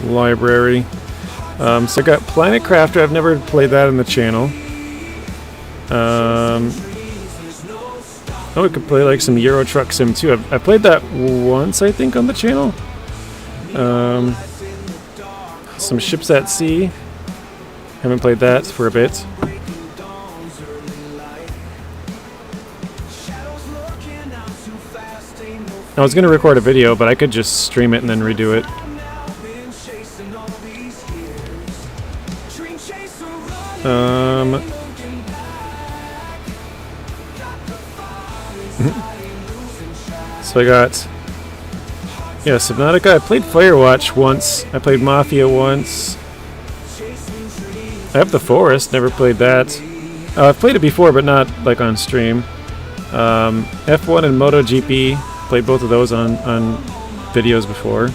Library. So I got Planet Crafter. I've never played that in the channel. Oh, we could play like some Euro Truck Sim too. I played that once, I think, on the channel. Some Ships at Sea. Haven't played that for a bit. I was gonna record a video, but I could just stream it and then redo it. So I got, yeah, Subnautica. I played Firewatch once. I played Mafia once. I have The Forest. Never played that. I've played it before, but not like on stream. F1 and MotoGP. Played both of those on videos before.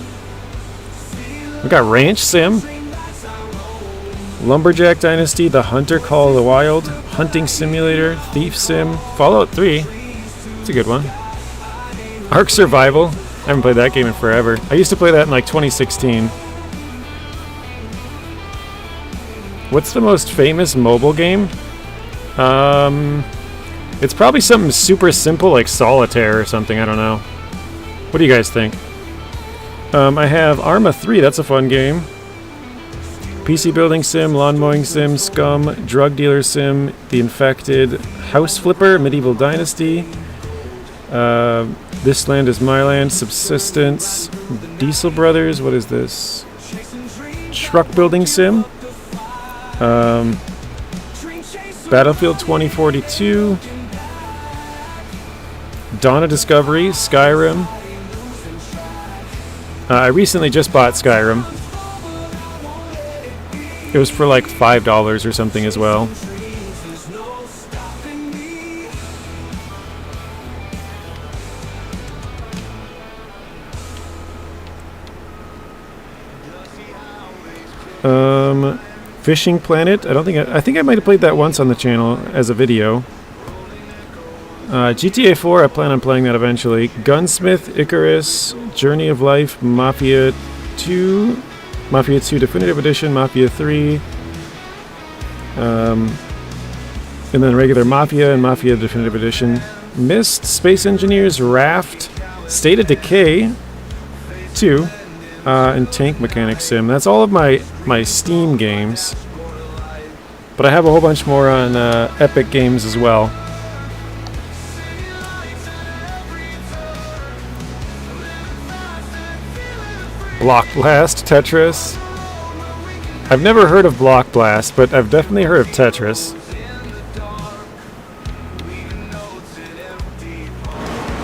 We got Ranch Sim, Lumberjack Dynasty, The Hunter Call of the Wild, Hunting Simulator, Thief Sim, Fallout 3. It's a good one. Ark Survival. I haven't played that game in forever. I used to play that in like 2016. What's the most famous mobile game? It's probably something super simple like Solitaire or something, I don't know. What do you guys think? I have Arma 3, that's a fun game. PC Building Sim, Lawn Mowing Sim, Scum, Drug Dealer Sim, The Infected, House Flipper, Medieval Dynasty. This Land is My Land, Subsistence, Diesel Brothers, what is this? Truck Building Sim. Battlefield 2042. Dawn of Discovery, Skyrim. I recently just bought Skyrim. It was for like $5 or something as well. Fishing Planet. I think I might have played that once on the channel as a video. GTA 4, I plan on playing that eventually. Gunsmith, Icarus, Journey of Life, Mafia 2, Mafia 2 Definitive Edition, Mafia 3, and then regular Mafia and Mafia Definitive Edition. Myst, Space Engineers, Raft, State of Decay 2, and Tank Mechanic Sim. That's all of my Steam games. But I have a whole bunch more on Epic Games as well. Block Blast, Tetris. I've never heard of Block Blast, but I've definitely heard of Tetris.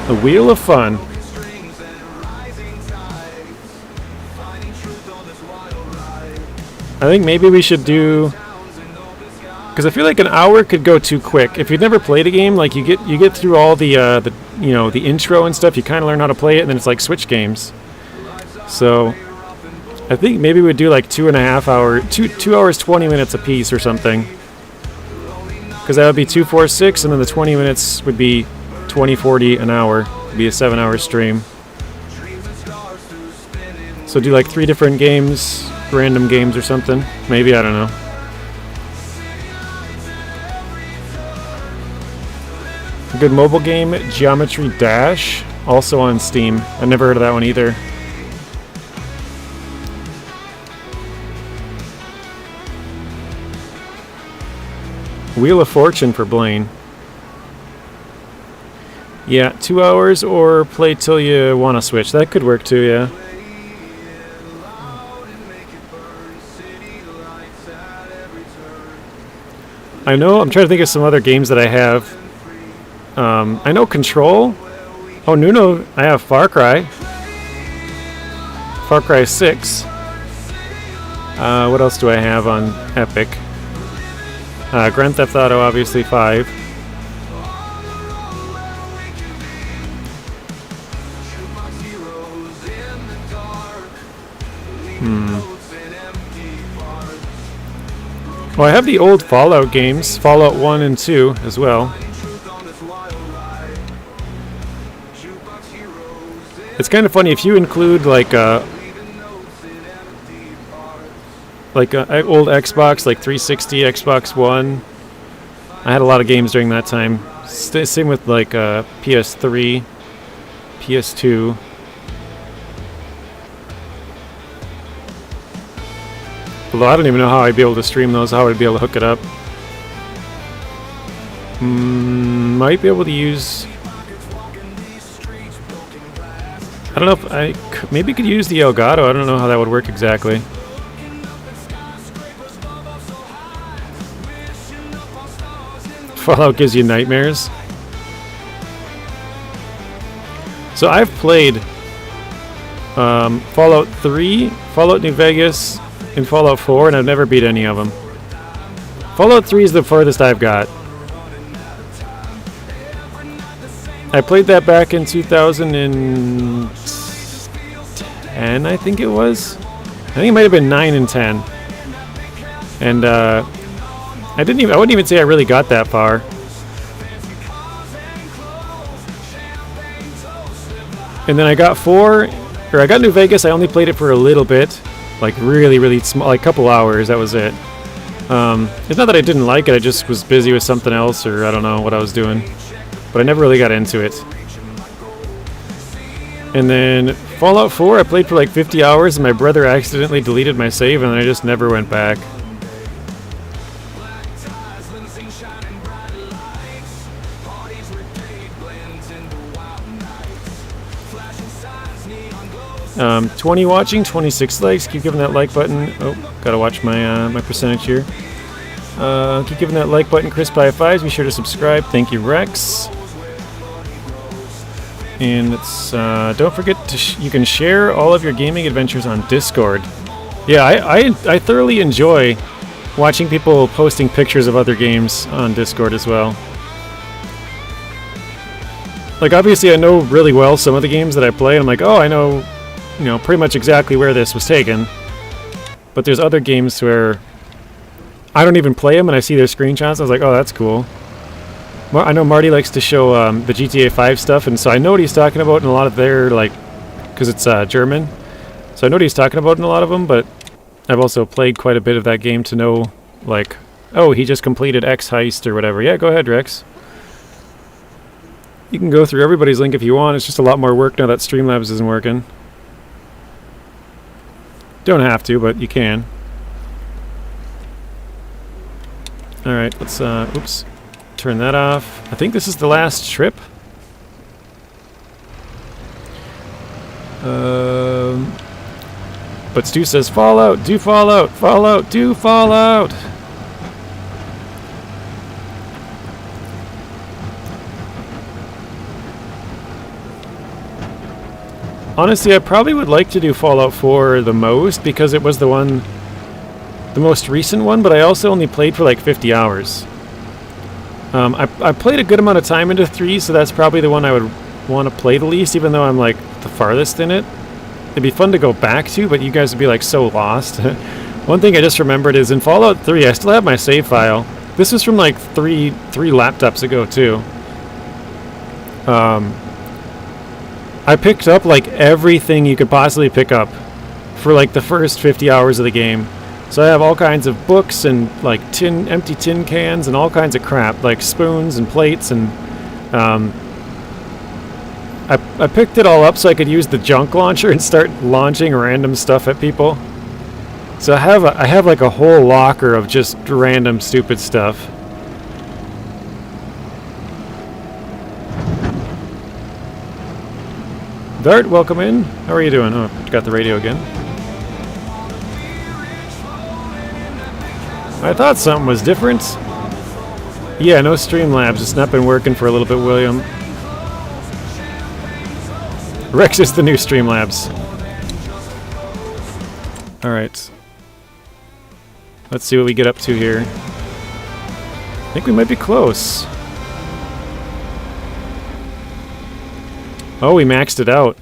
The Wheel of Fun. I think maybe we should do, because I feel like an hour could go too quick. If you've never played a game, like you get through all the the intro and stuff, you kind of learn how to play it, and then it's like Switch games. So I think maybe we'd do like 2.5 hours, 2 hours 20 minutes a piece or something. Because that would be 2, 4, 6, and then the 20 minutes would be 20, 40 an hour. It'd be a 7-hour stream. So do like 3 different games, random games or something. Maybe, I don't know. A good mobile game, Geometry Dash, also on Steam. I've never heard of that one either. Wheel of Fortune for Blaine. Yeah, 2 hours or play till you want to switch. That could work too, yeah. I'm trying to think of some other games that I have. I know Control. Oh, Nuno, I have Far Cry. Far Cry 6. What else do I have on Epic? Grand Theft Auto, obviously, 5. Well, I have the old Fallout games, Fallout 1 and 2 as well. It's kind of funny if you include like old Xbox, like 360, Xbox One. I had a lot of games during that time. Same with like PS3, PS2. Although I don't even know how I'd be able to stream those, how I'd be able to hook it up. Might be able to use... I don't know if I maybe could use the Elgato. I don't know how that would work exactly. Fallout gives you nightmares. So I've played Fallout 3, Fallout New Vegas, and Fallout 4, and I've never beat any of them. Fallout 3 is the furthest I've got. I played that back in 2010, I think it was. I think it might have been 9 and 10. And I wouldn't even say I really got that far. And then I got I got New Vegas. I only played it for a little bit, like really, really small, like a couple hours. That was it. It's not that I didn't like it. I just was busy with something else, or I don't know what I was doing. But I never really got into it. And then Fallout 4, I played for like 50 hours, and my brother accidentally deleted my save, and I just never went back. 20 watching, 26 likes. Keep giving that like button. Oh, gotta watch my my percentage here. Keep giving that like button. Chris by 5s. Be sure to subscribe. Thank you, Rex. And it's don't forget to you can share all of your gaming adventures on Discord. Yeah, I thoroughly enjoy watching people posting pictures of other games on Discord as well. Like, obviously I know really well some of the games that I play, and I'm like, oh, I know, you know, pretty much exactly where this was taken. But there's other games where I don't even play them, and I see their screenshots. I was like, oh, that's cool. I know Marty likes to show the GTA 5 stuff, and so I know what he's talking about in a lot of their, like, because it's German. So I know what he's talking about in a lot of them, but I've also played quite a bit of that game to know, like, oh, he just completed X heist or whatever. Yeah, go ahead, Rex. You can go through everybody's link if you want. It's just a lot more work now that Streamlabs isn't working. Don't have to, but you can. Alright, let's, oops. Turn that off. I think this is the last trip. But Stu says, Fallout, do Fallout, Fallout, do Fallout! Honestly, I probably would like to do Fallout 4 the most, because it was the most recent one, but I also only played for like 50 hours. I played a good amount of time into 3, so that's probably the one I would want to play the least, even though I'm like the farthest in it. It'd be fun to go back to, but you guys would be like so lost. One thing I just remembered is in Fallout 3, I still have my save file. This is from like three laptops ago too. I picked up like everything you could possibly pick up for like the first 50 hours of the game. So I have all kinds of books and like empty tin cans and all kinds of crap, like spoons and plates, and I picked it all up so I could use the junk launcher and start launching random stuff at people. So I have like a whole locker of just random stupid stuff. Dart, welcome in. How are you doing? Oh, got the radio again. I thought something was different. Yeah, no Streamlabs. It's not been working for a little bit, William. Rex is the new Streamlabs. Alright. Let's see what we get up to here. I think we might be close. Oh, we maxed it out.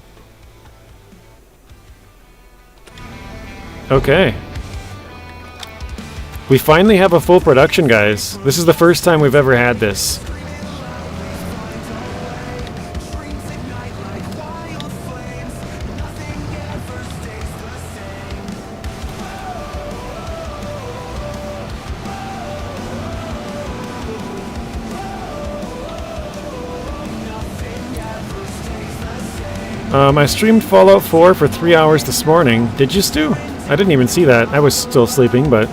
Okay. We finally have a full production, guys. This is the first time we've ever had this. I streamed Fallout 4 for 3 hours this morning. Did you, Stu? I didn't even see that. I was still sleeping, but...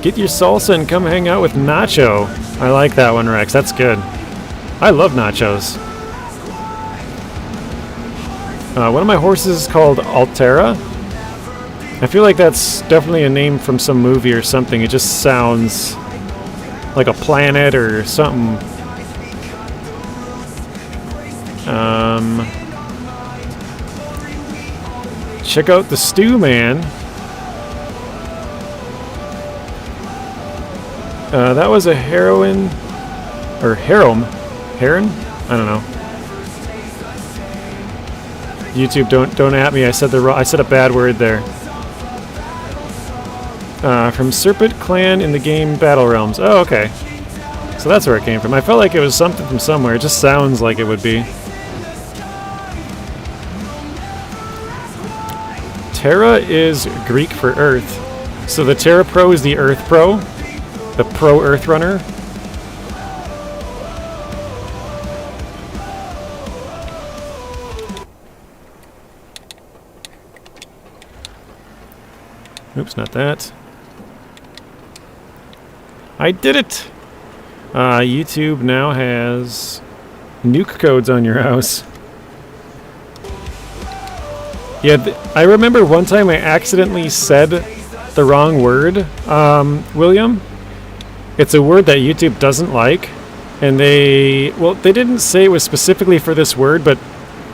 get your salsa and come hang out with Nacho. I like that one, Rex. That's good. I love nachos. One of my horses is called Altera. I feel like that's definitely a name from some movie or something. It just sounds like a planet or something. Check out the Stew Man. That was a heroin or heron? I don't know. YouTube, don't at me. I said a bad word there. From Serpent Clan in the game Battle Realms. Oh, okay. So that's where it came from. I felt like it was something from somewhere. It just sounds like it would be. Terra is Greek for Earth. So the Terra Pro is the Earth Pro. The Pro Earth Runner. Oops, not that. I did it! YouTube now has nuke codes on your house. Yeah, I remember one time I accidentally said the wrong word, William. It's a word that YouTube doesn't like, and they didn't say it was specifically for this word, but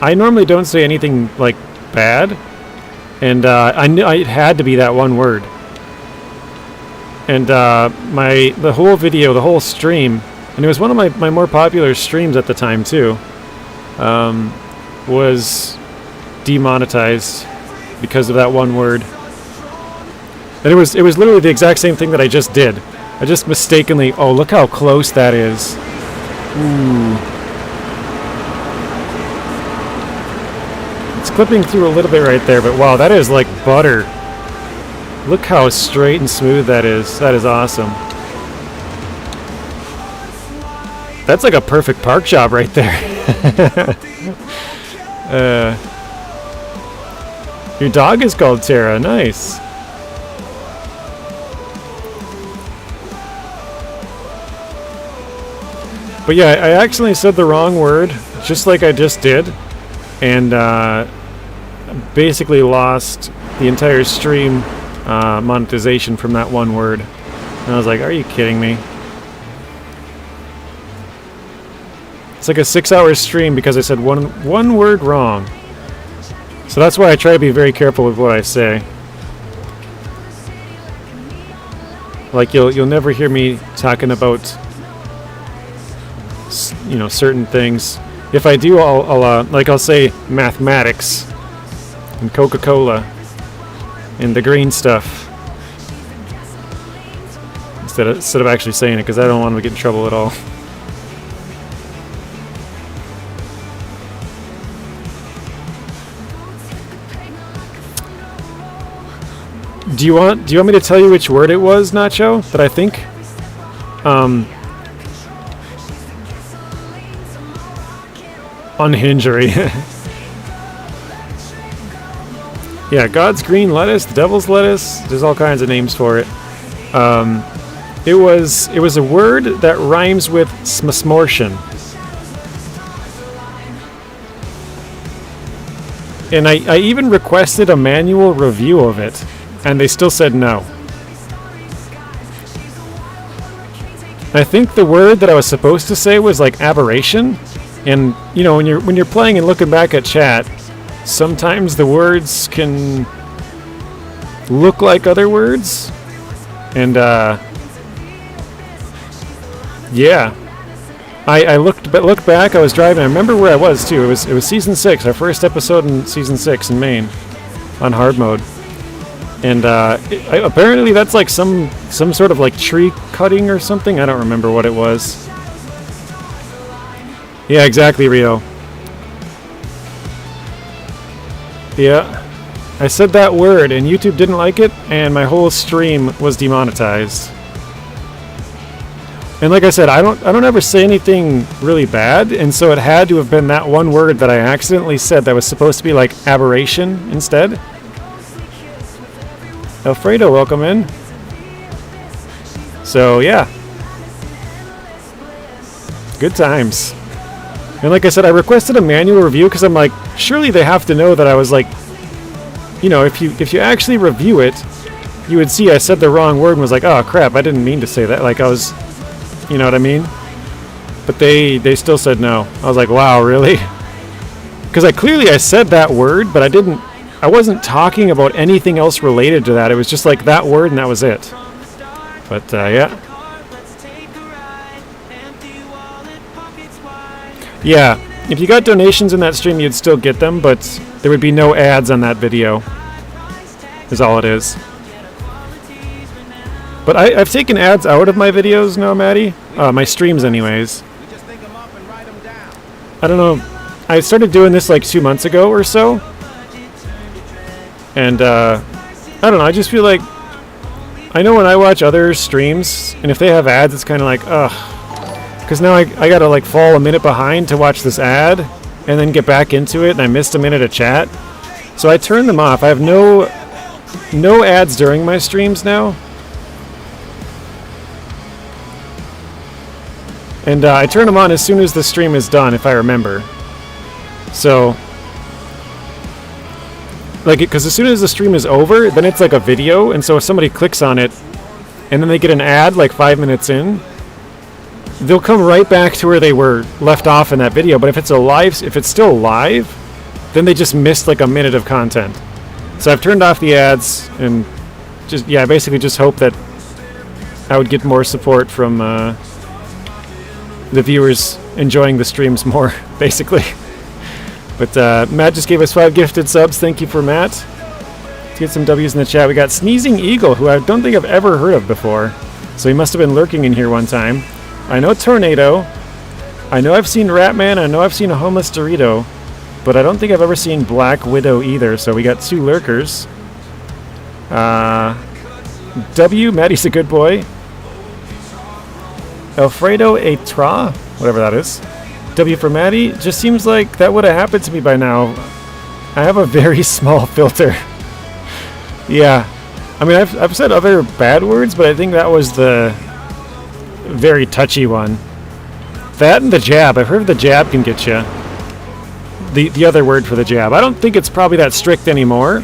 I normally don't say anything, like, bad, and I knew it had to be that one word. And the whole video, the whole stream, and it was one of my more popular streams at the time too, was demonetized because of that one word. And it was literally the exact same thing that I just did. I just mistakenly, oh, look how close that is. Ooh. It's clipping through a little bit right there, but wow, that is like butter. Look how straight and smooth that is. That is awesome. That's like a perfect park job right there. Your dog is called Tara. Nice. But yeah, I actually said the wrong word, just like I just did, and basically lost the entire stream monetization from that one word. And I was like, are you kidding me? It's like a 6-hour stream because I said one word wrong. So that's why I try to be very careful with what I say. Like you'll never hear me talking about certain things. If I do, I'll say mathematics and Coca-Cola and the green stuff instead of actually saying it, because I don't want to get in trouble at all. Do you want me to tell you which word it was, Nacho? That I think? Unhingery. Yeah, God's green lettuce, the devil's lettuce. There's all kinds of names for it. It was a word that rhymes with smortion. And I even requested a manual review of it, and they still said no. I think the word that I was supposed to say was like aberration. And when you're playing and looking back at chat, sometimes the words can look like other words. And yeah. I looked back, I was driving, I remember where I was too. It was season 6, our first episode in season 6 in Maine on hard mode. And apparently that's like some sort of like tree cutting or something. I don't remember what it was. Yeah, exactly, Rio. Yeah. I said that word and YouTube didn't like it, and my whole stream was demonetized. And like I said, I don't ever say anything really bad, and so it had to have been that one word that I accidentally said that was supposed to be like aberration instead. Alfredo, welcome in. So yeah. Good times. And like I said, I requested a manual review because I'm like, surely they have to know that I was like, if you actually review it, you would see I said the wrong word and was like, oh crap, I didn't mean to say that. Like I was, you know what I mean? But they still said no. I was like, wow, really? Because I said that word, but I wasn't talking about anything else related to that. It was just like that word and that was it. But yeah. Yeah, if you got donations in that stream, you'd still get them, but there would be no ads on that video, is all it is. But I've taken ads out of my videos now, Maddie. My streams, anyways. I don't know. I started doing this like 2 months ago or so. And, I don't know. I just feel like... I know when I watch other streams, and if they have ads, it's kind of like, ugh. Because now I gotta like fall a minute behind to watch this ad, and then get back into it, and I missed a minute of chat. So I turned them off. I have no ads during my streams now. And I turn them on as soon as the stream is done, if I remember. So, like, because as soon as the stream is over, then it's like a video, and so if somebody clicks on it, and then they get an ad like 5 minutes in, they'll come right back to where they were left off in that video. But if it's still live, then they just missed like a minute of content. So I've turned off the ads, and just, yeah, I basically just hope that I would get more support from the viewers enjoying the streams more, basically. But Matt just gave us 5 gifted subs. Thank you for Matt. Let's get some W's in the chat. We got Sneezing Eagle, who I don't think I've ever heard of before. So he must have been lurking in here one time. I know Tornado. I know I've seen Ratman. I know I've seen a Homeless Dorito. But I don't think I've ever seen Black Widow either. So we got 2 lurkers. W, Maddie's a good boy. Alfredo Etra, whatever that is. W for Maddie. Just seems like that would have happened to me by now. I have a very small filter. Yeah. I mean, I've said other bad words, but I think that was the very touchy one. That and the jab. I've heard the jab can get you. The other word for the jab. I don't think it's probably that strict anymore.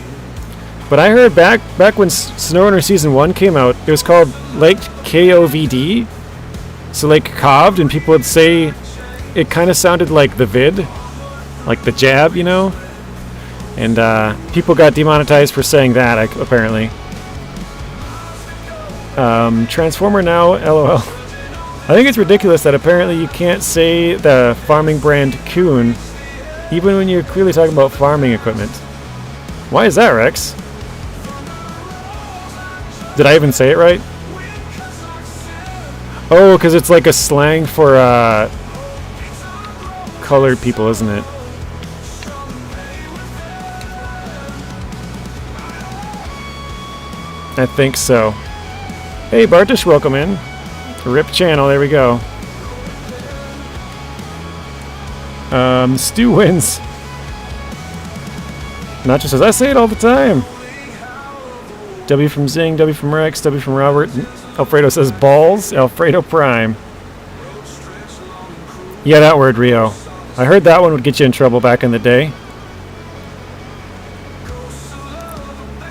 But I heard back when SnowRunner Season 1 came out, it was called like KOVD. So like coved, and people would say it kind of sounded like the vid, like the jab, you know? And people got demonetized for saying that, apparently. Transformer now, LOL. I think it's ridiculous that apparently you can't say the farming brand Coon, even when you're clearly talking about farming equipment. Why is that, Rex? Did I even say it right? Oh, because it's like a slang for colored people, isn't it? I think so. Hey, Bartosz, welcome in. RIP channel, there we go. Stu wins. Nacho says, I say it all the time. W from Zing, W from Rex, W from Robert. Alfredo says balls. Alfredo Prime. Yeah, that word, Rio. I heard that one would get you in trouble back in the day.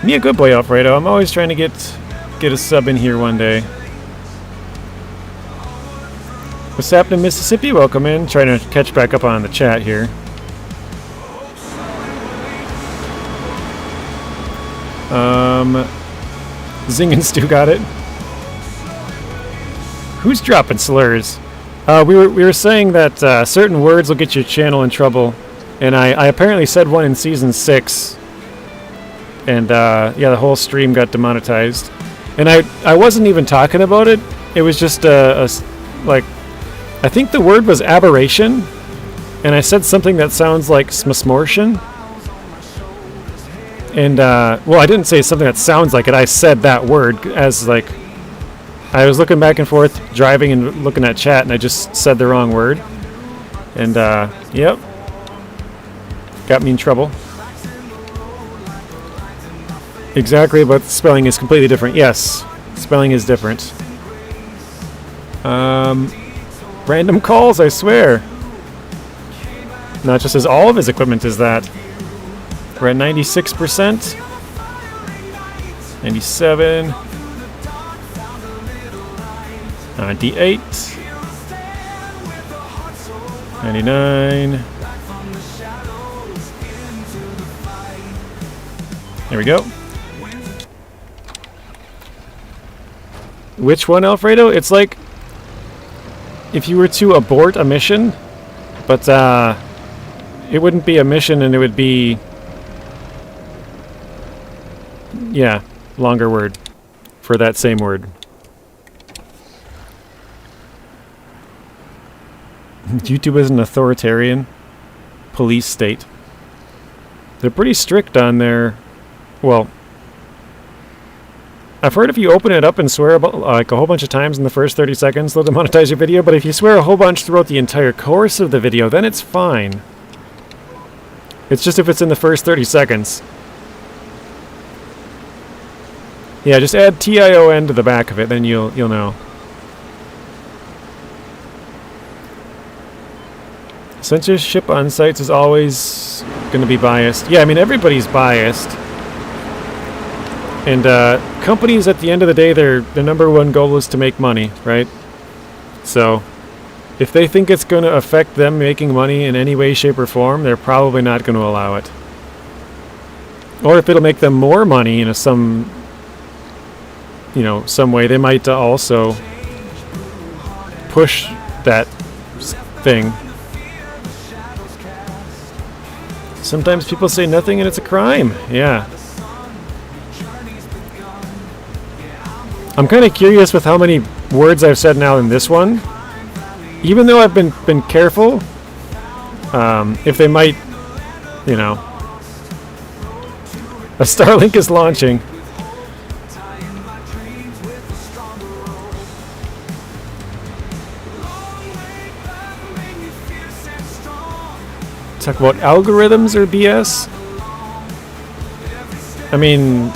Me a good boy, Alfredo. I'm always trying to get a sub in here one day. What's happening, Mississippi? Welcome in. Trying to catch back up on the chat here. Zing and Stu got it. Who's dropping slurs? We were saying that certain words will get your channel in trouble, and I apparently said one in season 6, and yeah, the whole stream got demonetized. And I wasn't even talking about it. It was just like, I think the word was aberration, and I said something that sounds like smortion. And well, I didn't say something that sounds like it. I said that word as like, I was looking back and forth, driving and looking at chat, and I just said the wrong word. And, yep. Got me in trouble. Exactly, but spelling is completely different. Yes, spelling is different. Random calls, I swear. Not just as all of his equipment is that. We're at 96%. 97. 98. 99. There we go. Which one, Alfredo? It's like if you were to abort a mission, but it wouldn't be a mission, and it would be, yeah, longer word for that same word. YouTube is an authoritarian police state. They're pretty strict on their... Well, I've heard if you open it up and swear about, like a whole bunch of times in the first 30 seconds, they'll demonetize your video. But if you swear a whole bunch throughout the entire course of the video, then it's fine. It's just if it's in the first 30 seconds. Yeah, just add TION to the back of it, then you'll know. Censorship on sites is always going to be biased. Yeah, I mean, everybody's biased. And companies, at the end of the day, their number one goal is to make money, right? So, if they think it's going to affect them making money in any way, shape, or form, they're probably not going to allow it. Or if it'll make them more money in some way, they might also push that thing. Sometimes people say nothing and it's a crime. Yeah. I'm kind of curious with how many words I've said now in this one. Even though I've been careful, if they might, a Starlink is launching. Talk about algorithms or BS? I mean,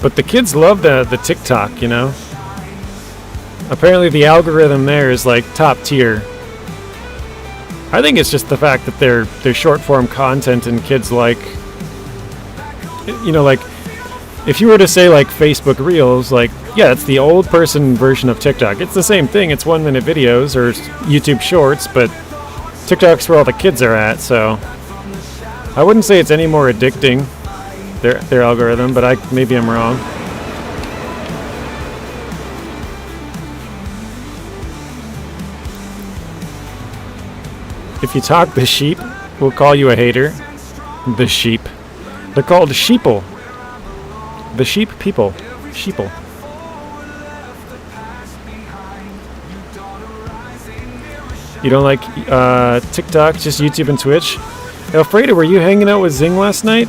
but the kids love the TikTok, Apparently the algorithm there is like top tier. I think it's just the fact that they're short form content and kids like, like if you were to say like Facebook Reels, like, yeah, it's the old person version of TikTok. It's the same thing. It's 1 minute videos or YouTube Shorts, but TikTok's where all the kids are at, so I wouldn't say it's any more addicting, their algorithm, but maybe I'm wrong. If you talk the sheep, we'll call you a hater. The sheep. They're called sheeple. The sheep people. Sheeple. You don't like TikTok, just YouTube and Twitch? Alfredo, were you hanging out with Zing last night?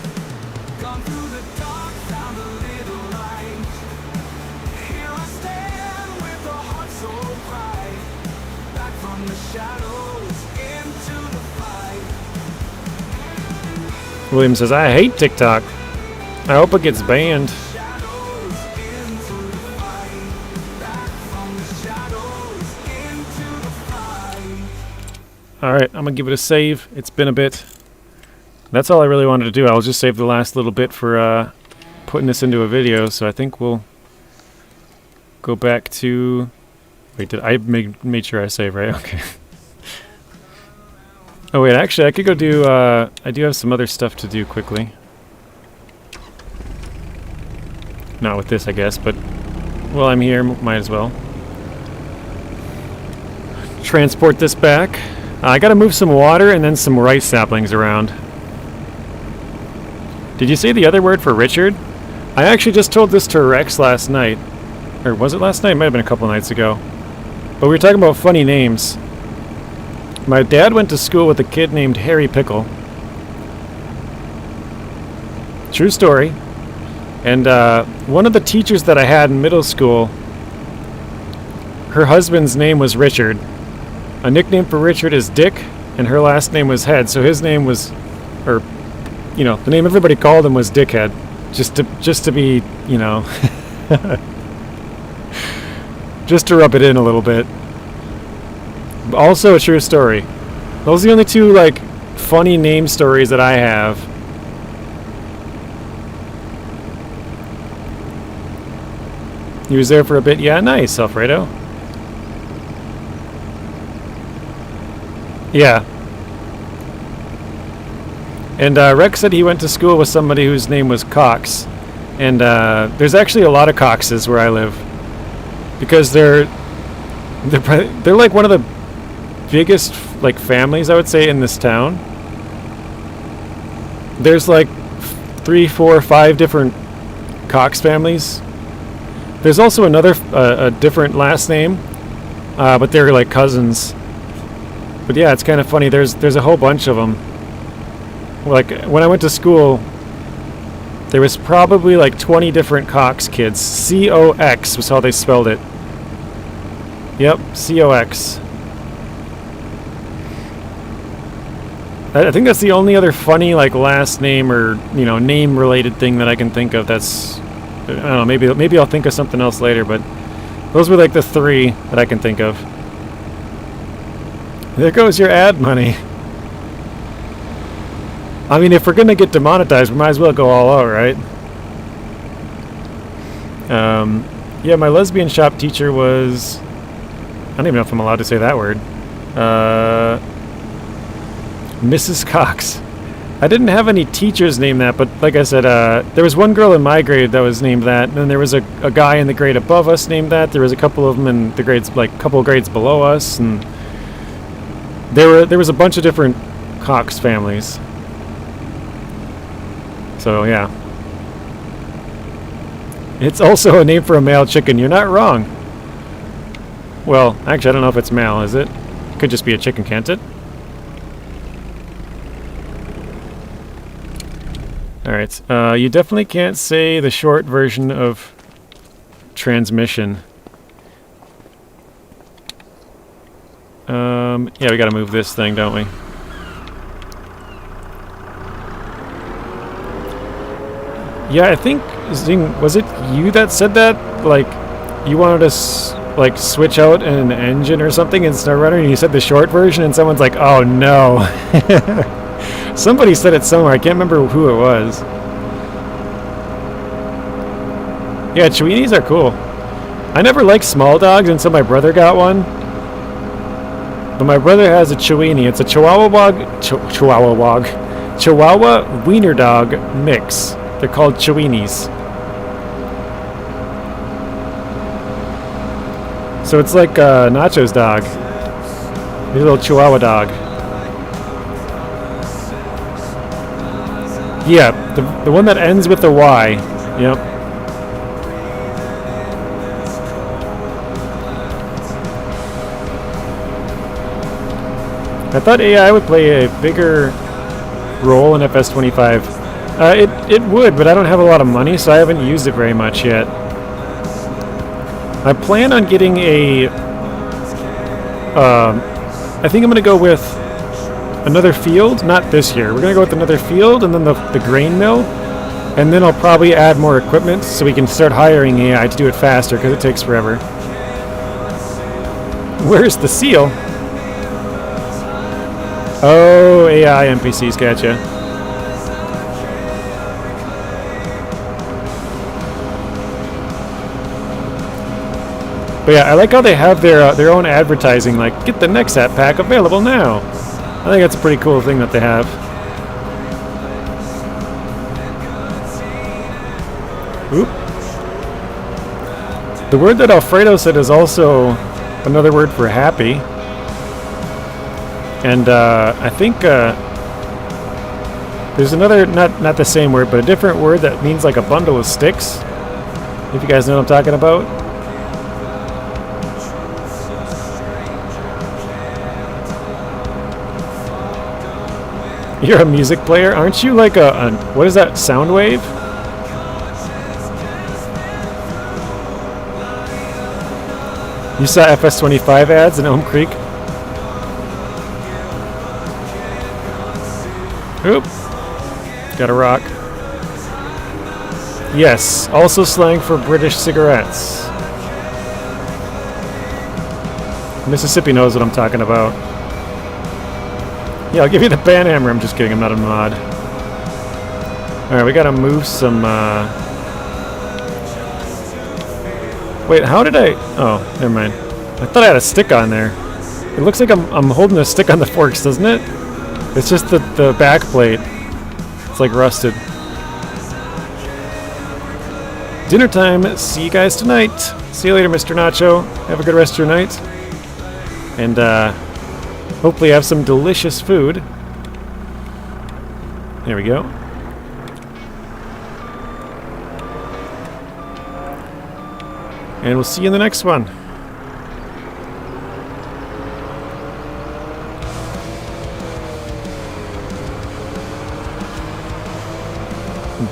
William says, I hate TikTok. I hope it gets banned. Alright, I'm going to give it a save. It's been a bit. That's all I really wanted to do. I'll just save the last little bit for putting this into a video. So I think we'll go back to... Wait, did I made sure I save, right? Okay. Oh wait, actually I could go do... I do have some other stuff to do quickly. Not with this, I guess, but... Well, I'm here, might as well. Transport this back. I gotta move some water and then some rice saplings around. Did you say the other word for Richard? I actually just told this to Rex last night. Or was it last night? It might have been a couple nights ago. But we were talking about funny names. My dad went to school with a kid named Harry Pickle. True story. And one of the teachers that I had in middle school, her husband's name was Richard. A nickname for Richard is Dick, and her last name was Head, so his name was, or, the name everybody called him was Dickhead, just to be, just to rub it in a little bit. Also a true story. Those are the only two, funny name stories that I have. He was there for a bit. Yeah, nice, Alfredo. Yeah. And Rex said he went to school with somebody whose name was Cox. And there's actually a lot of Coxes where I live. Because they're like one of the biggest families, I would say, in this town. There's 3, 4, 5 different Cox families. There's also another a different last name but they're like cousins. But yeah, it's kind of funny. There's a whole bunch of them. Like when I went to school, there was probably like 20 different Cox kids. C-O-X was how they spelled it. Yep, C-O-X. I think that's the only other funny like last name or name related thing that I can think of. That's I don't know. Maybe I'll think of something else later. But those were like the three that I can think of. There goes your ad money. I mean, if we're gonna get demonetized, we might as well go all out, right? Yeah, my lesbian shop teacher was... I don't even know if I'm allowed to say that word. Mrs. Cox. I didn't have any teachers named that, but like I said, there was one girl in my grade that was named that, and then there was a guy in the grade above us named that. There was a couple of them in the grades, like a couple of grades below us, and there was a bunch of different Cox families. So yeah. It's also a name for a male chicken. You're not wrong. Well, actually, I don't know if it's male, is it? Could just be a chicken, can't it? Alright, you definitely can't say the short version of transmission. Yeah, we gotta move this thing, don't we? Yeah, I think, Zing, was it you that said that? Like, you wanted to like switch out an engine or something in SnowRunner, and you said the short version, and someone's like, "Oh no!" Somebody said it somewhere. I can't remember who it was. Yeah, Chiweenies are cool. I never liked small dogs until my brother got one. But my brother has a Chiweenie. It's a Chihuahua Wiener Dog mix. They're called Chiweenies. So it's like Nacho's dog. He's a little Chihuahua dog. Yeah, the one that ends with the Y. Yep. I thought AI would play a bigger role in FS25. It would, but I don't have a lot of money, so I haven't used it very much yet. I plan on getting a... I think I'm going to go with another field. Not this year. We're going to go with another field and then the grain mill. And then I'll probably add more equipment so we can start hiring AI to do it faster because it takes forever. Where's the seal? Oh, AI NPCs, gotcha. But yeah, I like how they have their own advertising, like, get the next app pack available now. I think that's a pretty cool thing that they have. Oop. The word that Alfredo said is also another word for happy. And I think there's another, not the same word, but a different word that means like a bundle of sticks. If you guys know what I'm talking about. You're a music player? Aren't you like a what is that, Soundwave? You saw FS25 ads in Elm Creek? Oop. Got a rock. Yes, also slang for British cigarettes. Mississippi knows what I'm talking about. Yeah, I'll give you the banhammer. I'm just kidding, I'm not a mod. Alright, we gotta move some, Wait, how did I... Oh, never mind. I thought I had a stick on there. It looks like I'm holding a stick on the forks, doesn't it? It's just the back plate. It's like rusted. Dinner time. See you guys tonight. See you later, Mr. Nacho. Have a good rest of your night. And, hopefully have some delicious food. There we go. And we'll see you in the next one.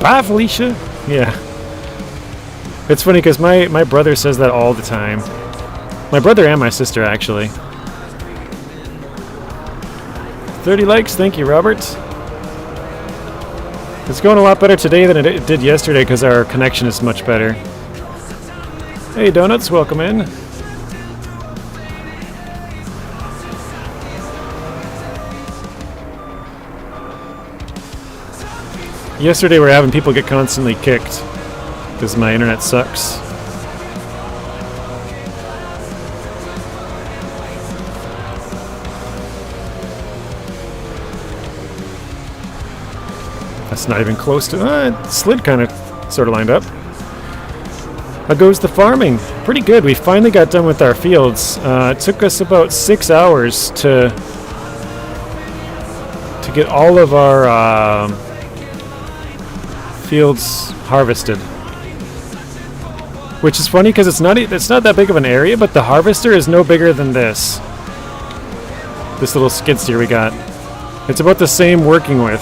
Bye, Felicia. Yeah. It's funny because my brother says that all the time. My brother and my sister, actually. 30 likes. Thank you, Robert. It's going a lot better today than it did yesterday because our connection is much better. Hey, Donuts. Welcome in. Yesterday we were having people get constantly kicked because my internet sucks. That's not even close to... it slid kind of sort of lined up. How goes the farming? Pretty good. We finally got done with our fields. It took us about 6 hours to get all of our fields harvested. Which is funny because it's not that big of an area, but the harvester is no bigger than this. This little skid steer we got. It's about the same working with.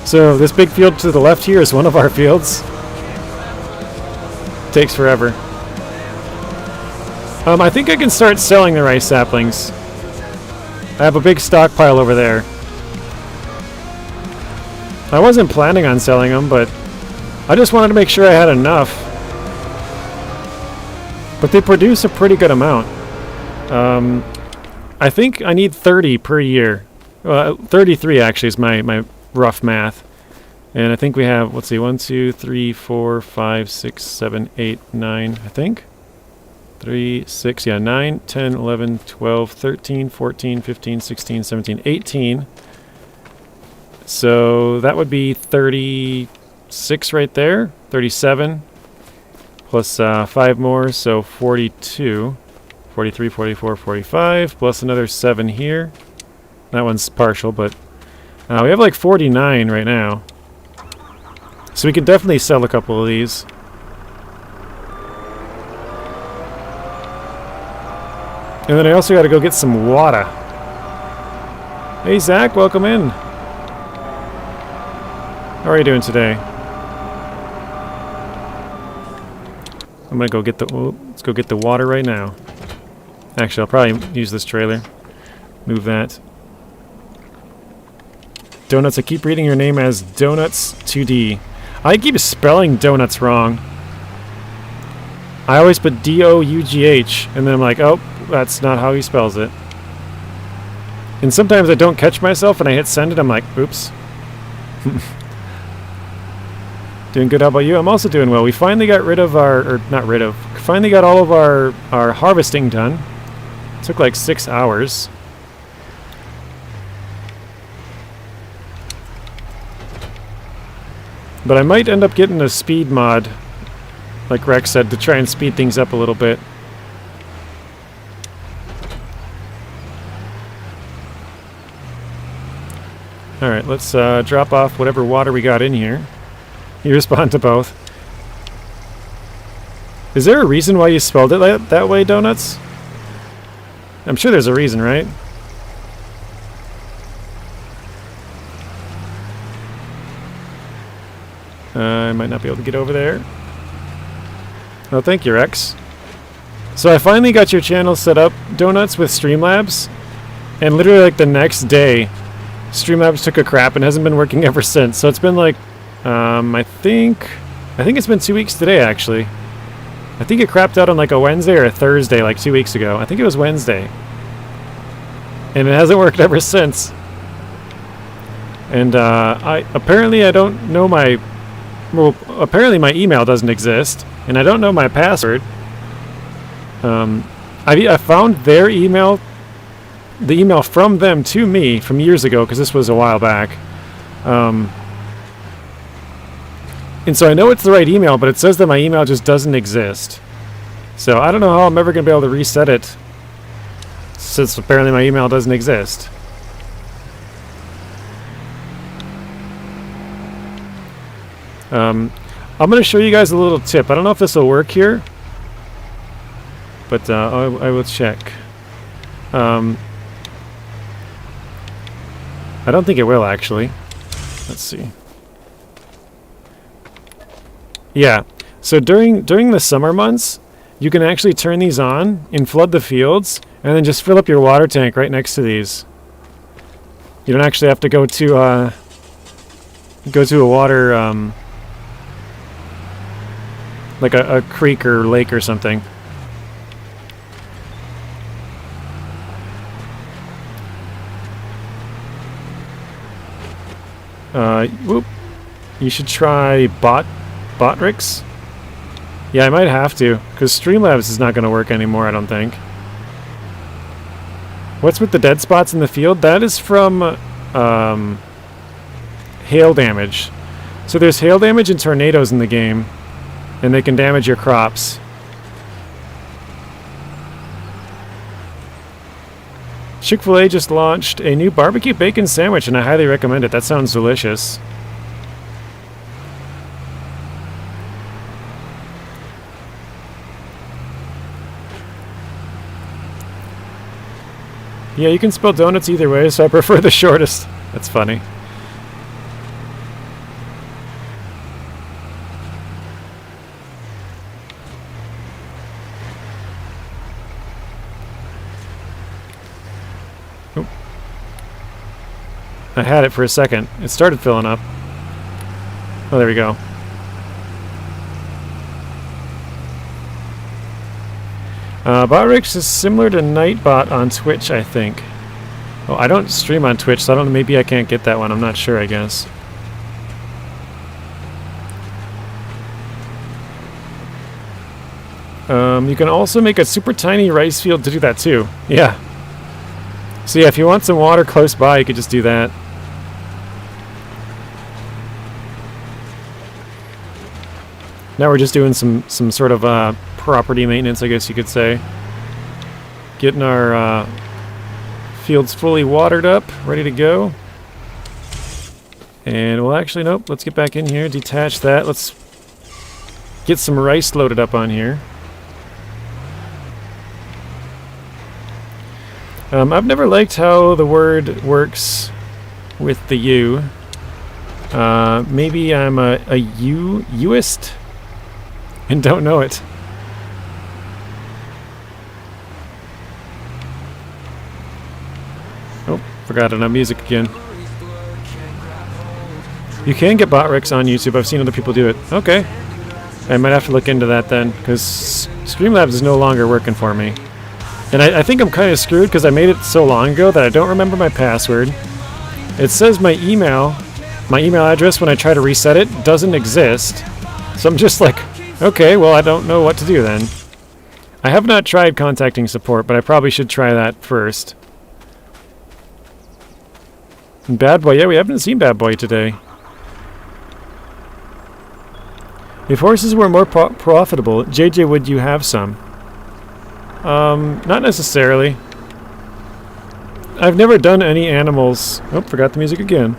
So this big field to the left here is one of our fields. Takes forever. I think I can start selling the rice saplings. I have a big stockpile over there. I wasn't planning on selling them, but I just wanted to make sure I had enough. But they produce a pretty good amount. I think I need 30 per year. 33 actually is my rough math. And I think we have, let's see, 1, 2, 3, 4, 5, 6, 7, 8, 9, I think. 3, 6, yeah, 9, 10, 11, 12, 13, 14, 15, 16, 17, 18. So that would be 36 right there. 37 plus 5 more, so 42. 43, 44, 45, plus another 7 here. That one's partial, but we have like 49 right now. So we can definitely sell a couple of these. And then I also got to go get some water. Hey Zach, welcome in. How are you doing today? I'm gonna go get the. Let's go get the water right now. Actually, I'll probably use this trailer. Move that. Donuts. I keep reading your name as Donuts 2D. I keep spelling donuts wrong. I always put D-O-U-G-H, and then I'm like, oh, that's not how he spells it. And sometimes I don't catch myself, and I hit send, and I'm like, oops. Doing good. How about you? I'm also doing well. We finally got rid of finally got all of our harvesting done. It took like 6 hours. But I might end up getting a speed mod, like Rex said, to try and speed things up a little bit. Alright, let's drop off whatever water we got in here. You respond to both. Is there a reason why you spelled it that way, Donuts? I'm sure there's a reason, right? I might not be able to get over there. Oh, thank you, Rex. So I finally got your channel set up, Donuts, with Streamlabs. And literally like the next day, Streamlabs took a crap and hasn't been working ever since. So it's been like, I think it's been 2 weeks today, actually. I think it crapped out on like a Wednesday or a Thursday, like 2 weeks ago. I think it was Wednesday. And it hasn't worked ever since. And apparently I don't know my... Well, apparently my email doesn't exist, and I don't know my password. I found their email, the email from them to me from years ago, because this was a while back. And so I know it's the right email, but it says that my email just doesn't exist. So I don't know how I'm ever going to be able to reset it, since apparently my email doesn't exist. I'm going to show you guys a little tip. I don't know if this will work here, but I will check. I don't think it will, actually. Let's see. Yeah. So during the summer months, you can actually turn these on and flood the fields, and then just fill up your water tank right next to these. You don't actually have to go to a water like a creek or lake or something. Whoop. You should try Botrix. Yeah, I might have to, because Streamlabs is not going to work anymore, I don't think. What's with the dead spots in the field? That is from hail damage. So there's hail damage and tornadoes in the game, and they can damage your crops. Chick-fil-A just launched a new barbecue bacon sandwich, and I highly recommend it. That sounds delicious. Yeah, you can spell donuts either way, so I prefer the shortest. That's funny. Oop. I had it for a second. It started filling up. Oh, there we go. Botrix is similar to Nightbot on Twitch, I think. Oh, I don't stream on Twitch, so I don't know. Maybe I can't get that one. I'm not sure, I guess. You can also make a super tiny rice field to do that too. Yeah. So yeah, if you want some water close by, you could just do that. Now we're just doing some sort of property maintenance, I guess you could say. Getting our fields fully watered up, ready to go. And well, actually, nope. Let's get back in here, detach that. Let's get some rice loaded up on here. I've never liked how the word works with the U. Maybe I'm a Uist and don't know it. Oh, forgot it on music again. You can get Botrix on YouTube. I've seen other people do it. Okay. I might have to look into that then, because Streamlabs is no longer working for me. And I think I'm kind of screwed because I made it so long ago that I don't remember my password. It says my email address when I try to reset it doesn't exist. So I'm just like, okay, well, I don't know what to do then. I have not tried contacting support, but I probably should try that first. And Bad Boy, yeah, we haven't seen Bad Boy today. If horses were more profitable, JJ, would you have some? Not necessarily. I've never done any animals. Oh, forgot the music again.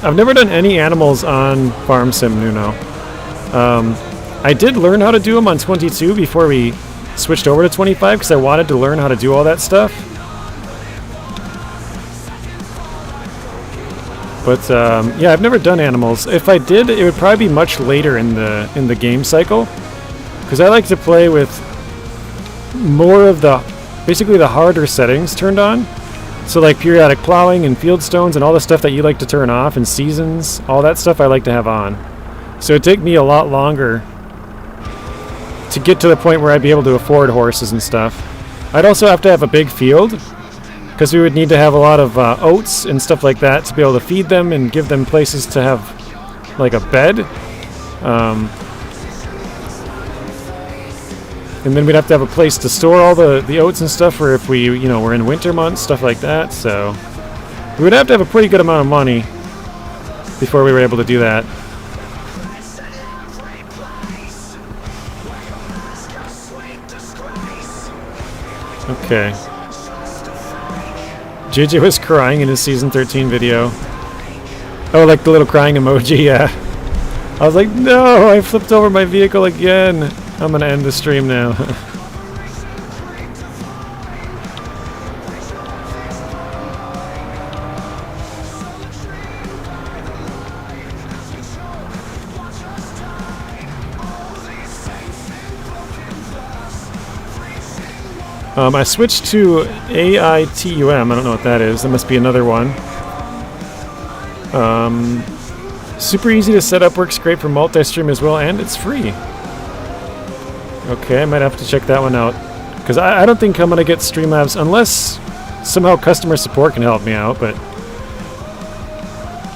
I've never done any animals on Farm Sim Nuno. I did learn how to do them on 22 before we switched over to 25 because I wanted to learn how to do all that stuff. But yeah, I've never done animals. If I did, it would probably be much later in the game cycle, because I like to play with more of basically the harder settings turned on. So like periodic plowing and field stones and all the stuff that you like to turn off, and seasons, all that stuff I like to have on. So it'd take me a lot longer to get to the point where I'd be able to afford horses and stuff. I'd also have to have a big field, because we would need to have a lot of oats and stuff like that to be able to feed them and give them places to have like a bed. And then we'd have to have a place to store all the oats and stuff for if we, we're in winter months, stuff like that. So we would have to have a pretty good amount of money before we were able to do that. Okay. JJ was crying in his Season 13 video. Oh, like the little crying emoji, yeah. I was like, no, I flipped over my vehicle again. I'm gonna end the stream now. I switched to AITUM. I don't know what that is. That must be another one. Super easy to set up, works great for multi-stream as well, and it's free. Okay, I might have to check that one out. Because I don't think I'm going to get Streamlabs unless somehow customer support can help me out, but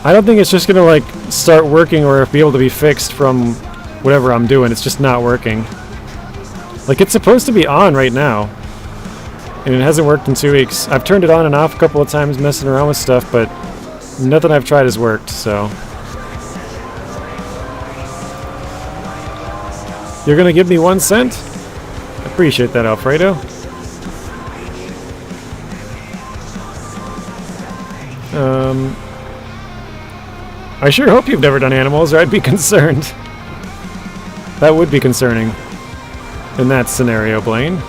I don't think it's just going to like start working or be able to be fixed from whatever I'm doing. It's just not working. Like, it's supposed to be on right now, and it hasn't worked in 2 weeks. I've turned it on and off a couple of times messing around with stuff, but nothing I've tried has worked, so. You're gonna give me 1 cent? Appreciate that, Alfredo. I sure hope you've never done animals, or I'd be concerned. That would be concerning in that scenario, Blaine.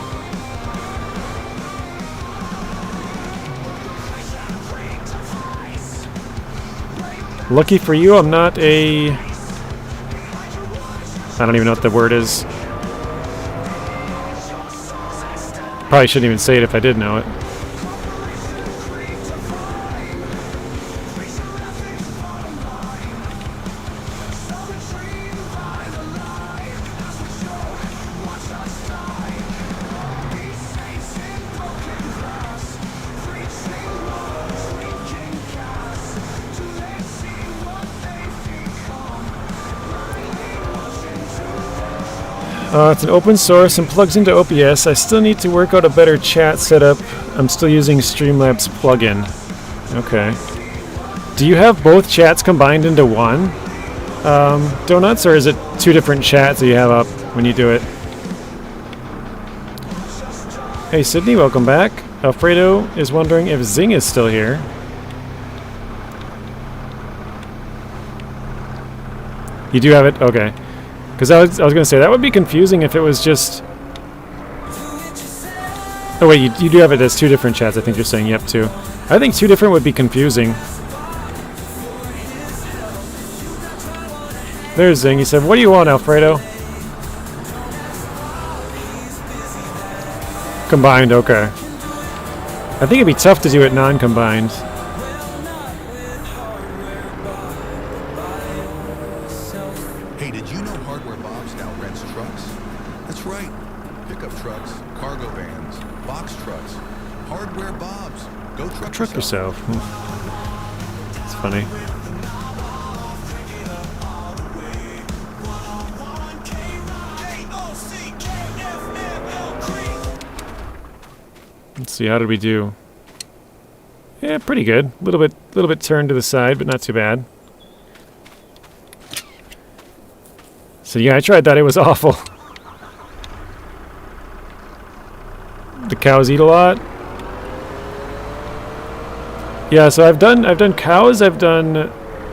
Lucky for you, I'm not a... I don't even know what the word is. Probably shouldn't even say it if I did know it. It's an open source and plugs into OBS. I still need to work out a better chat setup. I'm still using Streamlabs plugin. Okay. Do you have both chats combined into one, Donuts, or is it 2 different chats that you have up when you do it? Hey Sydney, welcome back. Alfredo is wondering if Zing is still here. You do have it? Okay. Because I was going to say, that would be confusing if it was just... Oh wait, you do have it as 2 different chats, I think you're saying. Yep, 2. I think 2 different would be confusing. There's Zing. He said, what do you want, Alfredo? Combined, okay. I think it'd be tough to do it non-combined. Hey, did you know Hardware Bob's now rents trucks? That's right. Pickup trucks, cargo vans, box trucks. Hardware Bob's. Go truck yourself. It's funny. Let's see, how did we do? Yeah, pretty good. A little bit turned to the side, but not too bad. So yeah, I tried that. It was awful. The cows eat a lot. Yeah, so I've done cows. I've done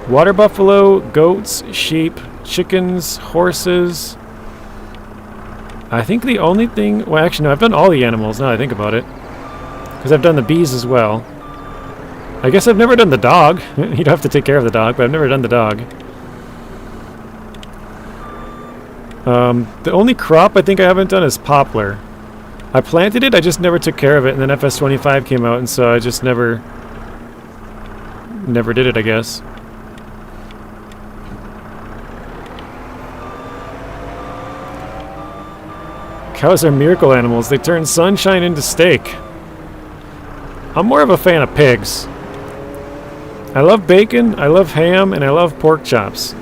water buffalo, goats, sheep, chickens, horses. I think the only thing... Well, actually, no, I've done all the animals now that I think about it. Because I've done the bees as well. I guess I've never done the dog. You don't have to take care of the dog, but I've never done the dog. The only crop I think I haven't done is poplar. I planted it, I just never took care of it, and then FS25 came out, and so I just never did it, I guess. Cows are miracle animals. They turn sunshine into steak. I'm more of a fan of pigs. I love bacon, I love ham, and I love pork chops.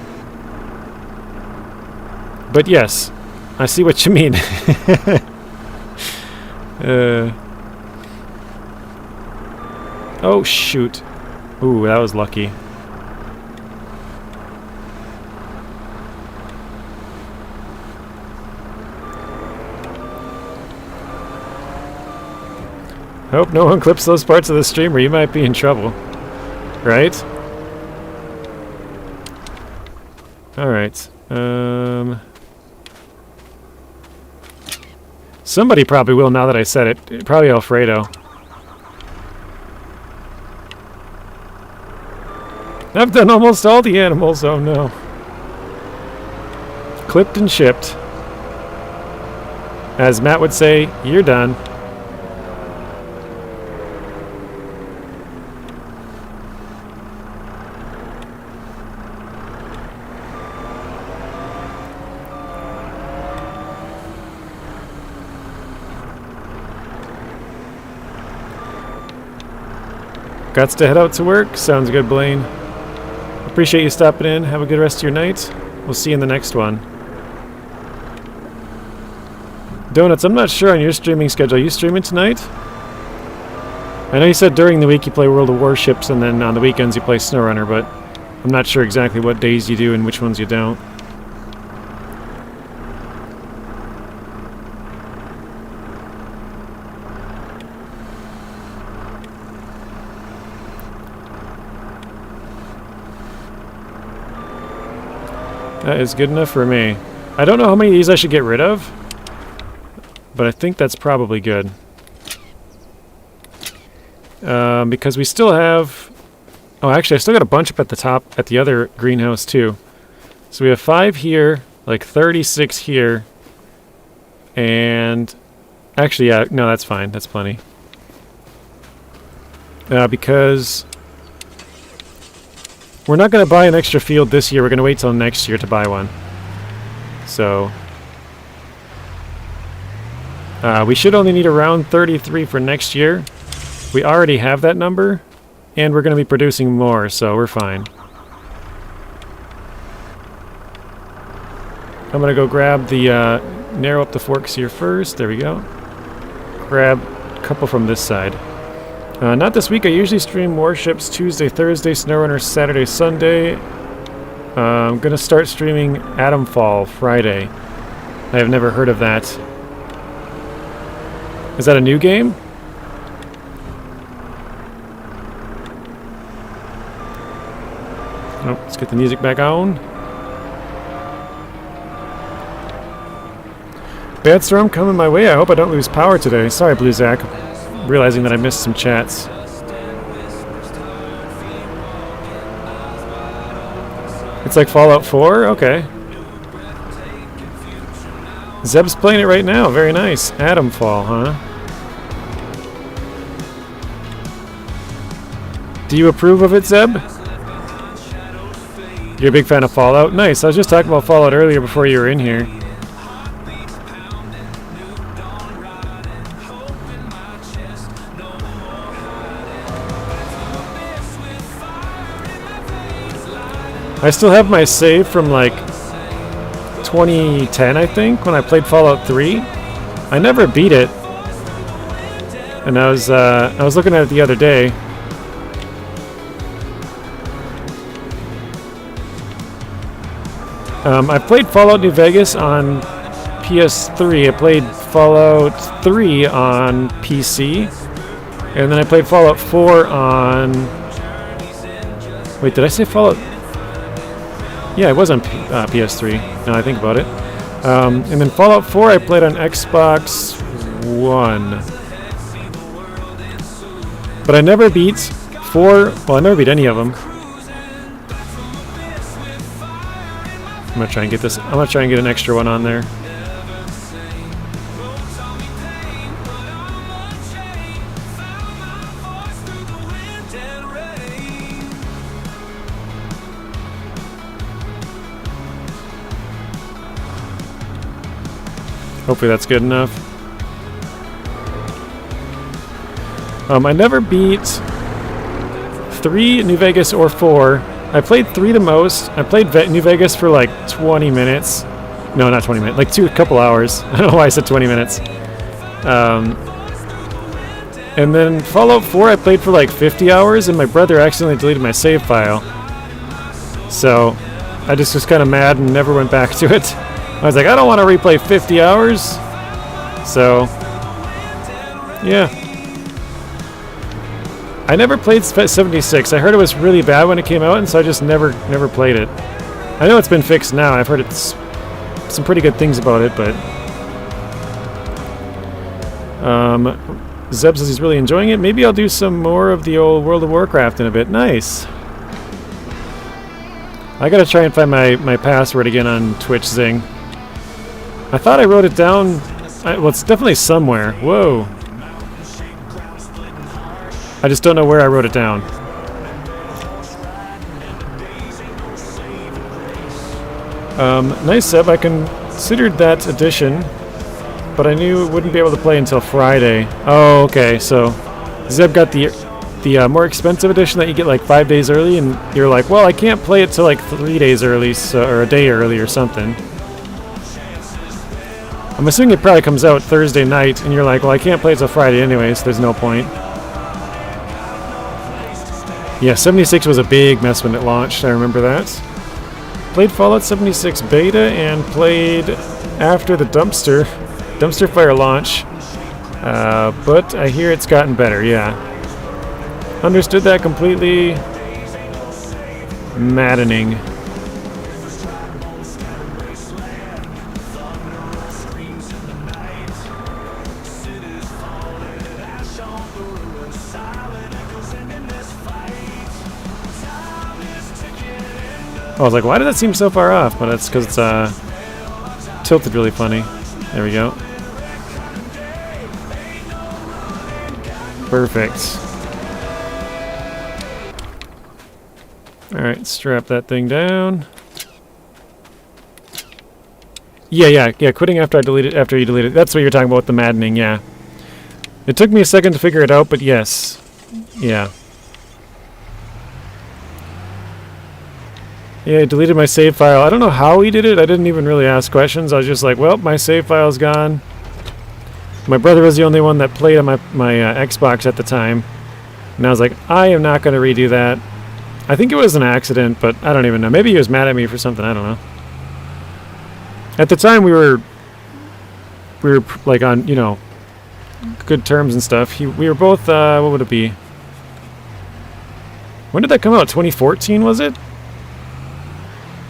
But yes, I see what you mean. Oh, shoot. Ooh, that was lucky. I hope no one clips those parts of the stream or you might be in trouble. Right? Alright. Somebody probably will now that I said it. Probably Alfredo. I've done almost all the animals, oh no. Clipped and shipped. As Matt would say, you're done. Gots to head out to work? Sounds good, Blaine. Appreciate you stopping in. Have a good rest of your night. We'll see you in the next one. Donuts, I'm not sure on your streaming schedule. Are you streaming tonight? I know you said during the week you play World of Warships and then on the weekends you play SnowRunner, but I'm not sure exactly what days you do and which ones you don't. That is good enough for me. I don't know how many of these I should get rid of, but I think that's probably good. Because we still have... Oh, actually, I still got a bunch up at the top at the other greenhouse, too. So we have 5 here, like 36 here, and... Actually, yeah, no, that's fine. That's plenty. Because... We're not going to buy an extra field this year. We're going to wait till next year to buy one. So... we should only need around 33 for next year. We already have that number, and we're going to be producing more, so we're fine. I'm going to go grab the, narrow up the forks here first. There we go. Grab a couple from this side. Not this week. I usually stream Warships Tuesday, Thursday, SnowRunner Saturday, Sunday. I'm going to start streaming Atomfall Friday. I have never heard of that. Is that a new game? Oh, let's get the music back on. Bad storm coming my way. I hope I don't lose power today. Sorry, Blue Zach. Realizing that I missed some chats. It's like Fallout 4? Okay. Zeb's playing it right now. Very nice. Atomfall, huh? Do you approve of it, Zeb? You're a big fan of Fallout? Nice. I was just talking about Fallout earlier before you were in here. I still have my save from like 2010, I think, when I played Fallout 3. I never beat it. And I was looking at it the other day. I played Fallout New Vegas on PS3. I played Fallout 3 on PC. And then I played Fallout 4 on... Wait, did I say Fallout... Yeah, it was on PS3, now I think about it. And then Fallout 4 I played on Xbox One. But I never beat 4... Well, I never beat any of them. I'm gonna try and get this. I'm gonna try and get an extra one on there. Hopefully that's good enough. I never beat 3 New Vegas or 4. I played 3 the most. I played New Vegas for like 20 minutes. No, not 20 minutes. Like a couple hours. I don't know why I said 20 minutes. And then Fallout 4 I played for like 50 hours, and my brother accidentally deleted my save file. So I just was kind of mad and never went back to it. I was like, I don't want to replay 50 hours. So, yeah. I never played 76. I heard it was really bad when it came out, and so I just never played it. I know it's been fixed now. I've heard it's some pretty good things about it, but... Zeb says he's really enjoying it. Maybe I'll do some more of the old World of Warcraft in a bit. Nice. I gotta try and find my password again on Twitch Zing. I thought I wrote it down. Well, it's definitely somewhere. Whoa. I just don't know where I wrote it down. Nice, Seb. I considered that addition, but I knew it wouldn't be able to play until Friday. Oh, okay. So Zeb got the the more expensive edition that you get like 5 days early, and you're like, well, I can't play it till like 3 days early, so, or a day early or something. I'm assuming it probably comes out Thursday night, and you're like, well, I can't play it till Friday anyway, so there's no point. Yeah, 76 was a big mess when it launched, I remember that. Played Fallout 76 beta and played after the dumpster fire launch, but I hear it's gotten better, yeah. Understood that completely. Maddening. I was like, why did that seem so far off? But it's because it's tilted really funny. There we go. Perfect. Alright, strap that thing down. Yeah, quitting after you delete it. That's what you're talking about with the maddening, yeah. It took me a second to figure it out, but yes. Yeah. Yeah, I deleted my save file. I don't know how he did it. I didn't even really ask questions. I was just like, well, my save file's gone. My brother was the only one that played on my Xbox at the time. And I was like, I am not going to redo that. I think it was an accident, but I don't even know. Maybe he was mad at me for something. I don't know. At the time, we were like on, you know, good terms and stuff. We were both, what would it be? When did that come out? 2014, was it?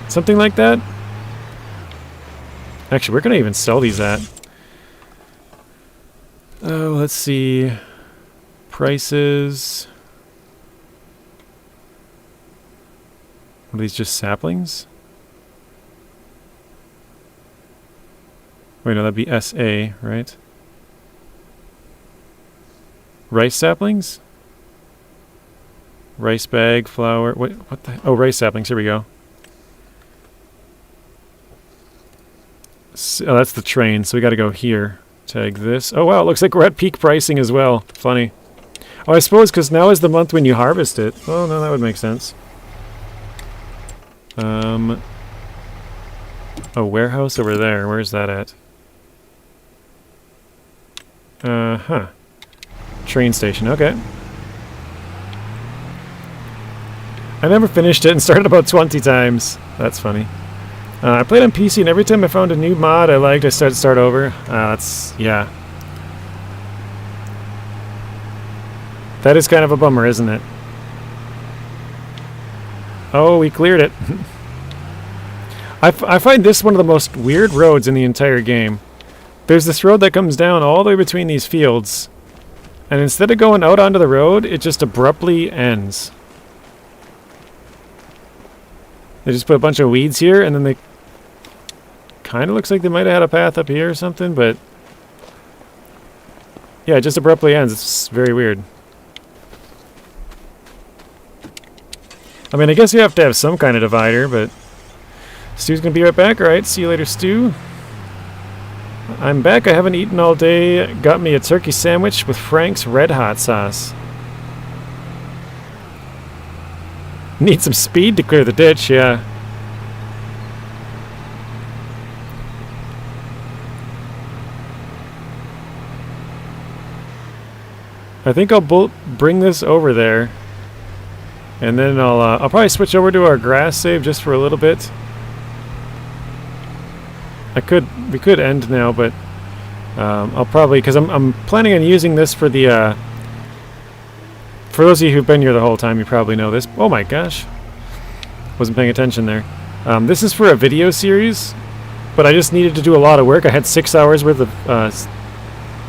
Something like that? Actually, where can I even sell these at? Oh, let's see. Prices. Are these just saplings? Wait, no, that'd be SA, right? Rice saplings? Rice bag, flour. What the? Oh, rice saplings. Here we go. Oh, that's the train, so we gotta go here. Tag this. Oh, wow, it looks like we're at peak pricing as well. Funny. Oh, I suppose because now is the month when you harvest it. Oh, no, that would make sense. Oh, warehouse over there. Where's that at? Huh. Train station, okay. I never finished it and started about 20 times. That's funny. I played on PC, and every time I found a new mod I liked, I started to start over. That's, yeah. That is kind of a bummer, isn't it? Oh, we cleared it. I find this one of the most weird roads in the entire game. There's this road that comes down all the way between these fields, and instead of going out onto the road, it just abruptly ends. They just put a bunch of weeds here, and then they kind of looks like they might have had a path up here or something, but yeah, it just abruptly ends. It's very weird. I mean, I guess you have to have some kind of divider, but Stu's gonna be right back. Alright, see you later, Stu. I'm back. I haven't eaten all day. Got me a turkey sandwich with Frank's Red Hot sauce. Need some speed to clear the ditch, yeah. I think I'll bring this over there, and then I'll probably switch over to our grass save just for a little bit. We could end now, but I'll probably, because I'm planning on using this for the for those of you who've been here the whole time, you probably know this. Oh my gosh, wasn't paying attention there. This is for a video series, but I just needed to do a lot of work. I had 6 hours worth of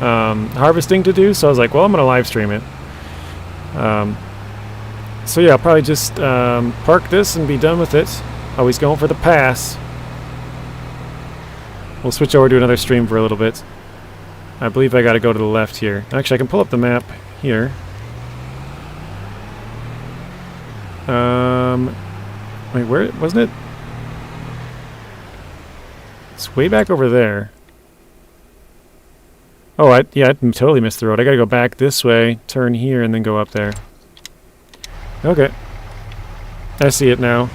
harvesting to do, so I was like, well, I'm gonna live stream it. So yeah, I'll probably just park this and be done with it. Always going for the pass. We'll switch over to another stream for a little bit. I believe I gotta go to the left here. Actually, I can pull up the map here. Wait, where wasn't it? It's way back over there. Oh, yeah, I totally missed the road. I gotta go back this way, turn here, and then go up there. Okay. I see it now.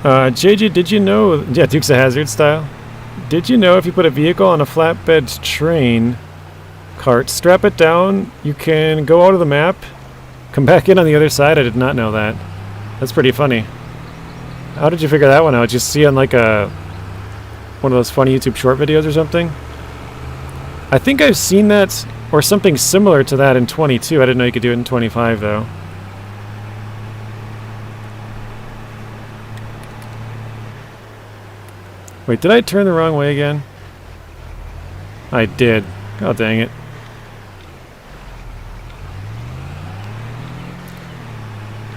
JJ, did you know... Yeah, Dukes of Hazzard style. Did you know if you put a vehicle on a flatbed train cart, strap it down, you can go out of the map, come back in on the other side? I did not know that. That's pretty funny. How did you figure that one out? Just see on like one of those funny YouTube short videos or something? I think I've seen that or something similar to that in 22. I didn't know you could do it in 25 though. Wait, did I turn the wrong way again? I did. God dang it.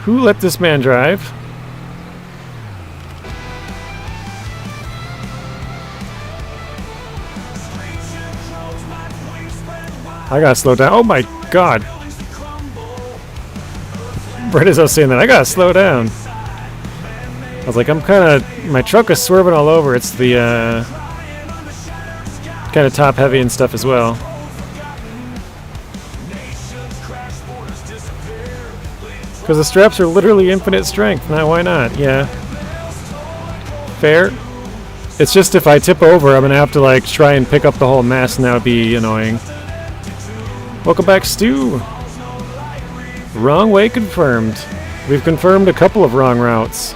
Who let this man drive? I gotta slow down. Oh my god. Right as I was saying that, I gotta slow down. I was like, I'm kinda... My truck is swerving all over. It's the, kinda top heavy and stuff as well. Because the straps are literally infinite strength. Now, why not? Yeah. Fair. It's just if I tip over, I'm gonna have to, like, try and pick up the whole mess, and that would be annoying. Welcome back, Stu. Wrong way confirmed. We've confirmed a couple of wrong routes.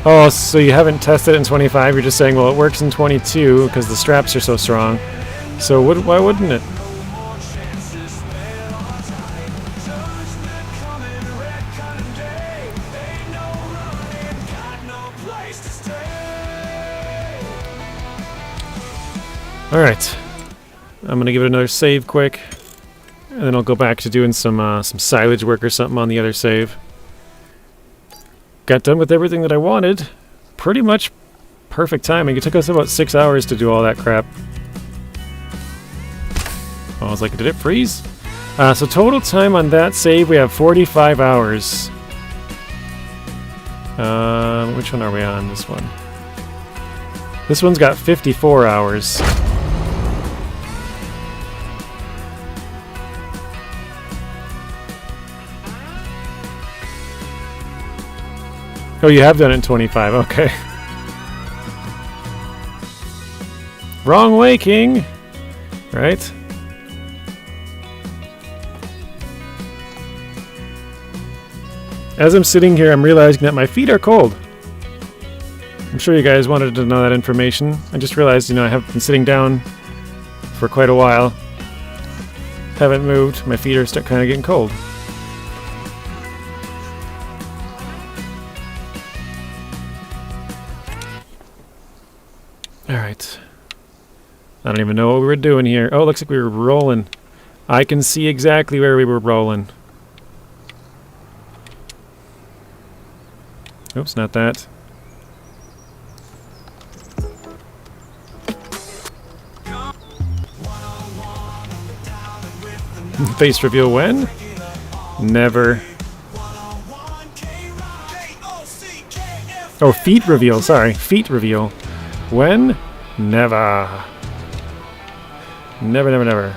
Oh, so you haven't tested it in 25, you're just saying, well, it works in 22 because the straps are so strong. So why wouldn't it? Alright. I'm gonna give it another save quick. And then I'll go back to doing some silage work or something on the other save. Got done with everything that I wanted. Pretty much perfect timing. It took us about 6 hours to do all that crap. I was like, did it freeze? So total time on that save, we have 45 hours. Which one are we on? This one. This one's got 54 hours. Oh, you have done it in 25, okay. Wrong way, King! Right? As I'm sitting here, I'm realizing that my feet are cold. I'm sure you guys wanted to know that information. I just realized, I have been sitting down for quite a while. Haven't moved. My feet are kind of getting cold. Alright. I don't even know what we were doing here. Oh, it looks like we were rolling. I can see exactly where we were rolling. Oops, not that. Face reveal when? Never. Oh, feet reveal, sorry. Feet reveal. When? Never. Never, never, never.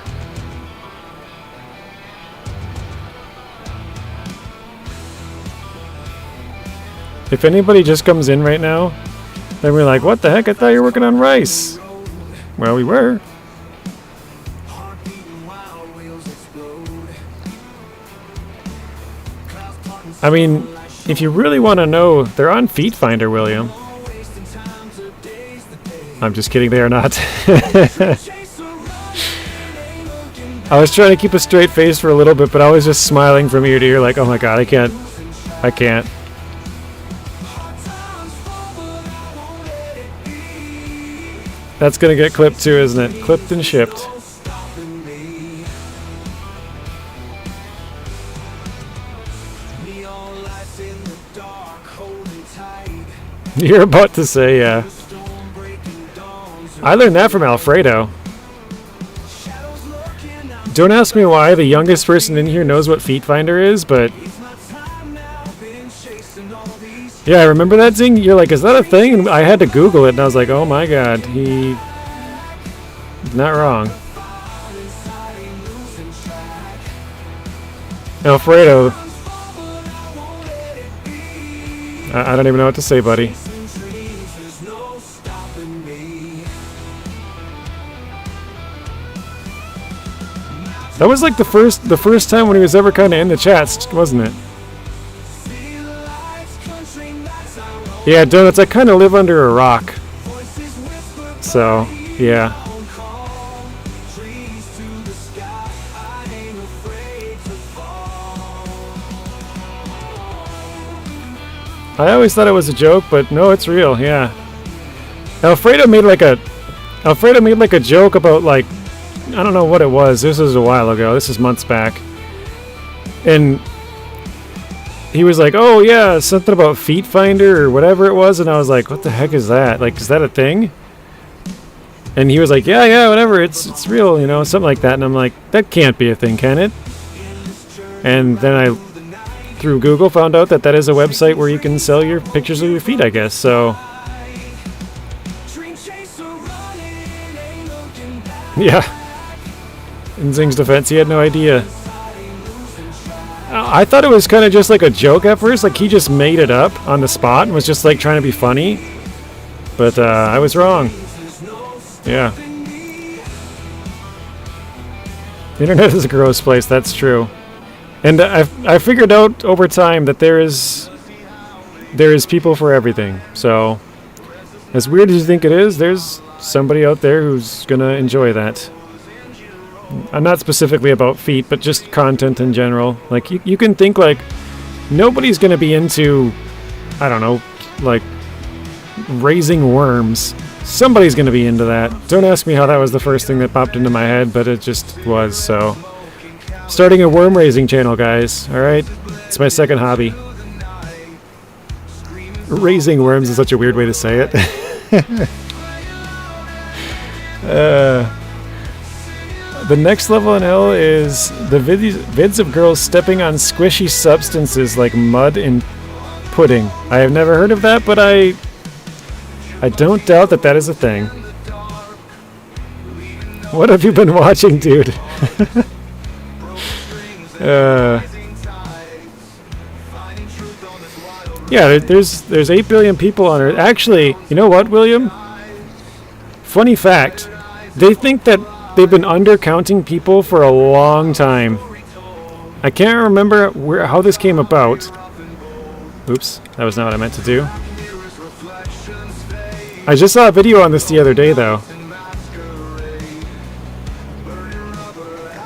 If anybody just comes in right now, then we're like, what the heck? I thought you were working on rice. Well, we were. I mean, if you really want to know, they're on Feet Finder, William. I'm just kidding, they are not. I was trying to keep a straight face for a little bit, but I was just smiling from ear to ear like, oh my god, I can't. That's gonna get clipped too, isn't it? Clipped and shipped. You're about to say, yeah. I learned that from Alfredo. Don't ask me why the youngest person in here knows what Feet Finder is, but Yeah, I remember that Zing. You're like, is that a thing? And I had to Google it, and I was like, oh my god, he's not wrong. Alfredo. I don't even know what to say, buddy. That was like the first time when he was ever kind of in the chats, wasn't it? Yeah, Donuts, I kind of live under a rock. So, yeah. I always thought it was a joke, but no, it's real, yeah. Alfredo made like a joke about like, I don't know what it was. This was a while ago. This is months back. And he was like, oh yeah, something about Feet Finder or whatever it was. And I was like, what the heck is that? Like, is that a thing? And he was like, yeah, whatever. It's real, you know, something like that. And I'm like, that can't be a thing, can it? And then I, through Google, found out that is a website where you can sell your pictures of your feet, I guess. So, yeah. In Zing's defense, he had no idea. I thought it was kind of just like a joke at first, like he just made it up on the spot and was just like trying to be funny. But I was wrong. Yeah. The internet is a gross place, that's true. And I figured out over time that there is people for everything. So, as weird as you think it is, there's somebody out there who's gonna enjoy that. Not specifically about feet, but just content in general. Like, you can think, like, nobody's going to be into, I don't know, like, raising worms. Somebody's going to be into that. Don't ask me how that was the first thing that popped into my head, but it just was, so. Starting a worm raising channel, guys, alright? It's my second hobby. Raising worms is such a weird way to say it. The next level in hell is the vids of girls stepping on squishy substances like mud and pudding. I have never heard of that, but I don't doubt that is a thing. What have you been watching, dude? Yeah, there's 8 billion people on Earth. Actually, you know what, William? Funny fact. They think that they've been undercounting people for a long time. I can't remember how this came about. Oops, that was not what I meant to do. I just saw a video on this the other day, though.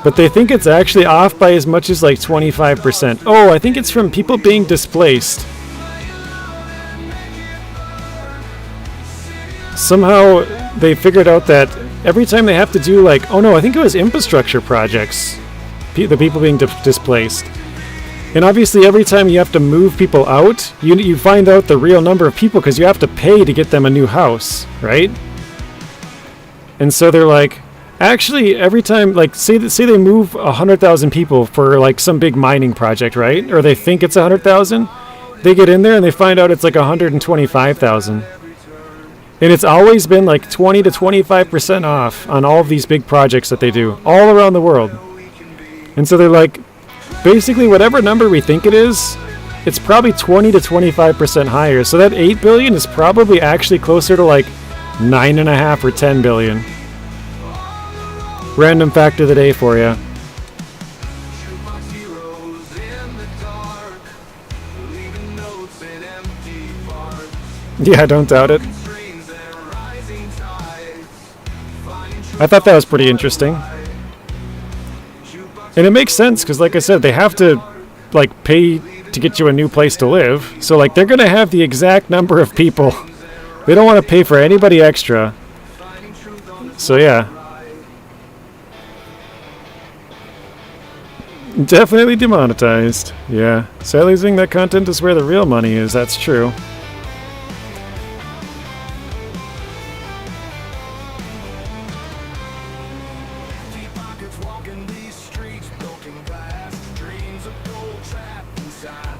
But they think it's actually off by as much as like 25%. Oh, I think it's from people being displaced. Somehow they figured out that every time they have to do like, oh no, I think it was infrastructure projects, the people being displaced. And obviously every time you have to move people out, you find out the real number of people because you have to pay to get them a new house, right? And so they're like, actually every time, like say they move 100,000 people for like some big mining project, right? Or they think it's 100,000, they get in there and they find out it's like 125,000. And it's always been like 20 to 25% off on all of these big projects that they do all around the world. And so they're like, basically whatever number we think it is, it's probably 20 to 25% higher. So that 8 billion is probably actually closer to like 9.5 or 10 billion. Random fact of the day for you. Yeah, I don't doubt it. I thought that was pretty interesting. And it makes sense, because like I said, they have to like pay to get you a new place to live. So like they're going to have the exact number of people. They don't want to pay for anybody extra. So yeah. Definitely demonetized. Yeah. Sadly, using that content is where the real money is. That's true.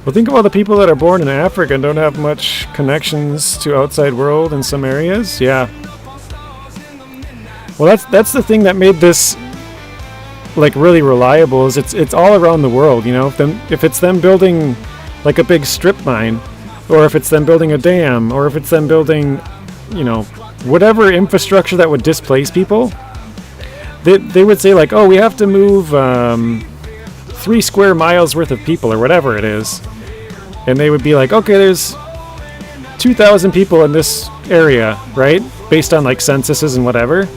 Well, think of all the people that are born in Africa and don't have much connections to outside world in some areas. Yeah. Well, that's the thing that made this like really reliable. Is it's all around the world. You know, if it's them building like a big strip mine, or if it's them building a dam, or if it's them building, you know, whatever infrastructure that would displace people, they would say like, oh, we have to move 3 square miles worth of people or whatever it is. And they would be like, okay, there's 2,000 people in this area, right? Based on like censuses and whatever.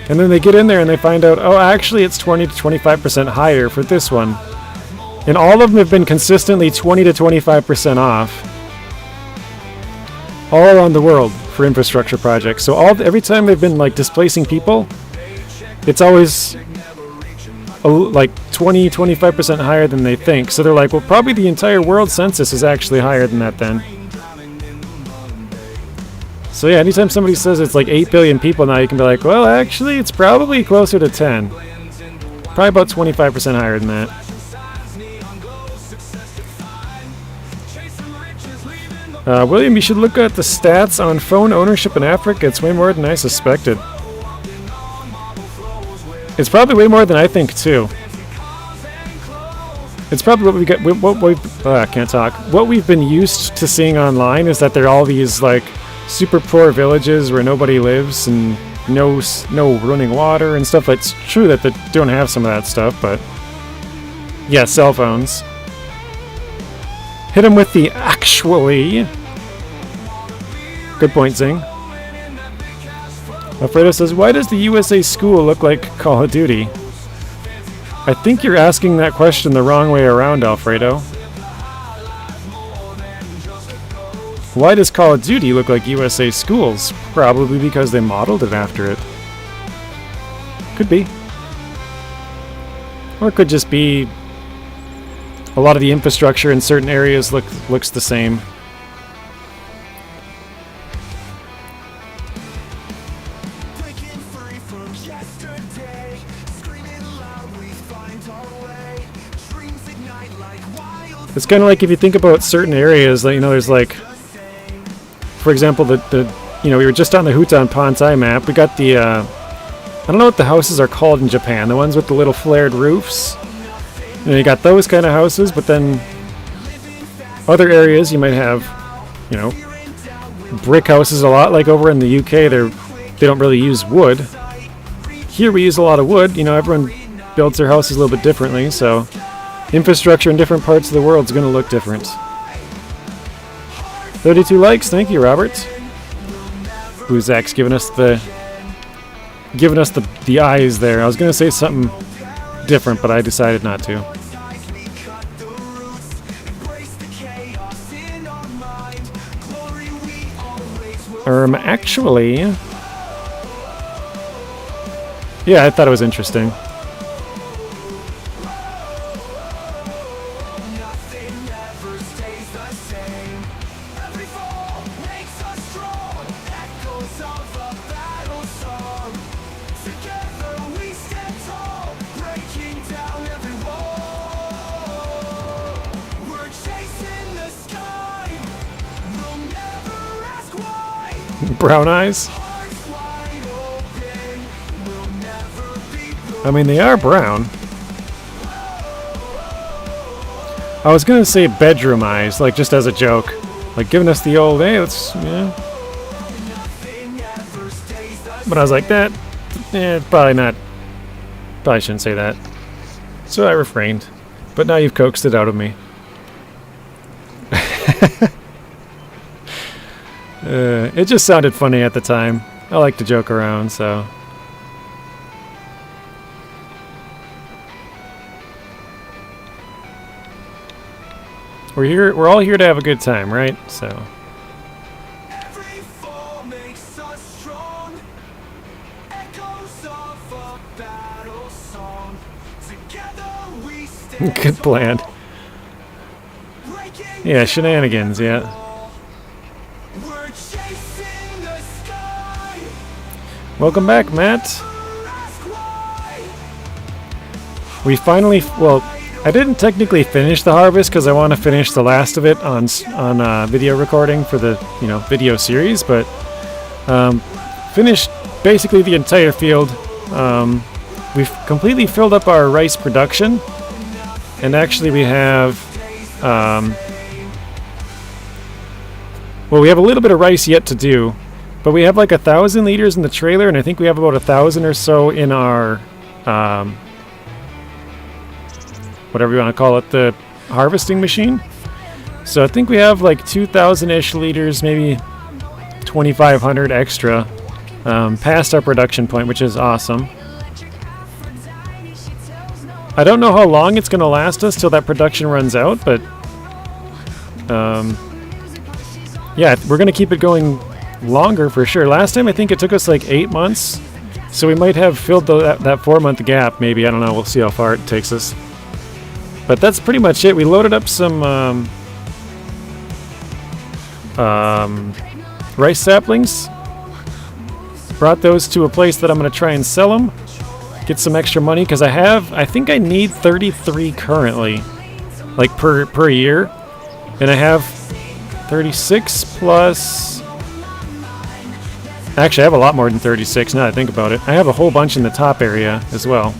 And then they get in there and they find out, oh, actually it's 20 to 25% higher for this one. And all of them have been consistently 20 to 25% off all around the world for infrastructure projects. So every time they've been like displacing people, it's always like 20, 25% higher than they think. So they're like, well, probably the entire world census is actually higher than that then. So yeah, anytime somebody says it's like 8 billion people now, you can be like, well, actually, it's probably closer to 10. Probably about 25% higher than that. William, you should look at the stats on phone ownership in Africa. It's way more than I suspected. It's probably way more than I think too. It's probably what we get. I can't talk. What we've been used to seeing online is that there are all these like super poor villages where nobody lives and no running water and stuff. It's true that they don't have some of that stuff, but yeah, cell phones. Hit them with the actually. Good point, Zing. Alfredo says, why does the USA school look like Call of Duty? I think you're asking that question the wrong way around, Alfredo. Why does Call of Duty look like USA schools? Probably because they modeled it after it. Could be. Or it could just be a lot of the infrastructure in certain areas looks the same. It's kind of like if you think about certain areas, like, you know, there's like, for example, we were just on the Hutan Pantai map. We got the, I don't know what the houses are called in Japan, the ones with the little flared roofs. You know, you got those kind of houses, but then other areas you might have, you know, brick houses a lot. Like over in the UK, they don't really use wood. Here we use a lot of wood. You know, everyone builds their houses a little bit differently, so infrastructure in different parts of the world is going to look different. 32 likes, thank you, Robert. Buzak's giving us the eyes there. I was going to say something different, but I decided not to. Actually, yeah, I thought it was interesting. Brown eyes? I mean, they are brown. I was gonna say bedroom eyes, like just as a joke. Like giving us the old, hey, let's, yeah. But I was like, probably not. Probably shouldn't say that. So I refrained. But now you've coaxed it out of me. It just sounded funny at the time. I like to joke around, so. We're all here to have a good time, right? So. Good plan. Yeah, shenanigans, yeah. Welcome back, Matt. We finally, well, I didn't technically finish the harvest because I want to finish the last of it on video recording for the video series, but finished basically the entire field. We've completely filled up our rice production, and actually we have well, we have a little bit of rice yet to do, but we have like 1,000 liters in the trailer, and I think we have about 1,000 or so in our whatever you want to call it, the harvesting machine. So I think we have like 2,000-ish liters, maybe 2,500 extra past our production point, which is awesome. I don't know how long it's going to last us till that production runs out, but yeah, we're going to keep it going longer for sure. Last time I think it took us like 8 months, so we might have filled that 4-month gap maybe. I don't know, we'll see how far it takes us. But that's pretty much it. We loaded up some rice saplings, brought those to a place that I'm going to try and sell them, get some extra money, because I think I need 33 currently, like per year, and I have 36 plus, actually I have a lot more than 36 now that I think about it. I have a whole bunch in the top area as well.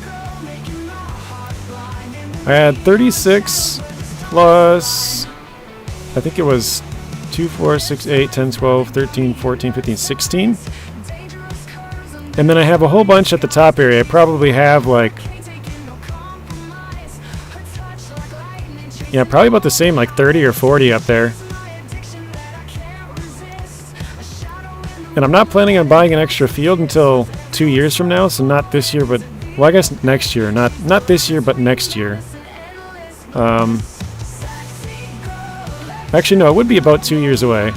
I had 36 plus, I think it was 2, 4, 6, 8, 10, 12, 13, 14, 15, 16. And then I have a whole bunch at the top area. I probably have like, yeah, probably about the same, like 30 or 40 up there. And I'm not planning on buying an extra field until 2 years from now, so not this year, but, well, I guess next year. Not this year, but next year. Actually, no, it would be about 2 years away.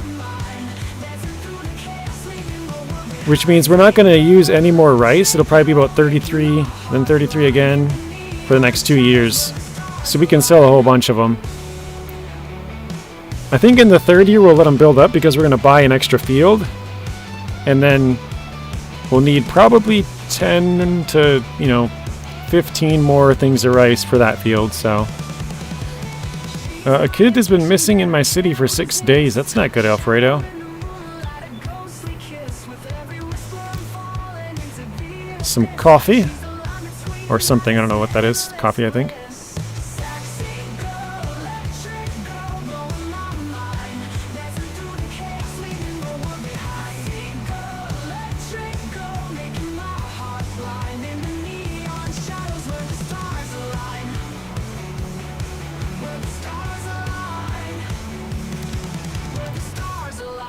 Which means we're not going to use any more rice. It'll probably be about 33, then 33 again for the next 2 years. So we can sell a whole bunch of them. I think in the third year we'll let them build up because we're going to buy an extra field. And then we'll need probably 10 to, 15 more things of rice for that field, so. A kid has been missing in my city for 6 days. That's not good, Alfredo. Some coffee. Or something, I don't know what that is. Coffee, I think.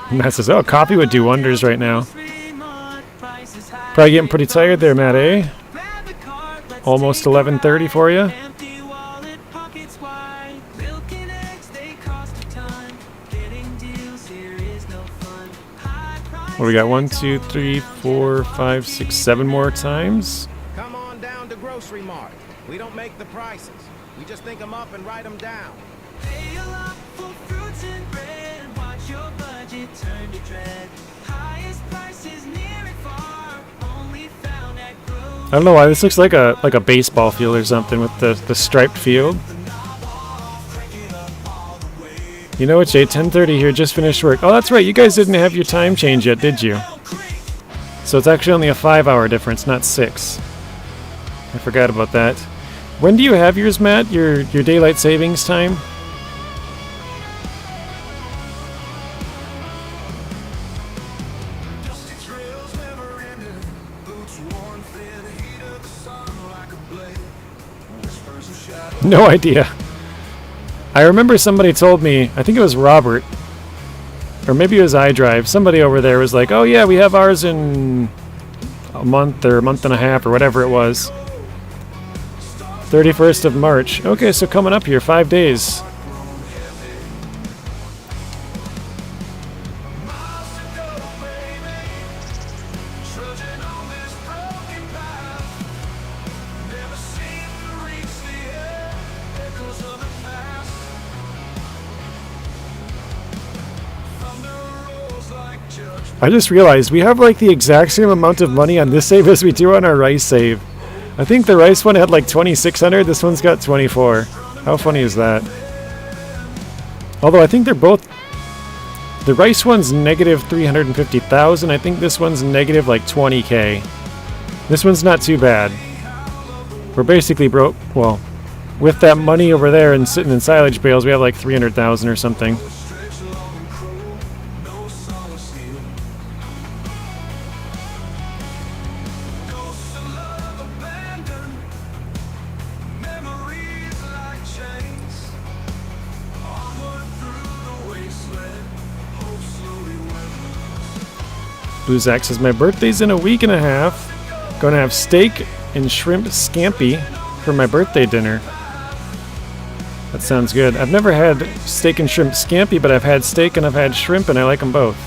Matt says, oh, coffee would do wonders right now. Probably getting pretty tired there, Matt, eh? Almost 11:30 for you. What do we got? 1, 2, 3, 4, 5, 6, 7 more times. Come on down to Grocery Mart. We don't make the prices. We just think them up and write them down. Pay a lot for fruits and bread and watch your budget turn to dread. Highest prices near and far, only found at Grocery. I don't know why this looks like a baseball field or something with the striped field. You know what, Jay? 10:30 here. Just finished work. Oh, that's right. You guys didn't have your time change yet, did you? So it's actually only a 5-hour difference, not 6. I forgot about that. When do you have yours, Matt? Your daylight savings time? No idea. I remember somebody told me, I think it was Robert, or maybe it was iDrive, somebody over there was like, oh yeah, we have ours in a month or a month and a half or whatever it was. 31st of March. Okay, so coming up here, 5 days. I just realized we have like the exact same amount of money on this save as we do on our rice save. I think the rice one had like 2,600, this one's got 24. How funny is that? Although I think they're both... The rice one's negative 350,000. I think this one's negative like 20k. This one's not too bad. We're basically broke. Well, with that money over there and sitting in silage bales, we have like 300,000 or something. Boozak says, my birthday's in a week and a half. Gonna have steak and shrimp scampi for my birthday dinner. That sounds good. I've never had steak and shrimp scampi, but I've had steak and I've had shrimp, and I like them both.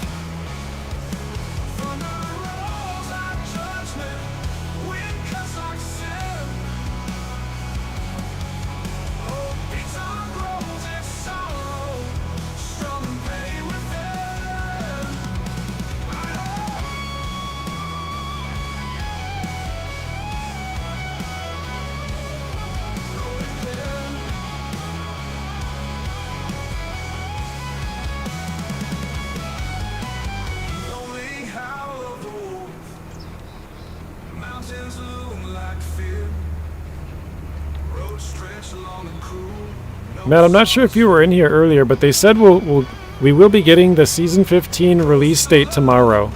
Matt, I'm not sure if you were in here earlier, but they said we will be getting the Season 15 release date tomorrow.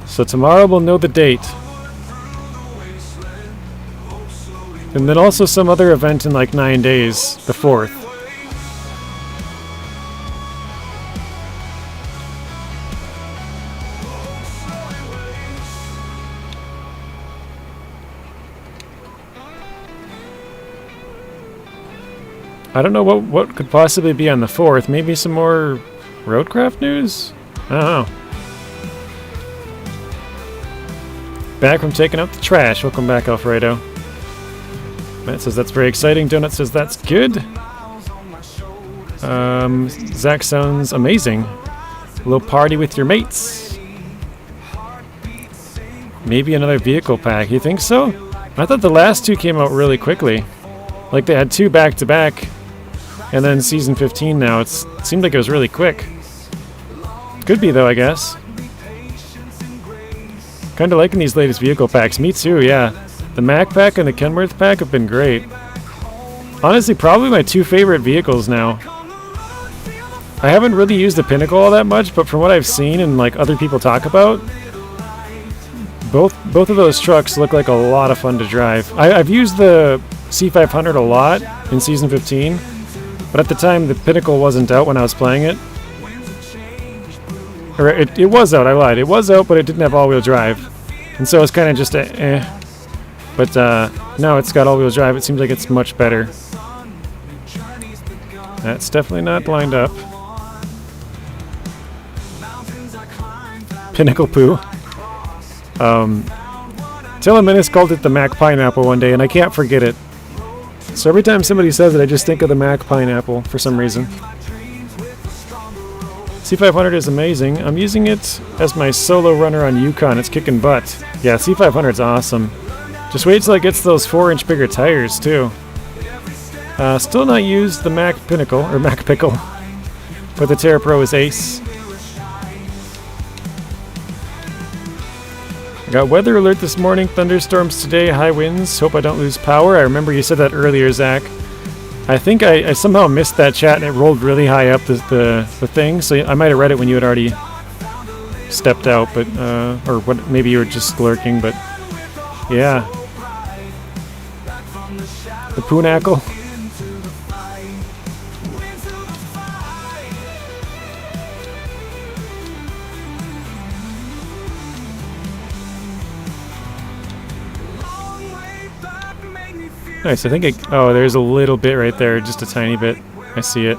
So tomorrow we'll know the date. And then also some other event in like 9 days, the 4th. I don't know what could possibly be on the 4th. Maybe some more Roadcraft news? I don't know. Back from taking out the trash. Welcome back, Alfredo. Matt says that's very exciting. Donut says that's good. Zach sounds amazing. A little party with your mates. Maybe another vehicle pack. You think so? I thought the last two came out really quickly. Like they had 2 back-to-back. And then Season 15 now. It seemed like it was really quick. Could be, though, I guess. Kind of liking these latest vehicle packs. Me too, yeah. The Mac pack and the Kenworth pack have been great. Honestly, probably my 2 favorite vehicles now. I haven't really used the Pinnacle all that much, but from what I've seen and like other people talk about, both of those trucks look like a lot of fun to drive. I've used the C500 a lot in Season 15. But at the time, the Pinnacle wasn't out when I was playing it. Or it was out, I lied. It was out, but it didn't have all-wheel drive. And so it's kind of just eh. But now it's got all-wheel drive. It seems like it's much better. That's definitely not lined up. Pinnacle poo. Teleminus called it the Mac Pineapple one day, and I can't forget it. So every time somebody says it, I just think of the Mac Pineapple for some reason. C500 is amazing. I'm using it as my solo runner on Yukon. It's kicking butt. Yeah, C500's awesome. Just wait till it gets those 4-inch bigger tires, too. Still not used the Mac Pinnacle, or Mac Pickle. But the Terra Pro is ace. I got weather alert this morning, thunderstorms today, high winds. Hope I don't lose power. I remember you said that earlier, Zach. I think I somehow missed that chat and it rolled really high up the thing, so I might have read it when you had already stepped out, but or what? Maybe you were just lurking, but yeah. The Poonacle. Nice, I think oh, there's a little bit right there, just a tiny bit. I see it.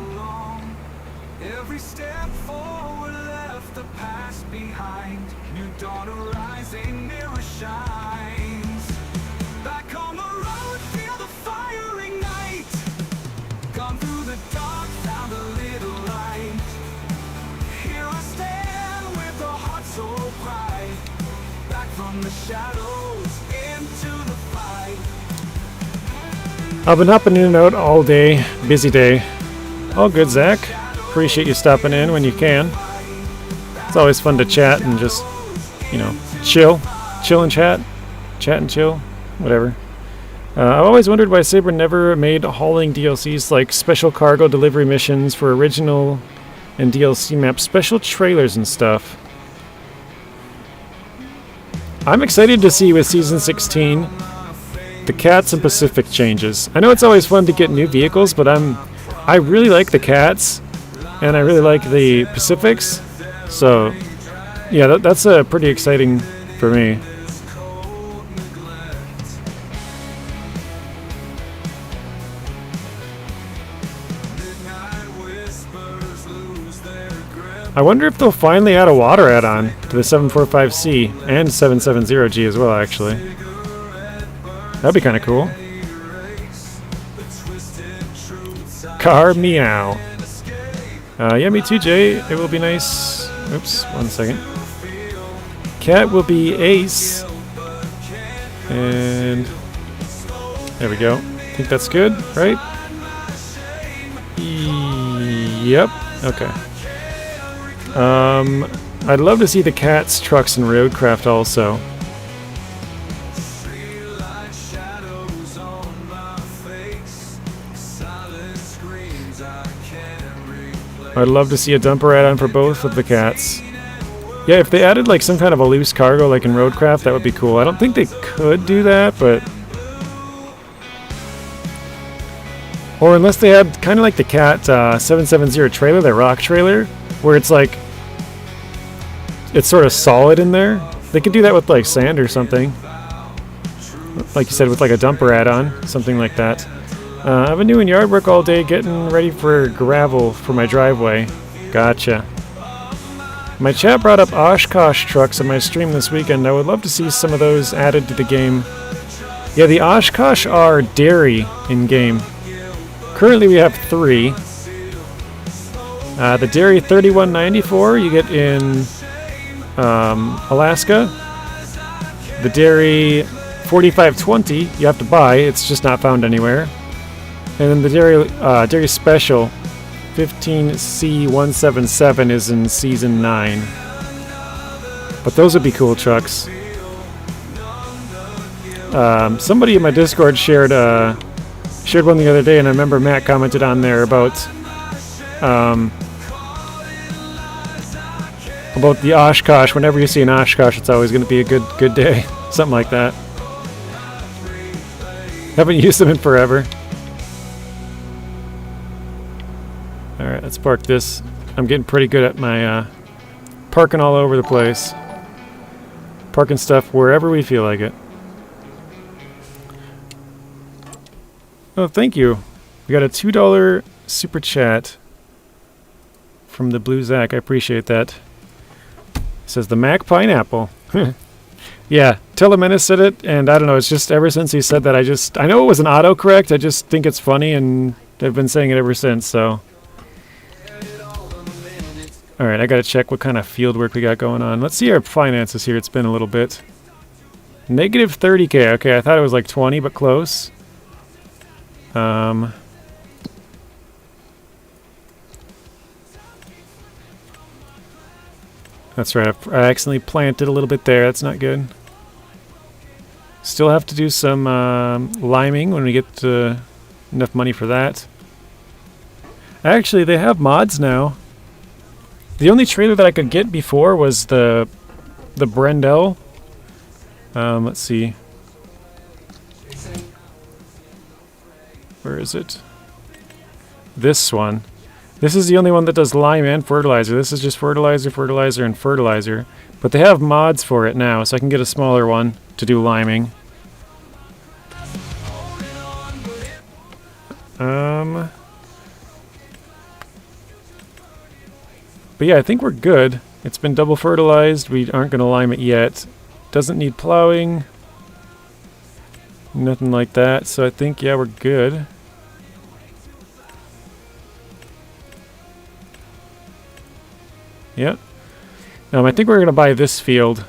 Every step forward left the past behind. New dawn arising, mirror shines. Back on the road, feel the fire ignite. Gone through the dark, found a little light. Here I stand with a heart so bright. Back from the shadows into the fight. I've been hopping in and out all day. Busy day. All good, Zach. Appreciate you stopping in when you can. It's always fun to chat and just, you know, chill. Chill and chat. Chat and chill. Whatever. I've always wondered why Saber never made hauling DLCs like special cargo delivery missions for original and DLC maps, special trailers and stuff. I'm excited to see with Season 16 the Cats and Pacific changes. I know it's always fun to get new vehicles, but I really like the Cats and I really like the Pacifics. So, yeah, that's pretty exciting for me. I wonder if they'll finally add a water add-on to the 745C and 770G as well, actually. That'd be kind of cool. Car meow. Yeah, me too, Jay. It will be nice. Oops, 1 second. Cat will be ace. And there we go. I think that's good, right? Yep. Okay. I'd love to see the Cats, trucks, and roadcraft also. I'd love to see a dumper add-on for both of the Cats. Yeah, if they added like some kind of a loose cargo like in roadcraft, that would be cool. I don't think they could do that, but... Or unless they had kind of like the Cat 770 trailer, their rock trailer, where it's like... It's sort of solid in there. They could do that with like sand or something. Like you said, with like a dumper add-on, something like that. I've been doing yard work all day, getting ready for gravel for my driveway. Gotcha. My chat brought up Oshkosh trucks in my stream this weekend. I would love to see some of those added to the game. Yeah, the Oshkosh are dairy in-game. Currently we have 3. The dairy 3194 you get in Alaska. The dairy 4520 you have to buy, it's just not found anywhere. And then the dairy special 15C177 is in Season 9. But those would be cool trucks. Somebody in my Discord shared one the other day, and I remember Matt commented on there about the Oshkosh. Whenever you see an Oshkosh, it's always going to be a good day. Something like that. Haven't used them in forever. Alright, let's park this. I'm getting pretty good at my parking all over the place. Parking stuff wherever we feel like it. Oh, thank you. We got a $2 super chat from the Blue Zach. I appreciate that. It says the Mac Pineapple. Yeah, Telemenace said it, and I don't know, it's just ever since he said that, I know it was an autocorrect, I just think it's funny, and I've been saying it ever since, so. Alright, I gotta check what kind of field work we got going on. Let's see our finances here, it's been a little bit. Negative 30k, okay, I thought it was like 20, but close. That's right, I accidentally planted a little bit there, that's not good. Still have to do some liming when we get enough money for that. Actually, they have mods now. The only trailer that I could get before was the Brendel. Let's see. Where is it? This one. This is the only one that does lime and fertilizer. This is just fertilizer, fertilizer, and fertilizer. But they have mods for it now, so I can get a smaller one to do liming. But yeah, I think we're good. It's been double fertilized. We aren't going to lime it yet. Doesn't need plowing. Nothing like that. So I think, yeah, we're good. Yeah. I think we're going to buy this field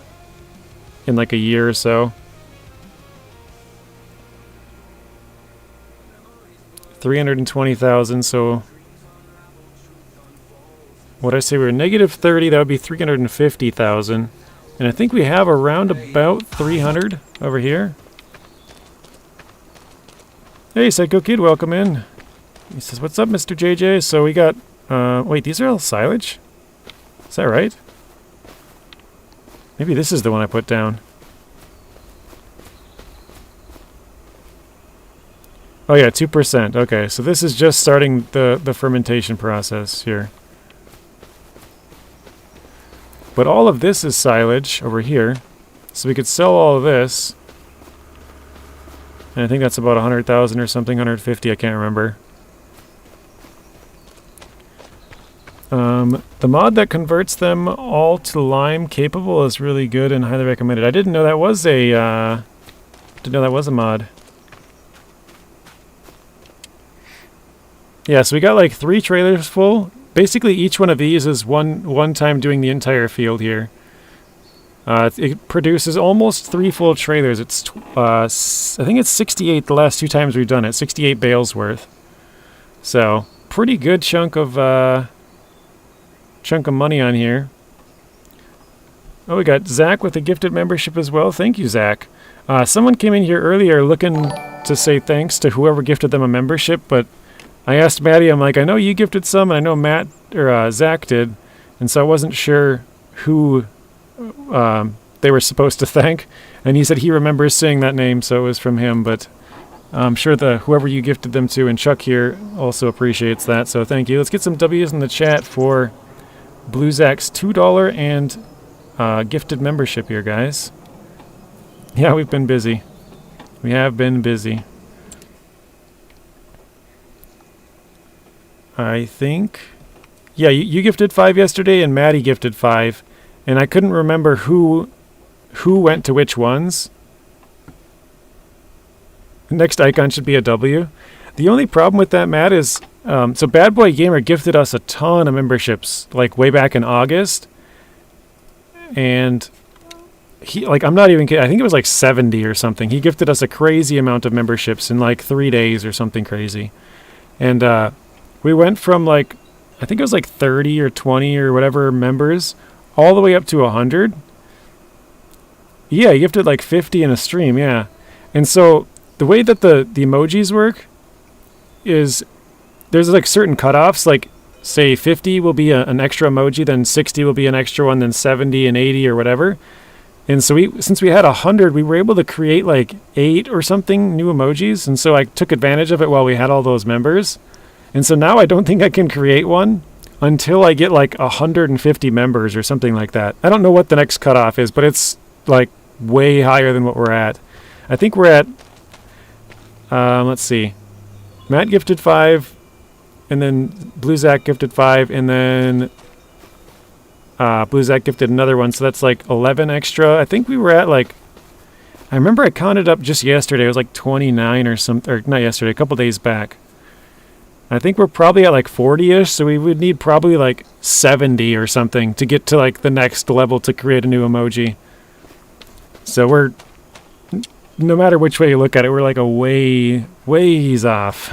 in like a year or so. 320,000, so what I say, we were negative 30, that would be 350,000. And I think we have around about 300 over here. Hey, Psycho Kid, welcome in. He says, what's up, Mr. JJ? So we got, wait, these are all silage? Is that right? Maybe this is the one I put down. Oh yeah, 2%. Okay, so this is just starting the fermentation process here. But all of this is silage over here. So we could sell all of this. And I think that's about 100,000 or something, 150, I can't remember. The mod that converts them all to lime capable is really good and highly recommended. I didn't know that was a mod. Yeah, so we got like 3 trailers full. Basically, each one of these is one time doing the entire field here. It produces almost 3 full trailers. It's I think it's 68 the last 2 times we've done it. 68 bales worth. So pretty good chunk of money on here. Oh, we got Zach with a gifted membership as well. Thank you, Zach. Someone came in here earlier looking to say thanks to whoever gifted them a membership, but I asked Maddie, I'm like, I know you gifted some, and I know Matt or Zach did, and so I wasn't sure who they were supposed to thank, and he said he remembers seeing that name, so it was from him, but I'm sure whoever you gifted them to, and Chuck here also appreciates that, so thank you. Let's get some W's in the chat for Blue Zach's $2 and gifted membership here, guys. Yeah, we've been busy. We have been busy. I think... Yeah, you gifted 5 yesterday, and Maddie gifted 5. And I couldn't remember who went to which ones. Next icon should be a W. The only problem with that, Matt, is... so Bad Boy Gamer gifted us a ton of memberships, like, way back in August. And... he, like, I'm not even kidding. I think it was like 70 or something. He gifted us a crazy amount of memberships in, like, 3 days or something crazy. And, we went from, like, I think it was like 30 or 20 or whatever members, all the way up to 100. Yeah, he gifted like 50 in a stream, yeah. And so the way that the emojis work is there's like certain cutoffs, like say 50 will be an extra emoji, then 60 will be an extra one, then 70 and 80 or whatever. And so since we had 100, we were able to create like 8 or something new emojis. And so I took advantage of it while we had all those members. And so now I don't think I can create one until I get like 150 members or something like that. I don't know what the next cutoff is, but it's like way higher than what we're at. I think we're at, let's see. Matt gifted 5, and then Blue Zach gifted 5, and then Blue Zach gifted another one, so that's like 11 extra. I think we were at like, I remember I counted up just yesterday. It was like 29 or something, or not yesterday, a couple days back. I think we're probably at like 40-ish, so we would need probably like 70 or something to get to like the next level to create a new emoji. So we're, no matter which way you look at it, we're like a ways off.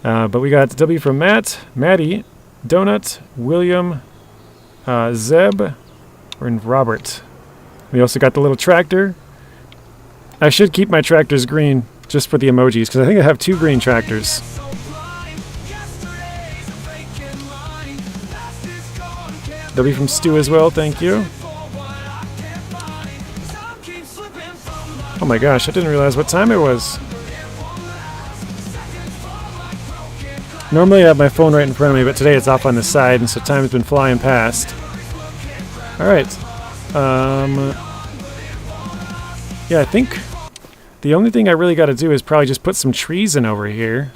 But we got W from Matt, Maddie, Donut, William, Zeb, and Robert. We also got the little tractor. I should keep my tractors green just for the emojis, because I think I have 2 green tractors. W from Stu as well, thank you. Oh my gosh, I didn't realize what time it was. Normally I have my phone right in front of me, but today it's off on the side, and so time's been flying past. Alright. Yeah, I think the only thing I really got to do is probably just put some trees in over here.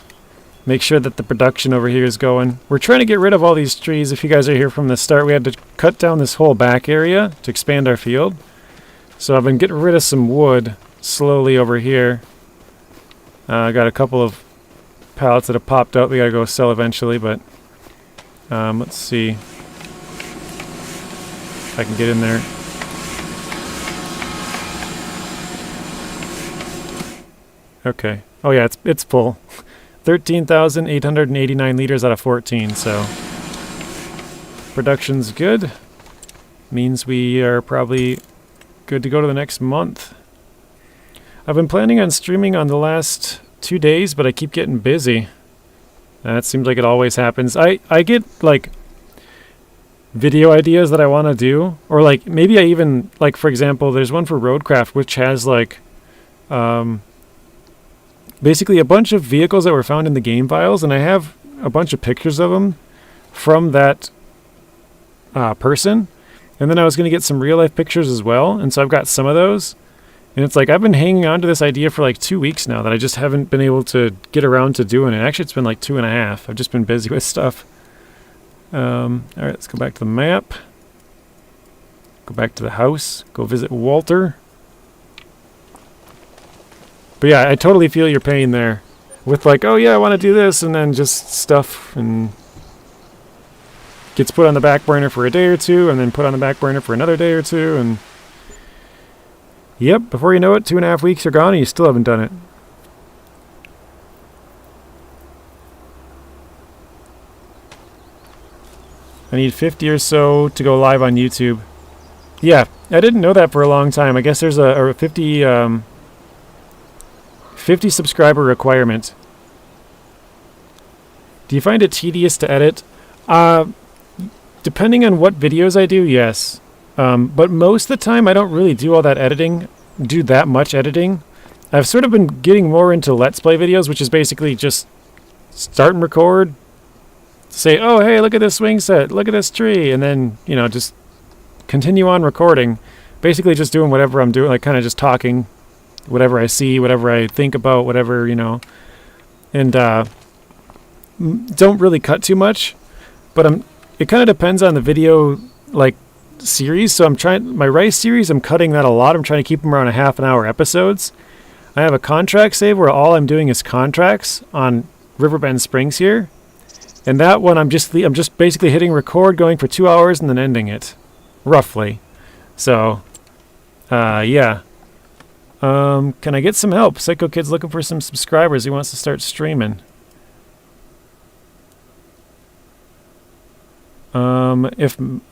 Make sure that the production over here is going. We're trying to get rid of all these trees. If you guys are here from the start, we had to cut down this whole back area to expand our field. So I've been getting rid of some wood slowly over here. I got a couple of pallets that have popped out we gotta go sell eventually, but let's see if I can get in there. Okay. Oh yeah, it's full. 13,889 liters out of 14, so production's good. Means we are probably good to go to the next month. I've been planning on streaming on the last 2 days, but I keep getting busy. That seems like it always happens. I get like video ideas that I want to do, or like maybe I even, like, for example, there's one for Roadcraft which has like basically a bunch of vehicles that were found in the game files, and I have a bunch of pictures of them from that person, and then I was going to get some real life pictures as well, and so I've got some of those, and it's like I've been hanging on to this idea for like 2 weeks now that I just haven't been able to get around to doing it. Actually, it's been like 2.5. I've just been busy with stuff. Alright, let's go back to the map. Go back to the house. Go visit Walter. But yeah, I totally feel your pain there. With like, oh yeah, I want to do this, and then just stuff and gets put on the back burner for a day or two, and then put on the back burner for another day or two, and yep, before you know it, 2.5 weeks are gone and you still haven't done it. I need 50 or so to go live on YouTube. Yeah, I didn't know that for a long time. I guess there's a 50 subscriber requirement. Do you find it tedious to edit? Depending on what videos I do, yes. But most of the time I don't really do all that editing, do that much editing. I've sort of been getting more into Let's Play videos, which is basically just start and record, say, oh hey, look at this swing set, look at this tree, and then, you know, just continue on recording. Basically just doing whatever I'm doing, like kind of just talking, whatever I see, whatever I think about, whatever, you know. And don't really cut too much, but it kind of depends on the video, like, series. So I'm trying, my rice series, I'm cutting that a lot. I'm trying to keep them around a half-an-hour episodes. I have a contract save where all I'm doing is contracts on Riverbend Springs here, and that one I'm just basically hitting record, going for 2 hours, and then ending it, roughly. So, yeah. Can I get some help? Psycho Kid's looking for some subscribers. He wants to start streaming.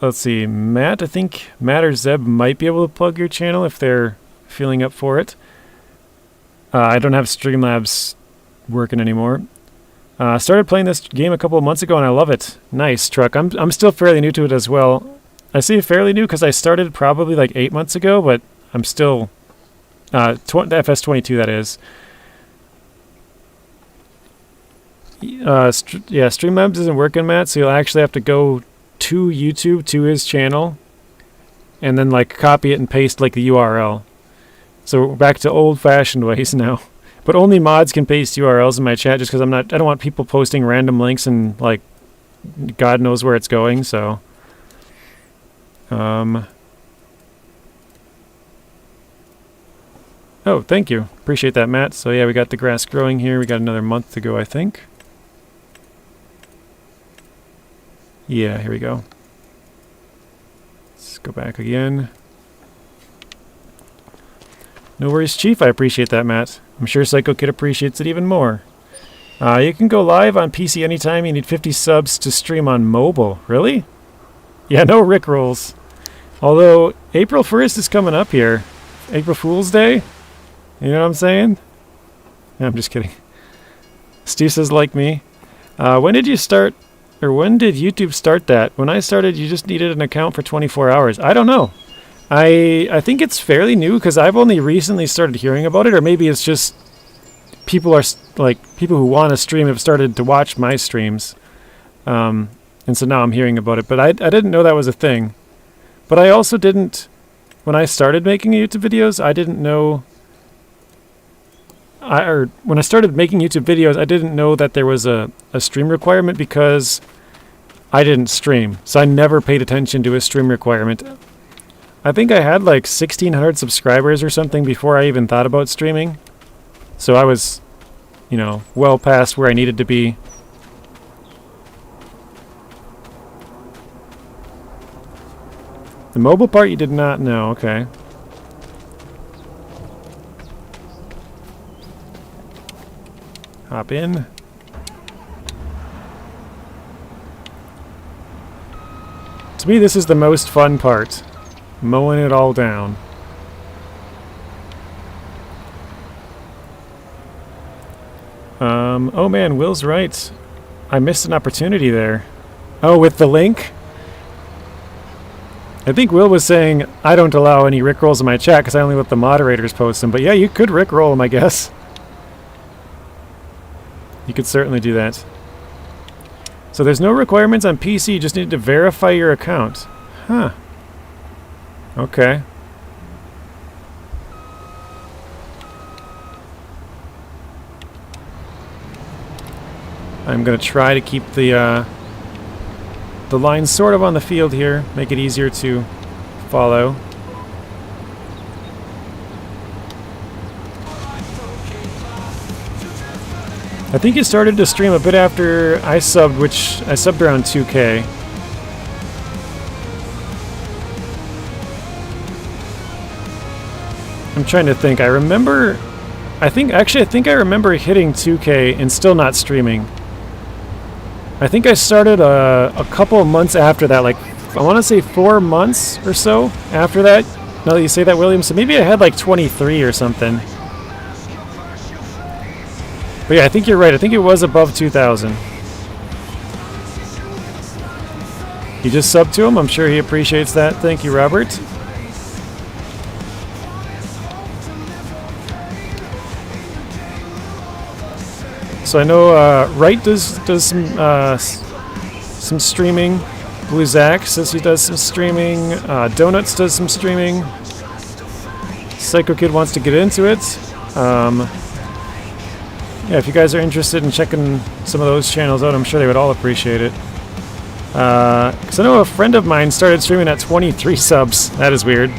Let's see, Matt, I think Matt or Zeb might be able to plug your channel if they're feeling up for it. I don't have Streamlabs working anymore. Started playing this game a couple of months ago and I love it. Nice, Truck. I'm still fairly new to it as well. I say fairly new because I started probably like 8 months ago, but I'm still the FS25, that is. Yeah, Streamlabs isn't working, Matt, so you'll actually have to go to YouTube, to his channel, and then like copy it and paste like the URL. So we're back to old-fashioned ways now. But only mods can paste URLs in my chat, just because I don't want people posting random links and like God knows where it's going. So oh, thank you, appreciate that, Matt. So yeah, we got the grass growing here. We got another month to go, I think. Yeah, here we go. Let's go back again. No worries, Chief. I appreciate that, Matt. I'm sure Psycho Kid appreciates it even more. You can go live on PC anytime. You need 50 subs to stream on mobile. Really? Yeah, no Rickrolls. Although, April 1st is coming up here. April Fool's Day? You know what I'm saying? No, I'm just kidding. Steve says, like me. When did you start... Or when did YouTube start that? When I started, you just needed an account for 24 hours. I don't know. I think it's fairly new because I've only recently started hearing about it, or maybe it's just people who want to stream have started to watch my streams. And so now I'm hearing about it. But I didn't know that was a thing. But I also didn't, when I started making YouTube videos, I didn't know... when I started making YouTube videos, I didn't know that there was a stream requirement because I didn't stream. So I never paid attention to a stream requirement. I think I had like 1,600 subscribers or something before I even thought about streaming. So I was, you know, well past where I needed to be. The mobile part you did not know, okay. Hop in. To me, this is the most fun part. Mowing it all down. Oh man, Will's right. I missed an opportunity there. Oh, with the link? I think Will was saying, I don't allow any rickrolls in my chat because I only let the moderators post them. But yeah, you could rickroll them, I guess. You could certainly do that. So there's no requirements on PC, you just need to verify your account. Huh. Okay. I'm going to try to keep the line sort of on the field here, make it easier to follow. I think you started to stream a bit after I subbed, which I subbed around 2K. I'm trying to think. I think I remember hitting 2K and still not streaming. I think I started a couple of months after that, like, I want to say 4 months or so after that. Now that you say that, William, so maybe I had like 23 or something. But yeah, I think you're right. I think it was above 2,000. You just subbed to him. I'm sure he appreciates that. Thank you, Robert. So I know Wright does some streaming. Blue Zach says he does some streaming. Donuts does some streaming. Psycho Kid wants to get into it. Yeah, if you guys are interested in checking some of those channels out, I'm sure they would all appreciate it. Because I know a friend of mine started streaming at 23 subs. That is weird.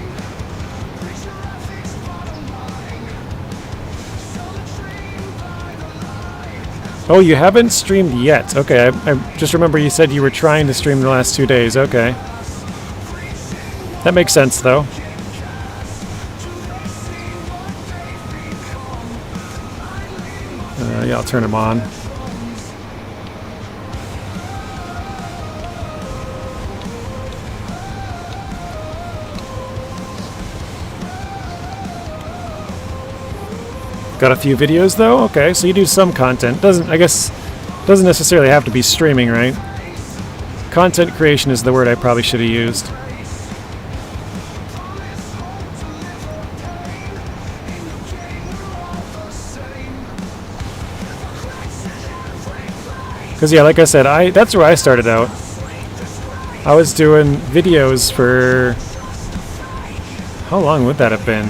Oh, you haven't streamed yet. Okay, I just remember you said you were trying to stream the last 2 days. Okay. That makes sense, though. Yeah, I'll turn him on. Got a few videos though? Okay, so you do some content. Doesn't necessarily have to be streaming, right? Content creation is the word I probably should have used. Because yeah, like I said, that's where I started out. I was doing videos for... How long would that have been?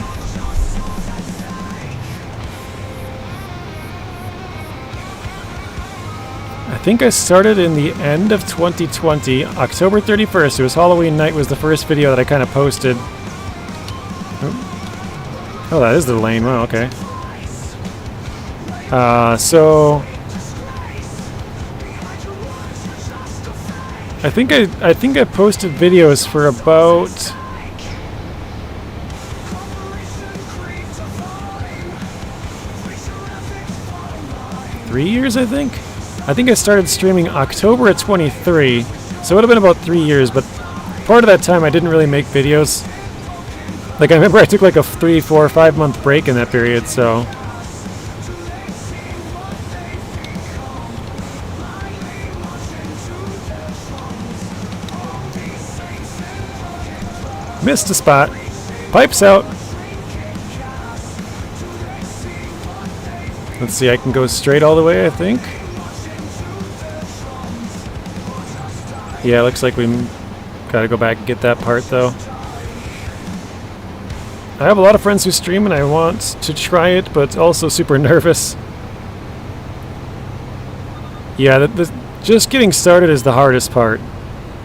I think I started in the end of 2020, October 31st. It was Halloween night was the first video that I kind of posted. Oh, that is the lane. Wow, okay. So... I think I posted videos for about 3 years, I think. I think I started streaming October of 23, so it would have been about 3 years, but part of that time I didn't really make videos. Like, I remember I took like a 3, 4, 5 month break in that period, so... Missed a spot. Pipes out. Let's see, I can go straight all the way, I think. Yeah, looks like we gotta go back and get that part, though. I have a lot of friends who stream and I want to try it, but also super nervous. Yeah, just getting started is the hardest part.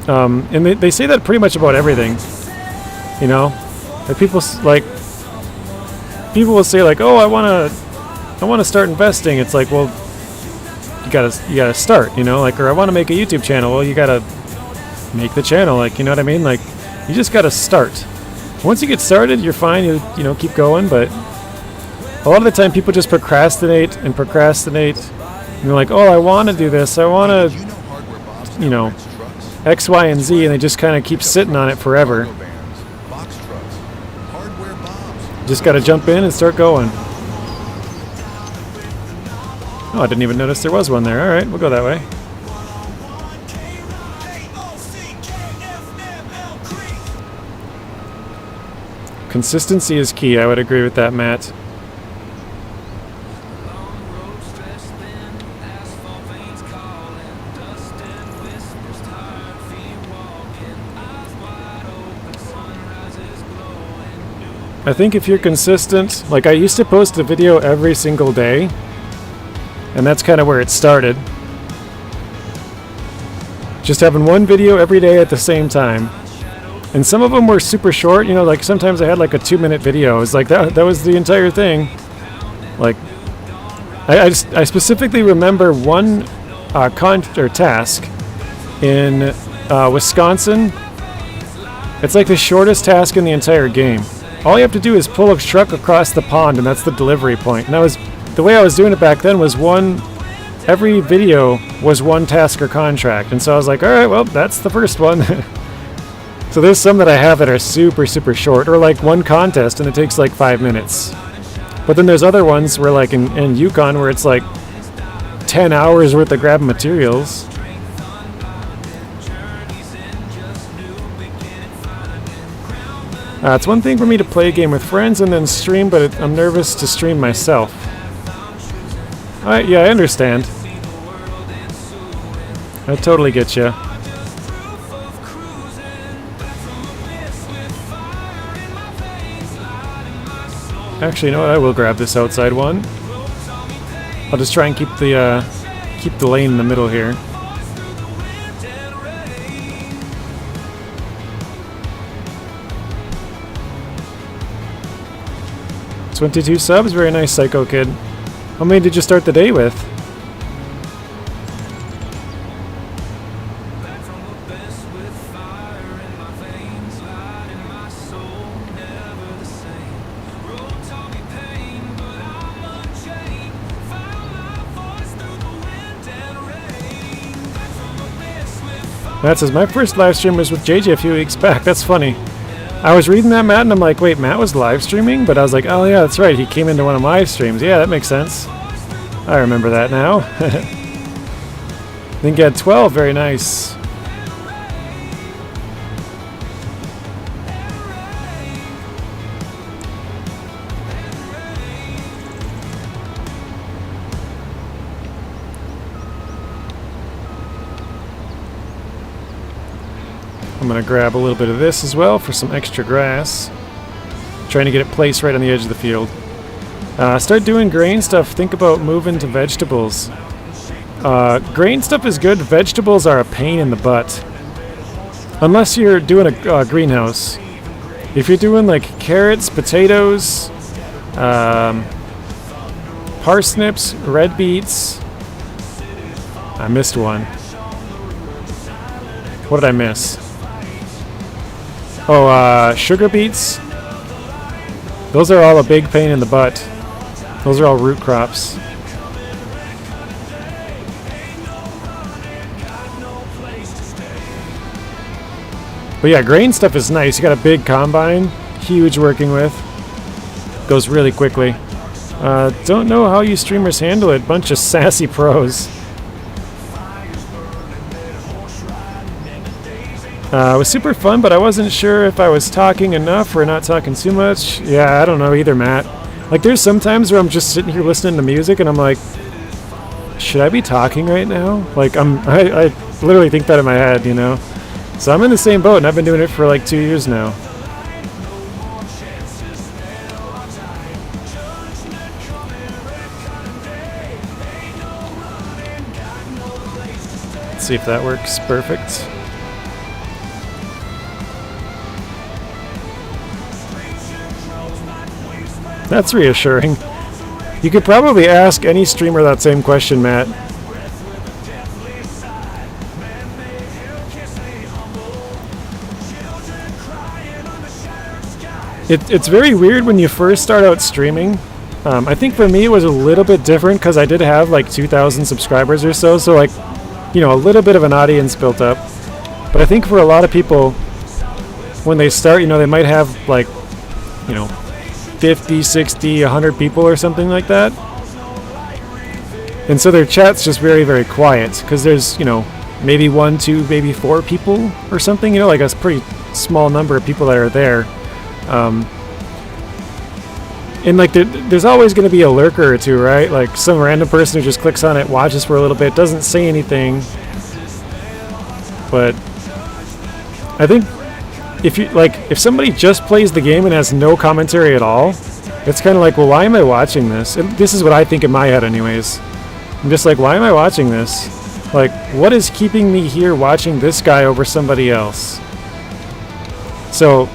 And they say that pretty much about everything. You know, that people will say like, "Oh, I want to start investing." It's like, well, you gotta start, you know, like, or I want to make a YouTube channel. Well, you gotta make the channel, like, you know what I mean? Like, you just gotta start. Once you get started, you're fine. You know, keep going. But a lot of the time, people just procrastinate and procrastinate, And they're like, oh, I want to do this. I want Did you to, know Hardware Bob's you now know, rents trucks, X, Y, and Z, and they just kind of keep sitting on it forever. cargo vans, box trucks, Hardware Bob's. Just got to jump in and start going. Oh, I didn't even notice there was one there. All right, we'll go that way. Consistency is key. I would agree with that, Matt. I think if you're consistent, like I used to post a video every single day, and that's kind of where it started. Just having one video every day at the same time. And some of them were super short, you know, like sometimes I had like a 2-minute video. It was like that was the entire thing. Like, I specifically remember one task in Wisconsin. It's like the shortest task in the entire game. All you have to do is pull a truck across the pond, and that's the delivery point. And the way I was doing it back then was every video was one task or contract. And so I was like, all right, well, that's the first one. So there's some that I have that are super, super short, or like one contest and it takes like 5 minutes. But then there's other ones where like in Yukon where it's like 10 hours worth of grabbing materials. It's one thing for me to play a game with friends and then stream, but I'm nervous to stream myself. Yeah, I understand. I totally get you. Actually, you know what? I will grab this outside one. I'll just try and keep the lane in the middle here. $22 subs, very nice, Psycho Kid. How many did you start the day with? Matt says, my first live stream was with JJ a few weeks back. That's funny. I was reading that, Matt, and I'm like, wait, Matt was live streaming? But I was like, oh yeah, that's right. He came into one of my streams. Yeah, that makes sense. I remember that now. Then get 12. Very nice. I'm going to grab a little bit of this as well for some extra grass. Trying to get it placed right on the edge of the field. Start doing grain stuff. Think about moving to vegetables. Grain stuff is good. Vegetables are a pain in the butt. Unless you're doing a greenhouse. If you're doing like carrots, potatoes, parsnips, red beets. I missed one. What did I miss? Oh, sugar beets. Those are all a big pain in the butt. Those are all root crops. But yeah, grain stuff is nice. You got a big combine, huge working with. Goes really quickly. Don't know how you streamers handle it. Bunch of sassy pros. It was super fun, but I wasn't sure if I was talking enough or not talking too much. Yeah, I don't know either, Matt. Like, there's some times where I'm just sitting here listening to music and I'm like, should I be talking right now? Like, I literally think that in my head, you know? So I'm in the same boat, and I've been doing it for like 2 years now. Let's see if that works. Perfect. That's reassuring. You could probably ask any streamer that same question, Matt. It's very weird when you first start out streaming, I think for me it was a little bit different because I did have like 2,000 subscribers or so, so like, you know, a little bit of an audience built up. But I think for a lot of people, when they start, you know, they might have like, you know, 50, 60, 100 people or something like that. And so their chat's just very, very quiet because there's, you know, maybe 1, 2, maybe 4 people or something, you know, like a pretty small number of people that are there. And like there's always going to be a lurker or two, right? Like some random person who just clicks on it, watches for a little bit, doesn't say anything. But I think if somebody just plays the game and has no commentary at all, it's kind of like, well, why am I watching this? And this is what I think in my head anyways. I'm just like, why am I watching this? Like, what is keeping me here watching this guy over somebody else? So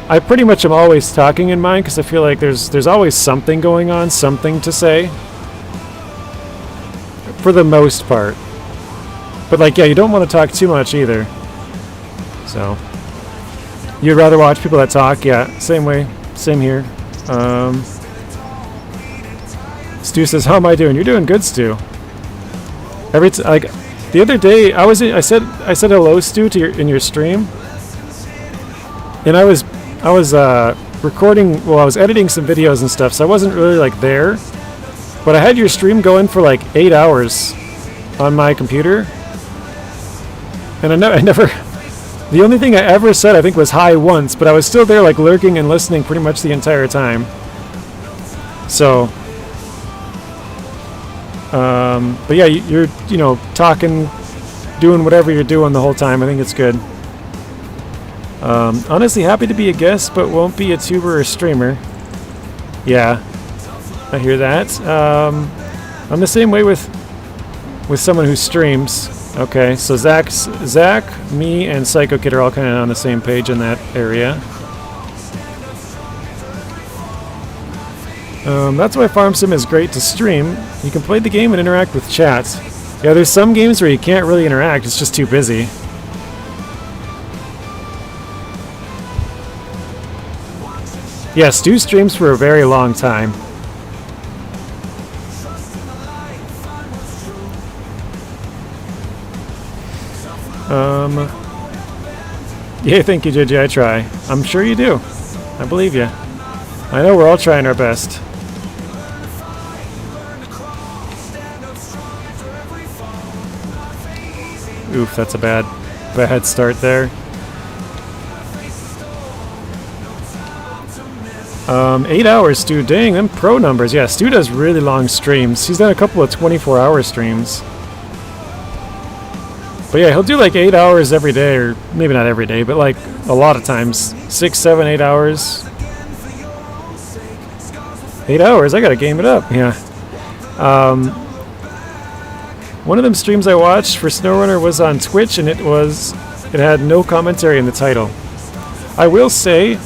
I pretty much am always talking in mind because I feel like there's always something going on, something to say. For the most part. But like, yeah, you don't want to talk too much either. So you'd rather watch people that talk? Yeah, same way, same here. Stu says, "How am I doing?" You're doing good, Stu. Like the other day, I said hello, Stu, to in your stream, and I was recording. Well, I was editing some videos and stuff, so I wasn't really like there. But I had your stream going for like 8 hours on my computer, and I never. The only thing I ever said, I think, was hi once, but I was still there, like lurking and listening pretty much the entire time. So. But yeah, you're, you know, talking, doing whatever you're doing the whole time. I think it's good. Honestly, happy to be a guest, but won't be a tuber or streamer. Yeah, I hear that. I'm the same way with someone who streams. Okay, so Zach, me, and Psycho Kid are all kind of on the same page in that area. That's why Farm Sim is great to stream. You can play the game and interact with chat. Yeah, there's some games where you can't really interact, it's just too busy. Yeah, Stu streams for a very long time. Yeah, thank you, JJ, I try. I'm sure you do. I believe you. I know we're all trying our best. Oof, that's a bad start there. 8 hours, Stu. Dang, them pro numbers. Yeah, Stu does really long streams. He's done a couple of 24-hour streams. But yeah, he'll do like 8 hours every day, or maybe not every day, but like a lot of times. 6, 7, 8 hours. 8 hours, I gotta game it up, yeah. One of them streams I watched for SnowRunner was on Twitch, and it had no commentary in the title. I will say,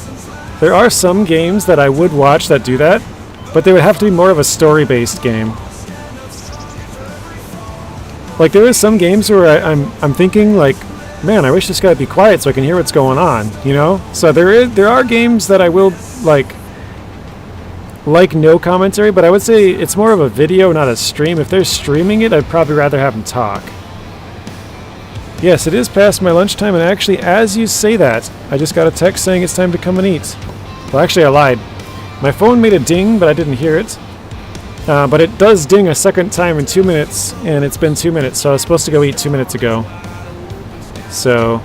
there are some games that I would watch that do that, but they would have to be more of a story-based game. Like, there is some games where I'm thinking, like, man, I wish this guy would be quiet so I can hear what's going on, you know? So there are games that I will, like no commentary, but I would say it's more of a video, not a stream. If they're streaming it, I'd probably rather have them talk. Yes, it is past my lunchtime, and actually, as you say that, I just got a text saying it's time to come and eat. Well, actually, I lied. My phone made a ding, but I didn't hear it. But it does ding a second time in 2 minutes, and it's been 2 minutes, so I was supposed to go eat 2 minutes ago. So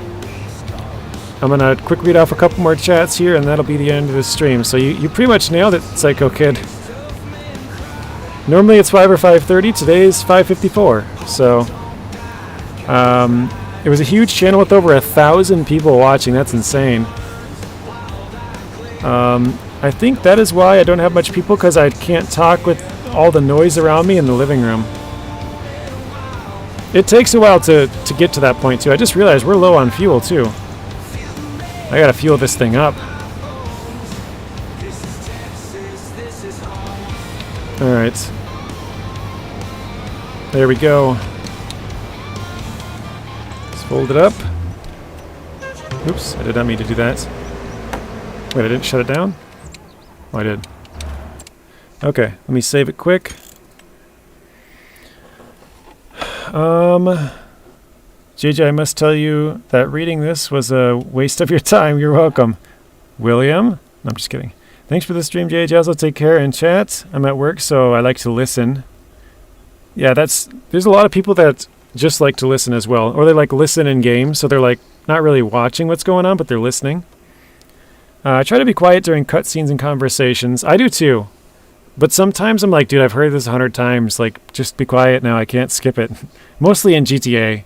I'm going to quick read off a couple more chats here, and that'll be the end of the stream. So you pretty much nailed it, Psycho Kid. Normally it's 5 or 5:30. Today is 5:54. So it was a huge channel with over 1,000 people watching. That's insane. I think that is why I don't have much people, because I can't talk with all the noise around me in the living room. It takes a while to get to that point, too. I just realized we're low on fuel, too. I gotta fuel this thing up. Alright. There we go. Let's fold it up. Oops, I did not mean to do that. Wait, I didn't shut it down? Oh, I did. Okay, let me save it quick. JJ, I must tell you that reading this was a waste of your time. You're welcome. William? No, I'm just kidding. Thanks for the stream, JJ. Also, take care and chat. I'm at work, so I like to listen. Yeah, there's a lot of people that just like to listen as well. Or they like listen in games, so they're like not really watching what's going on, but they're listening. I try to be quiet during cutscenes and conversations. I do too. But sometimes I'm like, dude, I've heard this 100 times. Like, just be quiet now. I can't skip it. Mostly in GTA.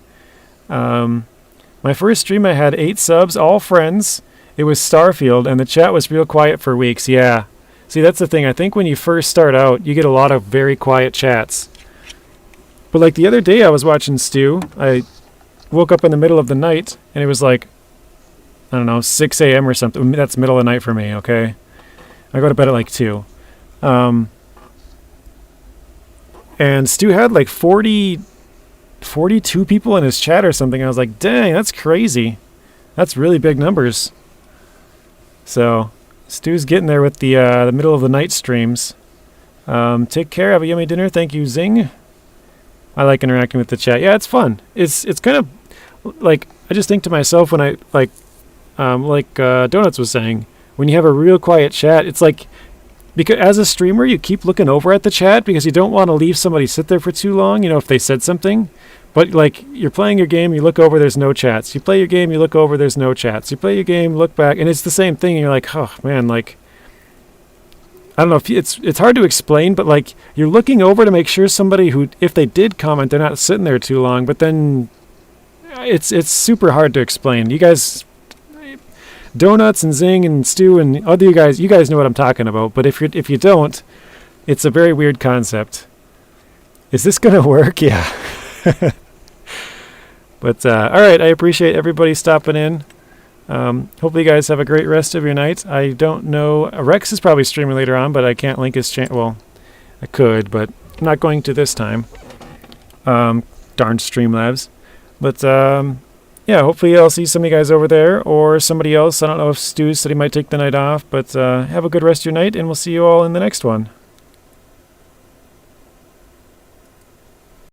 My first stream, I had 8 subs, all friends. It was Starfield, and the chat was real quiet for weeks. Yeah. See, that's the thing. I think when you first start out, you get a lot of very quiet chats. But like the other day, I was watching Stu. I woke up in the middle of the night, and it was like, I don't know, 6 a.m. or something. That's middle of the night for me, okay? I go to bed at like 2. And Stu had like 42 people in his chat or something. I was like, dang, that's crazy. That's really big numbers. So, Stu's getting there with the middle of the night streams. Take care. Have a yummy dinner. Thank you, Zing. I like interacting with the chat. Yeah, it's fun. It's kind of like, I just think to myself when I like Donuts was saying, when you have a real quiet chat, it's like, because as a streamer, you keep looking over at the chat because you don't want to leave somebody sit there for too long, you know, if they said something. But like, you're playing your game, you look over, there's no chats. You play your game, you look over, there's no chats. You play your game, look back, and it's the same thing. And you're like, oh man, like, I don't know if it's hard to explain, but like, you're looking over to make sure somebody who, if they did comment, they're not sitting there too long. But then it's super hard to explain. You guys, Donuts and Zing and Stu and other you guys know what I'm talking about. But if you don't, it's a very weird concept. Is this gonna work? Yeah. But all right, I appreciate everybody stopping in. Hopefully you guys have a great rest of your night. I don't know, Rex is probably streaming later on, but I can't link his channel. Well, I could, but I'm not going to this time. Darn Streamlabs. But yeah, hopefully I'll see some of you guys over there or somebody else. I don't know if Stu said he might take the night off, but have a good rest of your night, and we'll see you all in the next one.